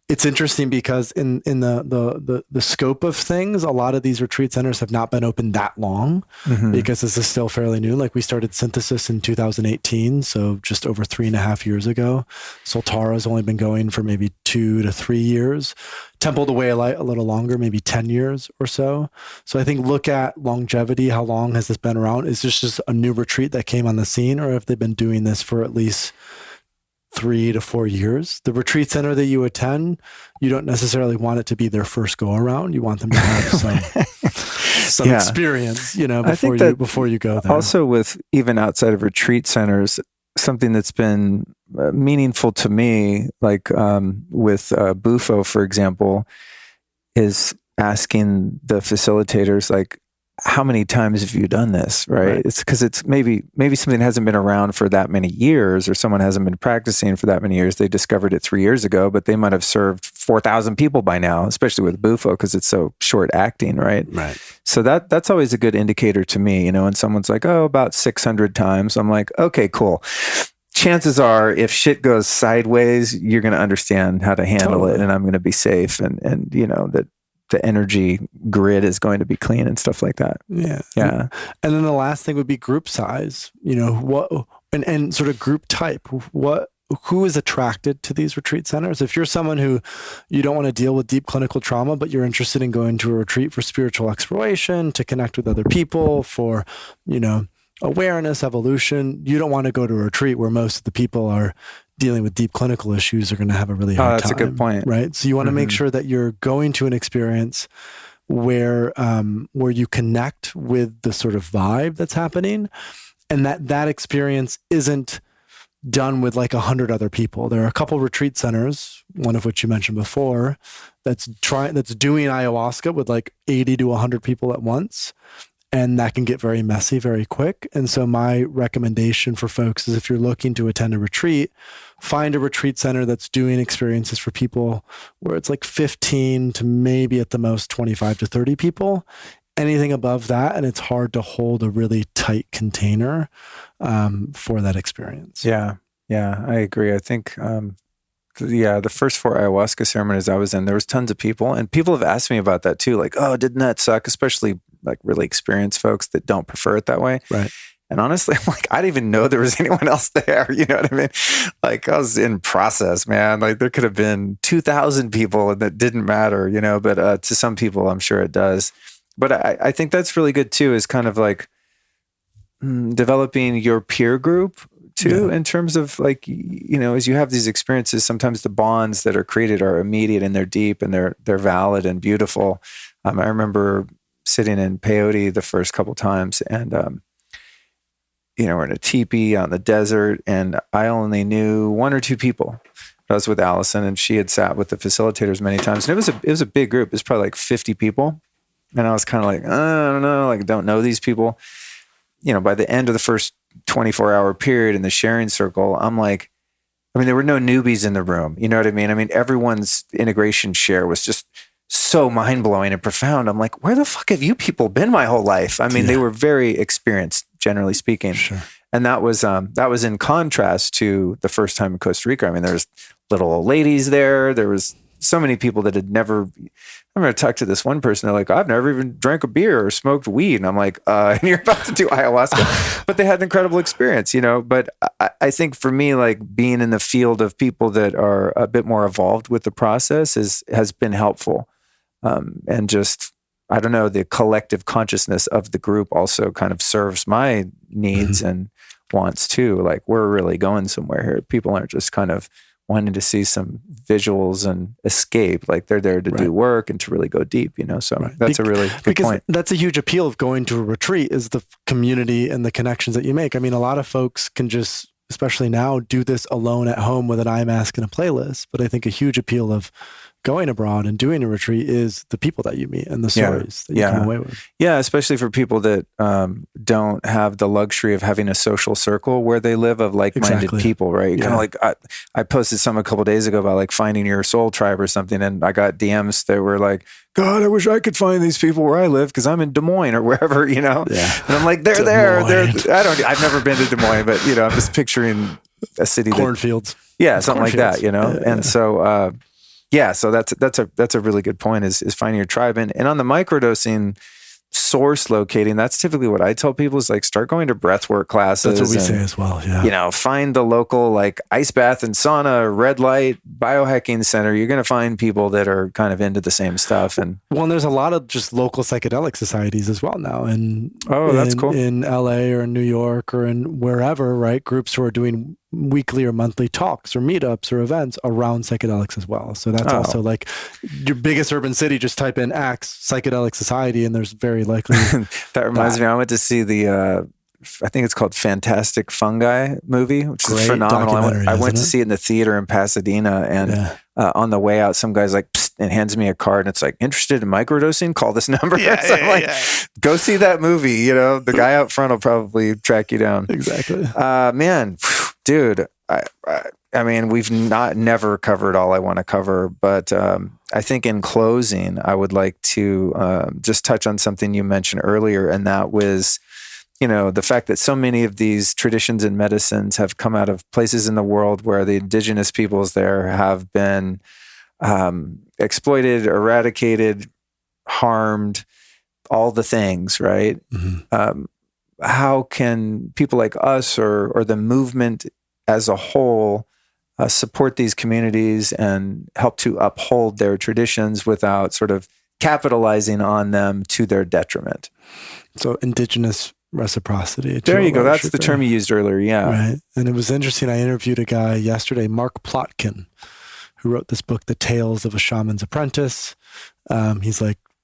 it's interesting because in the scope of things, a lot of these retreat centers have not been open that long because this is still fairly new. Like we started Synthesis in 2018, so just over 3.5 years ago. Soltara's only been going for maybe 2 to 3 years. Temple the Way a little longer, maybe 10 years or so. So I think look at longevity. How long has this been around? Is this just a new retreat that came on the scene, or have they been doing this for at least 3 to 4 years? The retreat center that you attend, you don't necessarily want it to be their first go around. You want them to have some experience, before you go there. Also, with even outside of retreat centers, something that's been meaningful to me, like with Bufo, for example, is asking the facilitators, like, how many times have you done this? Right? It's because it's maybe something hasn't been around for that many years, or someone hasn't been practicing for that many years. They discovered it 3 years ago, but they might have served 4,000 people by now, especially with Bufo, because it's so short acting, right? Right. So that's always a good indicator to me, when someone's like, oh, about 600 times, I'm like, okay, cool. Chances are, if shit goes sideways, you're going to understand how to handle it, and I'm going to be safe, and that the energy grid is going to be clean and stuff like that. Yeah. And then the last thing would be group size. What and sort of group type. Who is attracted to these retreat centers? If you're someone who you don't want to deal with deep clinical trauma, but you're interested in going to a retreat for spiritual exploration, to connect with other people, for awareness, evolution, you don't want to go to a retreat where most of the people are dealing with deep clinical issues, are going to have a really hard time. That's a good point. Right? So you want to make sure that you're going to an experience where you connect with the sort of vibe that's happening, and that experience isn't done with like 100 other people. There are a couple retreat centers, one of which you mentioned before, that's doing ayahuasca with like 80 to 100 people at once. And that can get very messy very quick. And so my recommendation for folks is, if you're looking to attend a retreat, find a retreat center that's doing experiences for people where it's like 15 to maybe at the most 25 to 30 people. Anything above that, and it's hard to hold a really tight container for that experience. Yeah, I agree. I think, the first 4 ayahuasca ceremonies I was in, there was tons of people, and people have asked me about that too. Like, oh, didn't that suck? Especially like really experienced folks that don't prefer it that way. Right. And honestly, I'm like, I didn't even know there was anyone else there. You know what I mean? Like, I was in process, man. Like, there could have been 2,000 people and that didn't matter, but to some people, I'm sure it does. But I think that's really good too, is kind of like developing your peer group too, in terms of like, as you have these experiences, sometimes the bonds that are created are immediate and they're deep and they're valid and beautiful. I remember sitting in peyote the first couple times, and we're in a teepee out in the desert, and I only knew 1 or 2 people. I was with Allison, and she had sat with the facilitators many times, and it was a big group. It was probably like 50 people, and I was kind of like, I don't know, like, don't know these people. By the end of the first 24-hour period in the sharing circle, I'm like, there were no newbies in the room. You know what I mean? Everyone's integration share was just so mind-blowing and profound. I'm like, where the fuck have you people been my whole life? They were very experienced, generally speaking. Sure. And that was in contrast to the first time in Costa Rica. There was little old ladies there. There was so many people that had never. I'm going to talk to this one person. They're like, I've never even drank a beer or smoked weed. And I'm like, and you're about to do ayahuasca. But they had an incredible experience, But I think for me, like, being in the field of people that are a bit more evolved with the process has been helpful. And just, I don't know, the collective consciousness of the group also kind of serves my needs and wants too. Like, we're really going somewhere here. People aren't just kind of wanting to see some visuals and escape. Like, they're there to do work and to really go deep, So that's a really good point. That's a huge appeal of going to a retreat, is the community and the connections that you make. A lot of folks can just, especially now, do this alone at home with an eye mask and a playlist. But I think a huge appeal of going abroad and doing a retreat is the people that you meet and the stories that you come away with. Yeah, especially for people that don't have the luxury of having a social circle where they live of like-minded people, right? Kind of like I posted some a couple of days ago about like finding your soul tribe or something, and I got DMs that were like, God, I wish I could find these people where I live because I'm in Des Moines or wherever, Yeah. And I'm like, they're there. I've never been to Des Moines, but I'm just picturing a city cornfields. Something like that, And so yeah, so that's a really good point is finding your tribe. And on the microdosing source locating, that's typically what I tell people is like start going to breathwork classes. That's what we say as well. Yeah. You know, find the local like ice bath and sauna, red light, biohacking center. You're going to find people that are kind of into the same stuff. And there's a lot of just local psychedelic societies as well now. And that's cool. In LA or in New York or in wherever, right? Groups who are doing weekly or monthly talks or meetups or events around psychedelics as well. So that's also like your biggest urban city, just type in Axe Psychedelic Society and there's very likely. That reminds me, I went to see the, I think it's called Fantastic Fungi movie, which is phenomenal. I went to see it in the theater in Pasadena and on the way out, some guy's like, psst, and hands me a card and it's like, interested in microdosing? Call this number. So I'm like, go see that movie. You know, the guy out front will probably track you down. Exactly. Man, dude, I mean, we've never covered all I want to cover, but I think in closing, I would like to just touch on something you mentioned earlier, and that was, you know, the fact that so many of these traditions and medicines have come out of places in the world where the indigenous peoples there have been exploited, eradicated, harmed, all the things, right? Mm-hmm. How can people like us or the movement as a whole support these communities and help to uphold their traditions without sort of capitalizing on them to their detriment? So indigenous reciprocity. There you go. That's the term you used earlier. Yeah. Right. And it was interesting. I interviewed a guy yesterday, Mark Plotkin, who wrote this book, The Tales of a Shaman's Apprentice.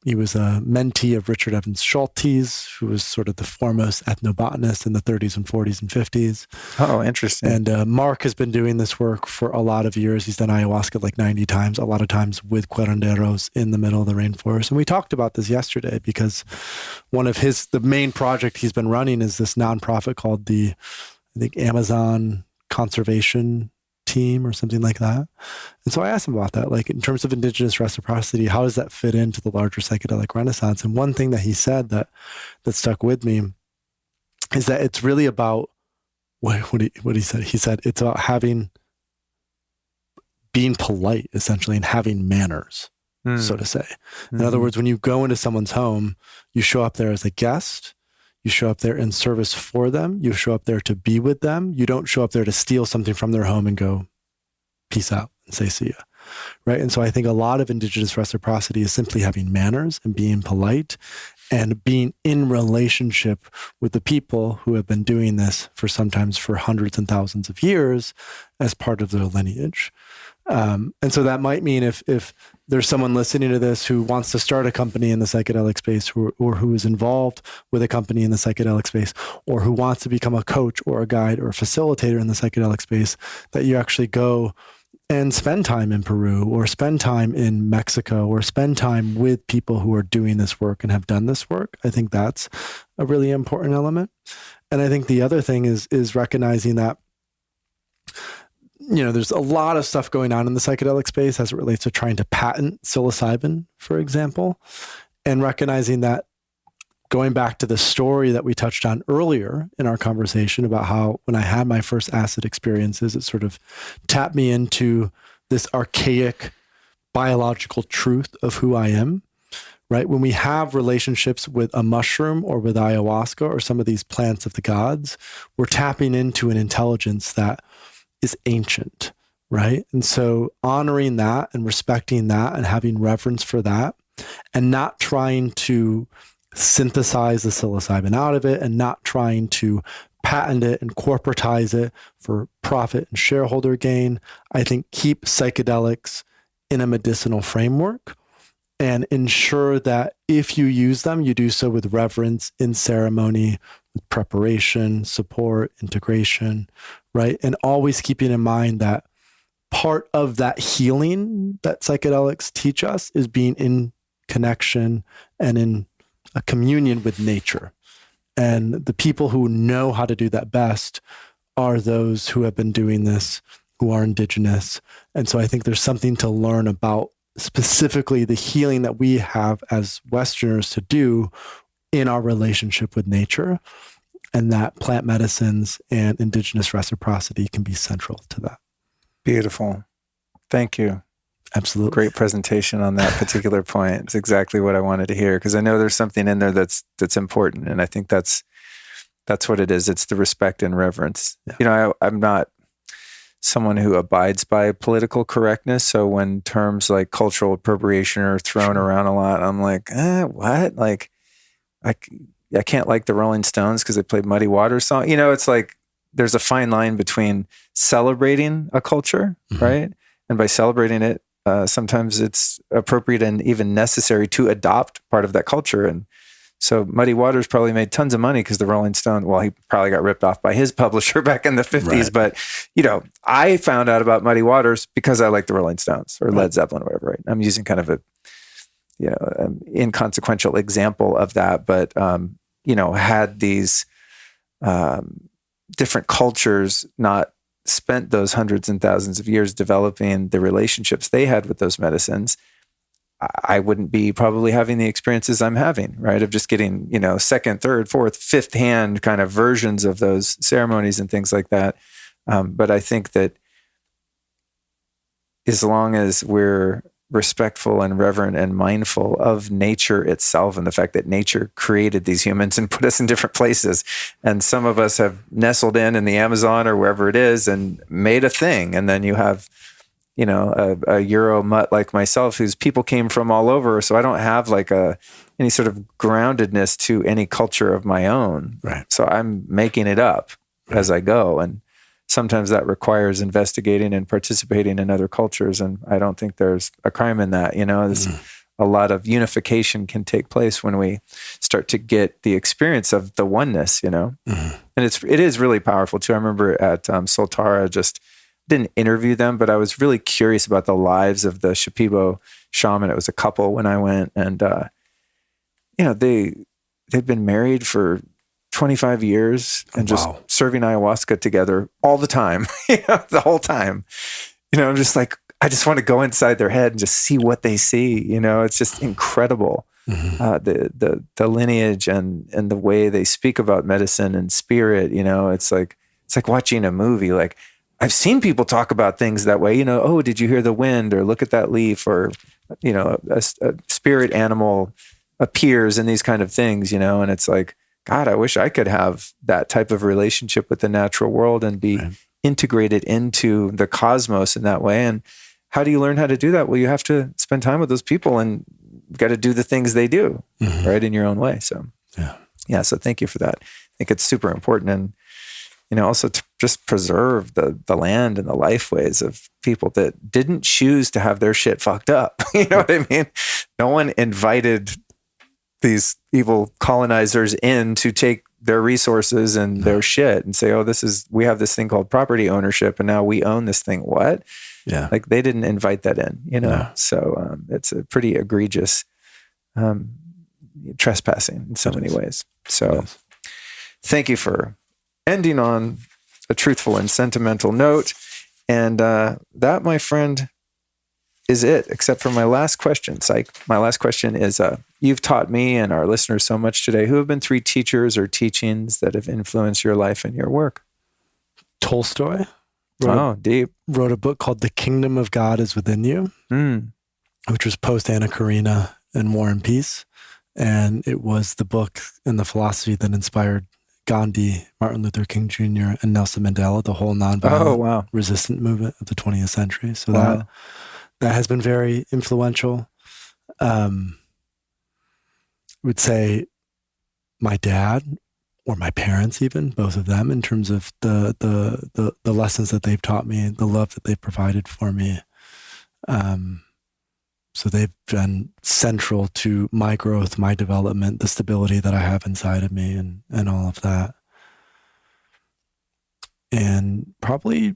He was a mentee of Richard Evans Schultes, who was sort of the foremost ethnobotanist in the 30s and 40s and 50s. Oh, interesting. And Mark has been doing this work for a lot of years. He's done ayahuasca like 90 times, a lot of times with curanderos in the middle of the rainforest. And we talked about this yesterday because one of the main project he's been running is this nonprofit called the, I think, Amazon Conservation Team or something like that. And so I asked him about that, like in terms of indigenous reciprocity, how does that fit into the larger psychedelic renaissance? And one thing that he said that stuck with me is that it's really about what he said. He said it's about being polite essentially and having manners, so to say. In other words, when you go into someone's home, you show up there as a guest. You show up there in service for them. You show up there to be with them. You don't show up there to steal something from their home and go, peace out and say, see ya. Right. And so I think a lot of indigenous reciprocity is simply having manners and being polite and being in relationship with the people who have been doing this sometimes for hundreds and thousands of years as part of their lineage. And so that might mean if there's someone listening to this who wants to start a company in the psychedelic space or who is involved with a company in the psychedelic space or who wants to become a coach or a guide or a facilitator in the psychedelic space, that you actually go and spend time in Peru or spend time in Mexico or spend time with people who are doing this work and have done this work. I think that's a really important element. And I think the other thing is recognizing that, you know, there's a lot of stuff going on in the psychedelic space as it relates to trying to patent psilocybin, for example, and recognizing that, going back to the story that we touched on earlier in our conversation about how when I had my first acid experiences, it sort of tapped me into this archaic biological truth of who I am, right? When we have relationships with a mushroom or with ayahuasca or some of these plants of the gods, we're tapping into an intelligence that is ancient, right? And so honoring that and respecting that and having reverence for that and not trying to synthesize the psilocybin out of it and not trying to patent it and corporatize it for profit and shareholder gain, I think keep psychedelics in a medicinal framework and ensure that if you use them, you do so with reverence, in ceremony, with preparation, support, integration, right? And always keeping in mind that part of that healing that psychedelics teach us is being in connection and in a communion with nature. And the people who know how to do that best are those who have been doing this, who are indigenous. And so I think there's something to learn about specifically the healing that we have as Westerners to do in our relationship with nature, and that plant medicines and indigenous reciprocity can be central to that. Beautiful. Thank you. Absolutely. Great presentation on that particular point. It's exactly what I wanted to hear, because I know there's something in there that's important, and I think that's what it is. It's the respect and reverence. Yeah. I'm not someone who abides by political correctness, so when terms like cultural appropriation are thrown around a lot, I'm like, what? Like, I can't like the Rolling Stones because they played Muddy Waters song. It's like there's a fine line between celebrating a culture, right? And by celebrating it, sometimes it's appropriate and even necessary to adopt part of that culture. And so Muddy Waters probably made tons of money because the Rolling Stone, well, he probably got ripped off by his publisher back in the 50s. Right. But, I found out about Muddy Waters because I like the Rolling Stones or Led Zeppelin or whatever. Right? I'm using kind of a, inconsequential example of that. But, had these different cultures not spent those hundreds and thousands of years developing the relationships they had with those medicines, I wouldn't be probably having the experiences I'm having, right? Of just getting, second, third, fourth, fifth hand kind of versions of those ceremonies and things like that. But I think that as long as we're respectful and reverent and mindful of nature itself and the fact that nature created these humans and put us in different places. And some of us have nestled in the Amazon or wherever it is and made a thing. And then you have, a Euro mutt like myself whose people came from all over. So I don't have like any sort of groundedness to any culture of my own. Right. So I'm making it up as I go. And sometimes that requires investigating and participating in other cultures. And I don't think there's a crime in that. A lot of unification can take place when we start to get the experience of the oneness, And it is really powerful too. I remember at Soltara, just didn't interview them, but I was really curious about the lives of the Shipibo shaman. It was a couple when I went, and, they'd been married for 25 years and just serving ayahuasca together all the time, the whole time. I'm just like, I just want to go inside their head and just see what they see. It's just incredible. The lineage and the way they speak about medicine and spirit, it's like watching a movie. Like, I've seen people talk about things that way, oh, did you hear the wind, or look at that leaf, or, a spirit animal appears and these kind of things, and it's like, God, I wish I could have that type of relationship with the natural world and be integrated into the cosmos in that way. And how do you learn how to do that? Well, you have to spend time with those people and you've got to do the things they do, right, in your own way. So, so thank you for that. I think it's super important. And, also to just preserve the land and the life ways of people that didn't choose to have their shit fucked up. You know what I mean? No one invited these evil colonizers in to take their resources and their shit and say, we have this thing called property ownership and now we own this thing. What? Yeah. Like they didn't invite that in, No. So it's a pretty egregious trespassing in so many ways. So thank you for ending on a truthful and sentimental note. And that, my friend, is it, except for my last question. My last question is, you've taught me and our listeners so much today. Who have been 3 teachers or teachings that have influenced your life and your work? Tolstoy. Deep. Wrote a book called The Kingdom of God is Within You, which was post Anna Karenina and War and Peace. And it was the book and the philosophy that inspired Gandhi, Martin Luther King Jr., and Nelson Mandela, the whole nonviolent resistant movement of the 20th century. So that has been very influential. I would say my dad or my parents, even both of them, in terms of the lessons that they've taught me, the love that they've provided for me. So they've been central to my growth, my development, the stability that I have inside of me, and all of that. And probably,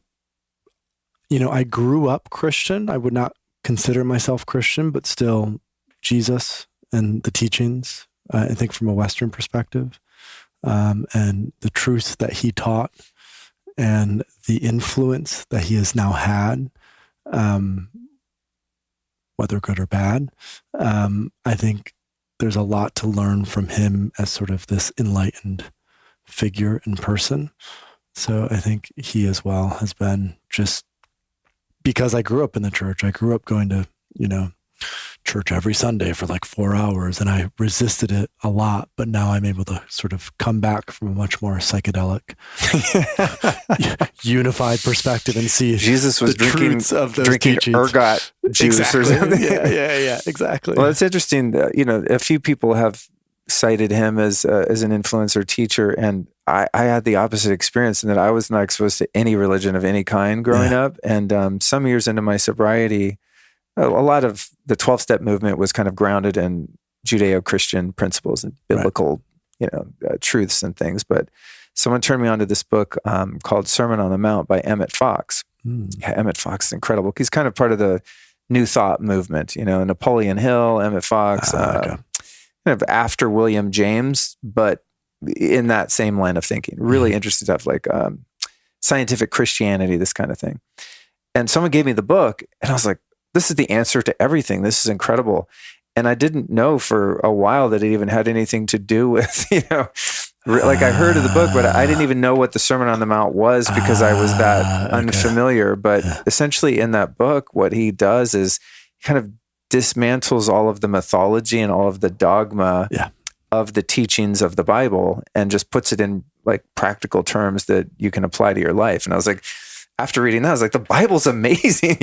I grew up Christian. I would not consider myself Christian, but still Jesus and the teachings, I think from a Western perspective, and the truth that he taught and the influence that he has now had, whether good or bad. I think there's a lot to learn from him as sort of this enlightened figure and person. So I think he as well has been just because I grew up in the church. I grew up going to, church every Sunday for like 4 hours, and I resisted it a lot. But now I'm able to sort of come back from a much more psychedelic, unified perspective and see Jesus was the truths of those drinking teachings. ergot juice or something. Yeah, exactly. Well, it's interesting. A few people have cited him as an influencer teacher, and I had the opposite experience in that I was not exposed to any religion of any kind growing up. And some years into my sobriety, a lot of the 12-step movement was kind of grounded in Judeo-Christian principles and biblical, truths and things. But someone turned me onto this book called Sermon on the Mount by Emmett Fox. Yeah, Emmett Fox is incredible. He's kind of part of the New Thought movement, Napoleon Hill, Emmett Fox, kind of after William James, but in that same line of thinking. Really interesting stuff like scientific Christianity, this kind of thing. And someone gave me the book, and I was like, this is the answer to everything. This is incredible. And I didn't know for a while that it even had anything to do with, like I heard of the book, but I didn't even know what the Sermon on the Mount was because I was that unfamiliar. But essentially in that book, what he does is he kind of dismantles all of the mythology and all of the dogma of the teachings of the Bible and just puts it in like practical terms that you can apply to your life. And I was like, after reading that, I was like, the Bible's amazing,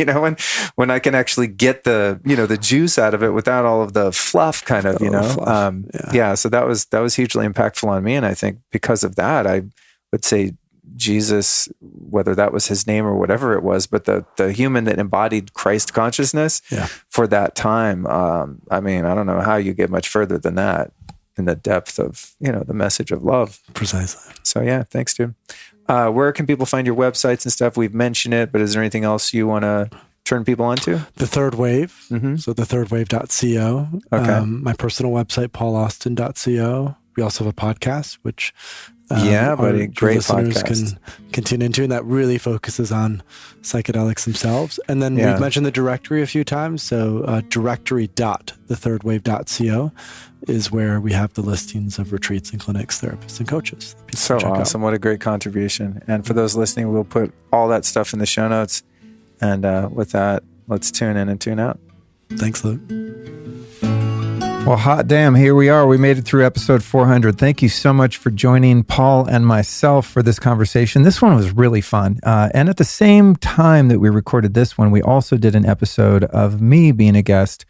when I can actually get the, the juice out of it without all of the fluff kind of, So that was hugely impactful on me. And I think because of that, I would say Jesus, whether that was his name or whatever it was, but the human that embodied Christ consciousness for that time. I don't know how you get much further than that in the depth of, the message of love. Precisely. So yeah, thanks, dude. Where can people find your websites and stuff? We've mentioned it, but is there anything else you want to turn people onto? The Third Wave. Mm-hmm. So thethirdwave.co. Okay. My personal website, paulaustin.co. We also have a podcast, which buddy, great listeners podcast. Can continue into, and that really focuses on psychedelics themselves. And then we've mentioned the directory a few times. So directory.thethirdwave.co is where we have the listings of retreats and clinics, therapists and coaches. So awesome. What a great contribution. And for those listening, we'll put all that stuff in the show notes. And with that, let's tune in and tune out. Thanks, Luke. Well, hot damn, here we are. We made it through episode 400. Thank you so much for joining Paul and myself for this conversation. This one was really fun. And at the same time that we recorded this one, we also did an episode of me being a guest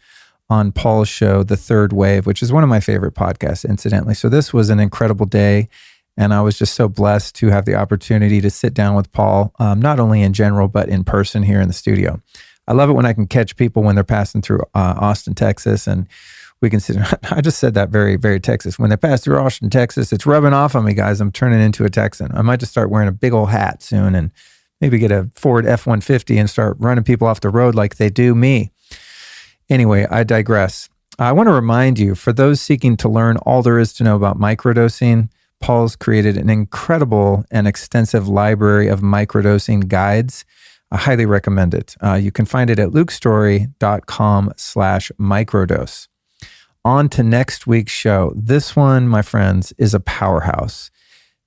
on Paul's show, The Third Wave, which is one of my favorite podcasts, incidentally. So this was an incredible day. And I was just so blessed to have the opportunity to sit down with Paul, not only in general, but in person here in the studio. I love it when I can catch people when they're passing through Austin, Texas, and we can sit. I just said that very, very Texas. When they pass through Austin, Texas, it's rubbing off on me, guys. I'm turning into a Texan. I might just start wearing a big old hat soon and maybe get a Ford F-150 and start running people off the road like they do me. Anyway, I digress. I want to remind you, for those seeking to learn all there is to know about microdosing, Paul's created an incredible and extensive library of microdosing guides. I highly recommend it. You can find it at lukestory.com/microdose. On to next week's show. This one, my friends, is a powerhouse.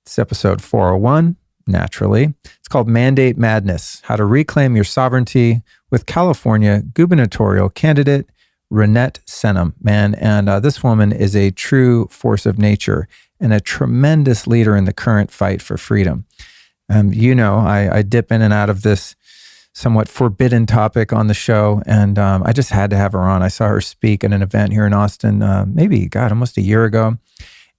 It's episode 401, naturally. It's called Mandate Madness, How to Reclaim Your Sovereignty with California gubernatorial candidate Renette Senum. Man, and this woman is a true force of nature and a tremendous leader in the current fight for freedom. I dip in and out of this somewhat forbidden topic on the show, and I just had to have her on. I saw her speak at an event here in Austin, almost a year ago,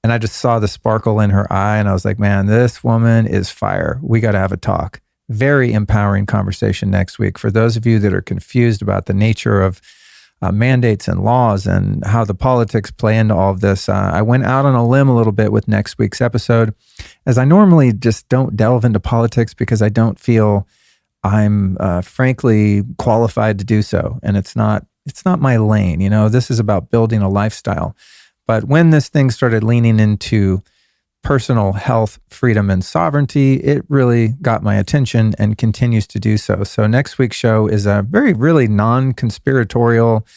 and I just saw the sparkle in her eye, and I was like, man, this woman is fire. We got to have a talk. Very empowering conversation next week. For those of you that are confused about the nature of mandates and laws and how the politics play into all of this, I went out on a limb a little bit with next week's episode, as I normally just don't delve into politics because I don't feel I'm frankly qualified to do so. And it's not my lane. This is about building a lifestyle. But when this thing started leaning into personal health, freedom, and sovereignty, it really got my attention and continues to do so. So next week's show is a really non-conspiratorial,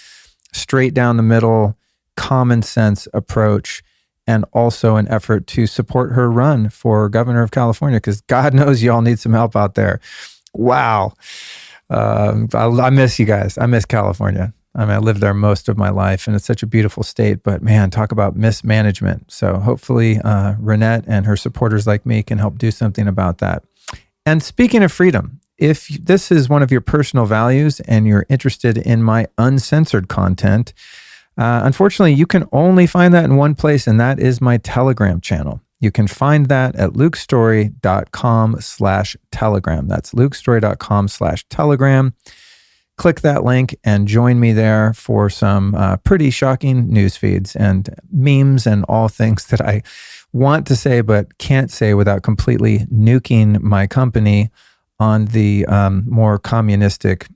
straight down the middle, common sense approach, and also an effort to support her run for governor of California, because God knows y'all need some help out there. Wow. I miss you guys. I miss California. I mean, I lived there most of my life, and it's such a beautiful state. But man, talk about mismanagement. So hopefully, Renette and her supporters like me can help do something about that. And speaking of freedom, if this is one of your personal values and you're interested in my uncensored content, unfortunately, you can only find that in one place, and that is my Telegram channel. You can find that at lukestory.com/telegram. That's lukestory.com/telegram. Click that link and join me there for some pretty shocking news feeds and memes and all things that I want to say but can't say without completely nuking my company on the more communistic,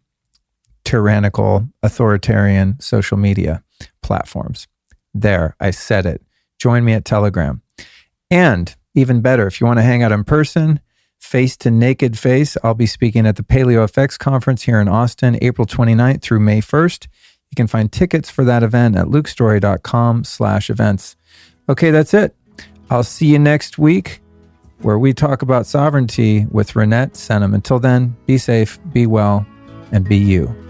tyrannical, authoritarian social media platforms. There, I said it. Join me at Telegram. And even better, if you want to hang out in person, face to naked face, I'll be speaking at the Paleo Effects Conference here in Austin, April 29th through May 1st. You can find tickets for that event at lukestory.com/events. Okay, that's it. I'll see you next week where we talk about sovereignty with Renette Senum. Until then, be safe, be well, and be you.